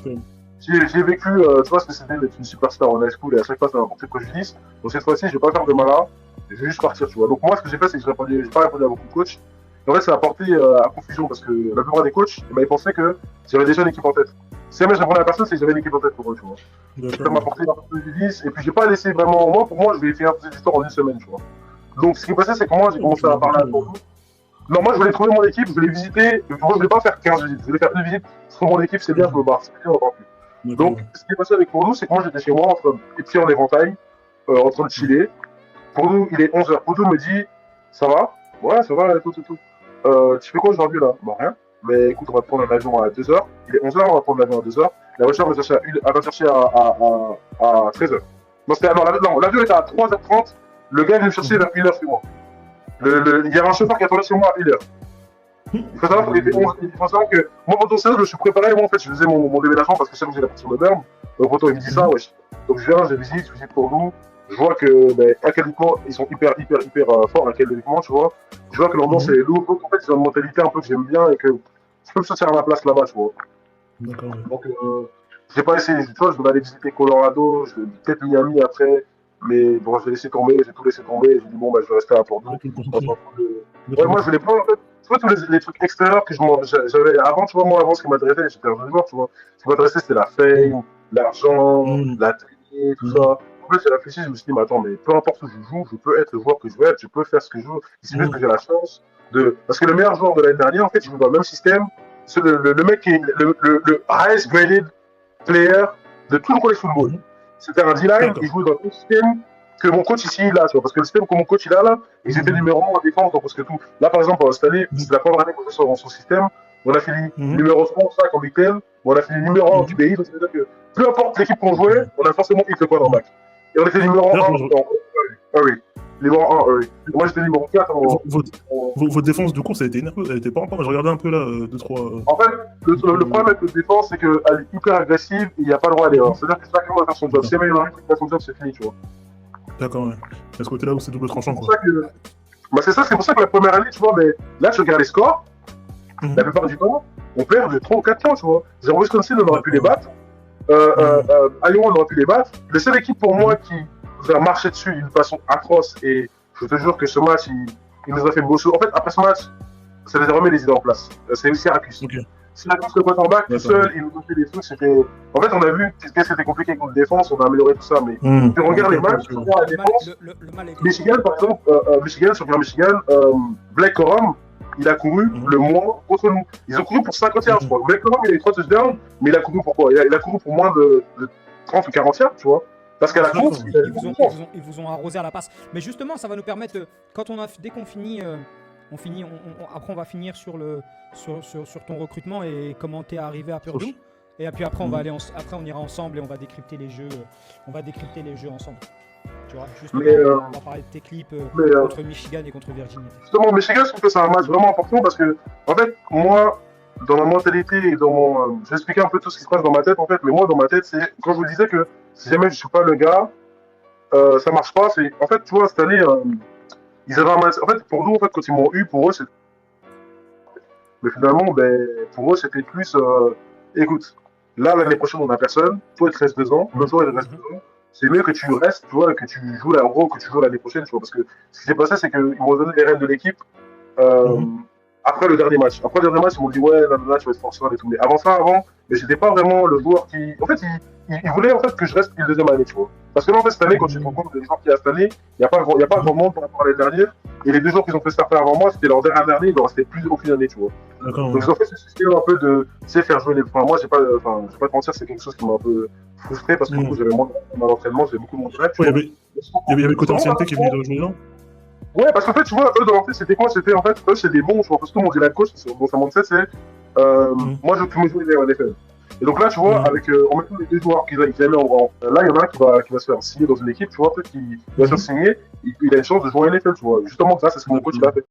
j'ai vécu, tu vois, ce que c'était d'être une superstar en high school, et à chaque fois, ça m'a apporté préjudice. Donc, cette fois-ci, je vais pas faire de malin, je vais juste partir, tu vois. Donc, moi, ce que j'ai fait, c'est que j'ai pas répondu à beaucoup de coachs. Et en fait, ça a apporté à confusion, parce que la plupart des coachs, ils pensaient que j'avais déjà une équipe en tête. Si jamais je répondais à la personne, c'est que j'avais une équipe en tête pour eux, tu vois. Ça m'a apporté un peu de préjudice, et puis j'ai pas laissé vraiment, pour moi, je vais finir cette histoire en une semaine, tu vois. Donc, ce qui est passé, c'est que moi, j'ai commencé à parler à tout. Non, moi, je voulais trouver mon équipe, je voulais visiter. Moi, je voulais pas faire 15 visites, je voulais faire une visite. Sur mon équipe, c'est bien, je me barre. C'est bien, on va plus. Donc, ce qui est passé avec Pour c'est que moi, j'étais chez moi, les pieds en éventail, en train de chiller. Pour nous, il est 11h. Pour me dit, ça va? Ouais, ça va, tout. Tu fais quoi aujourd'hui, là? Bah, rien. Mais écoute, on va prendre un avion à 2h. Il est 11h, on va prendre l'avion à 2h. La voiture va chercher à 13h. Non, l'avion était à 3h30. Le gars est venu me chercher vers 1h chez moi. Il y avait un chauffeur qui attendait chez moi à 1h. Il faut savoir que moi, pendant ça, je me suis préparé. Moi, en fait, je faisais mon déménagement parce que c'est que j'ai la partie moderne. Donc, il me dit ça, wesh. Donc, je viens, je visite pour nous. Je vois que, académiquement, ils sont hyper forts académiquement, tu vois. Je vois que l'ambiance est lourde. Donc, en fait, c'est une mentalité un peu que j'aime bien et que je peux me sortir à ma place là-bas, tu vois. D'accord. Donc, j'ai pas essayé, tu vois, je voulais aller visiter Colorado, peut-être Miami après. Mais bon, j'ai tout laissé tomber. J'ai dit, bon, bah, je vais rester à Porto. Ouais, moi, je voulais pas, en fait, tu vois, tous les trucs extérieurs que j'avais avant, tu vois, moi, avant, ce qui m'intéressait, j'étais un jeune joueur, tu vois. Ce qui m'intéressait, c'était la fame, l'argent, la télé, tout ça. En fait, j'ai réfléchi, je me suis dit, mais attends, mais peu importe où je joue, je peux être le joueur que je veux être, je peux faire ce que je veux. Il suffit que j'ai la chance de. Parce que le meilleur joueur de l'année dernière, en fait, il joue dans le même système. Le mec qui est le highest graded player de tout le college football. C'était un D-line, il jouait dans le système que mon coach ici il a, tu vois, parce que le système que mon coach il a là, ils étaient numéro 1 en défense, parce que tout. Là par exemple, cette année, c'est la première année qu'on fait dans son système, on a fini numéro 35 en Big Ten, on a fini numéro 1 en QBI, donc ça veut dire que peu importe l'équipe qu'on jouait, on a forcément hit le quarterback. Et on était numéro 1 en oui. Numéro 1, oui. Moi, j'étais numéro 4. Votre défense de course, elle était énerveuse, elle était pas en Je regardais un peu là, 2-3. En fait, le problème avec notre défense, c'est qu'elle est hyper agressive et il n'y a pas le droit à l'erreur. C'est-à-dire que chacun va faire son job. Si jamais il y en a un qui fait son job, c'est fini, tu vois. D'accord, ouais. À ce côté-là où c'est double tranchant, C'est quoi. pour ça que la première année, tu vois, mais là, tu regardes les scores, la plupart du temps, on perd de 3 ou 4 points, tu vois. Genre, Wisconsin, on aurait pu les battre. Iowa, on aurait pu les battre. La seule équipe pour moi qui nous a marché dessus d'une façon atroce, et je te jure que ce match, il nous a fait bosser. En fait, après ce match, ça les a remis les idées en place. C'est Syracuse. Ok. Syracuse, le quarterback, tout seul, il nous a fait des trucs. En fait, on a vu que c'était compliqué avec notre défense, on a amélioré tout ça, mais tu regardes les matchs, tu regardes la défense. Michigan, par exemple, Michigan, Blake Corum, il a couru le moins contre nous. Ils ont couru pour 50 yards, je crois. Blake Corum, il a eu 3 touchdowns, mais il a couru pour quoi? Il a couru pour moins de 30 ou 40 yards, tu vois. Parce qu'à la course, ils vous ont arrosé à la passe. Mais justement, ça va nous permettre, dès qu'on finit, après on va finir sur ton recrutement et comment t'es arrivé à Purdue. Et puis après on ira ensemble et on va décrypter les jeux. Ensemble. Tu vois, justement, on va parler de tes clips contre Michigan et contre Virginia. Justement, Michigan, je trouve que c'est un match vraiment important parce que, en fait, moi, dans ma mentalité et dans mon. Je vais expliquer un peu tout ce qui se passe dans ma tête, en fait, mais moi, dans ma tête, c'est quand je vous disais que si jamais je suis pas le gars, ça marche pas. C'est en fait, tu vois, cette année, ils avaient un match. En fait, pour nous, en fait, quand ils m'ont eu, pour eux, c'est. Mais finalement, pour eux, c'était plus. Écoute, là, l'année prochaine, on n'a personne. Toi, il te reste 2 ans. L'autre jour, il te reste 2 ans. C'est mieux que tu restes, tu vois, que tu joues là, en gros, que tu joues l'année prochaine, tu vois. Parce que ce qui s'est passé, c'est qu'ils m'ont donné les rênes de l'équipe. Après le dernier match. Après le dernier match, ils m'ont dit ouais, là, tu vas être forceur et tout. Mais avant, mais j'étais pas vraiment le joueur qui. En fait, ils voulaient en fait que je reste une deuxième année, tu vois. Parce que là, en fait, cette année, quand tu te rends compte des gens qu'il y a cette année, il n'y a pas grand monde par rapport à l'année dernière. Et les 2 jours qu'ils ont fait starter avant moi, c'était leur dernière année, il leur restait plus aucune année, tu vois. D'accord. Donc en fait, c'est ce style un peu de, tu sais, faire jouer les. Enfin, moi, je vais pas te mentir, c'est quelque chose qui m'a un peu frustré parce que du coup, j'avais moins d'entraînement, j'avais beaucoup de mon travail. Il y avait le côté ancienneté qui est venu de jouer dedans. Ouais, parce qu'en fait, tu vois, eux, dans leur tête, c'était quoi? C'était, en fait, eux, c'est des bons, tu vois, parce que tout le monde dit la coach, dans sa mindset, c'est, moi, je veux plus me jouer en NFL. Et donc là, tu vois, en mettant les 2 joueurs qu'ils avaient en rang, là, il y en a un qui va se faire signer dans une équipe, tu vois, peut-être qu'il va se faire signer, il a une chance de jouer en NFL, tu vois. Justement, ça, c'est ce que mon coach a fait.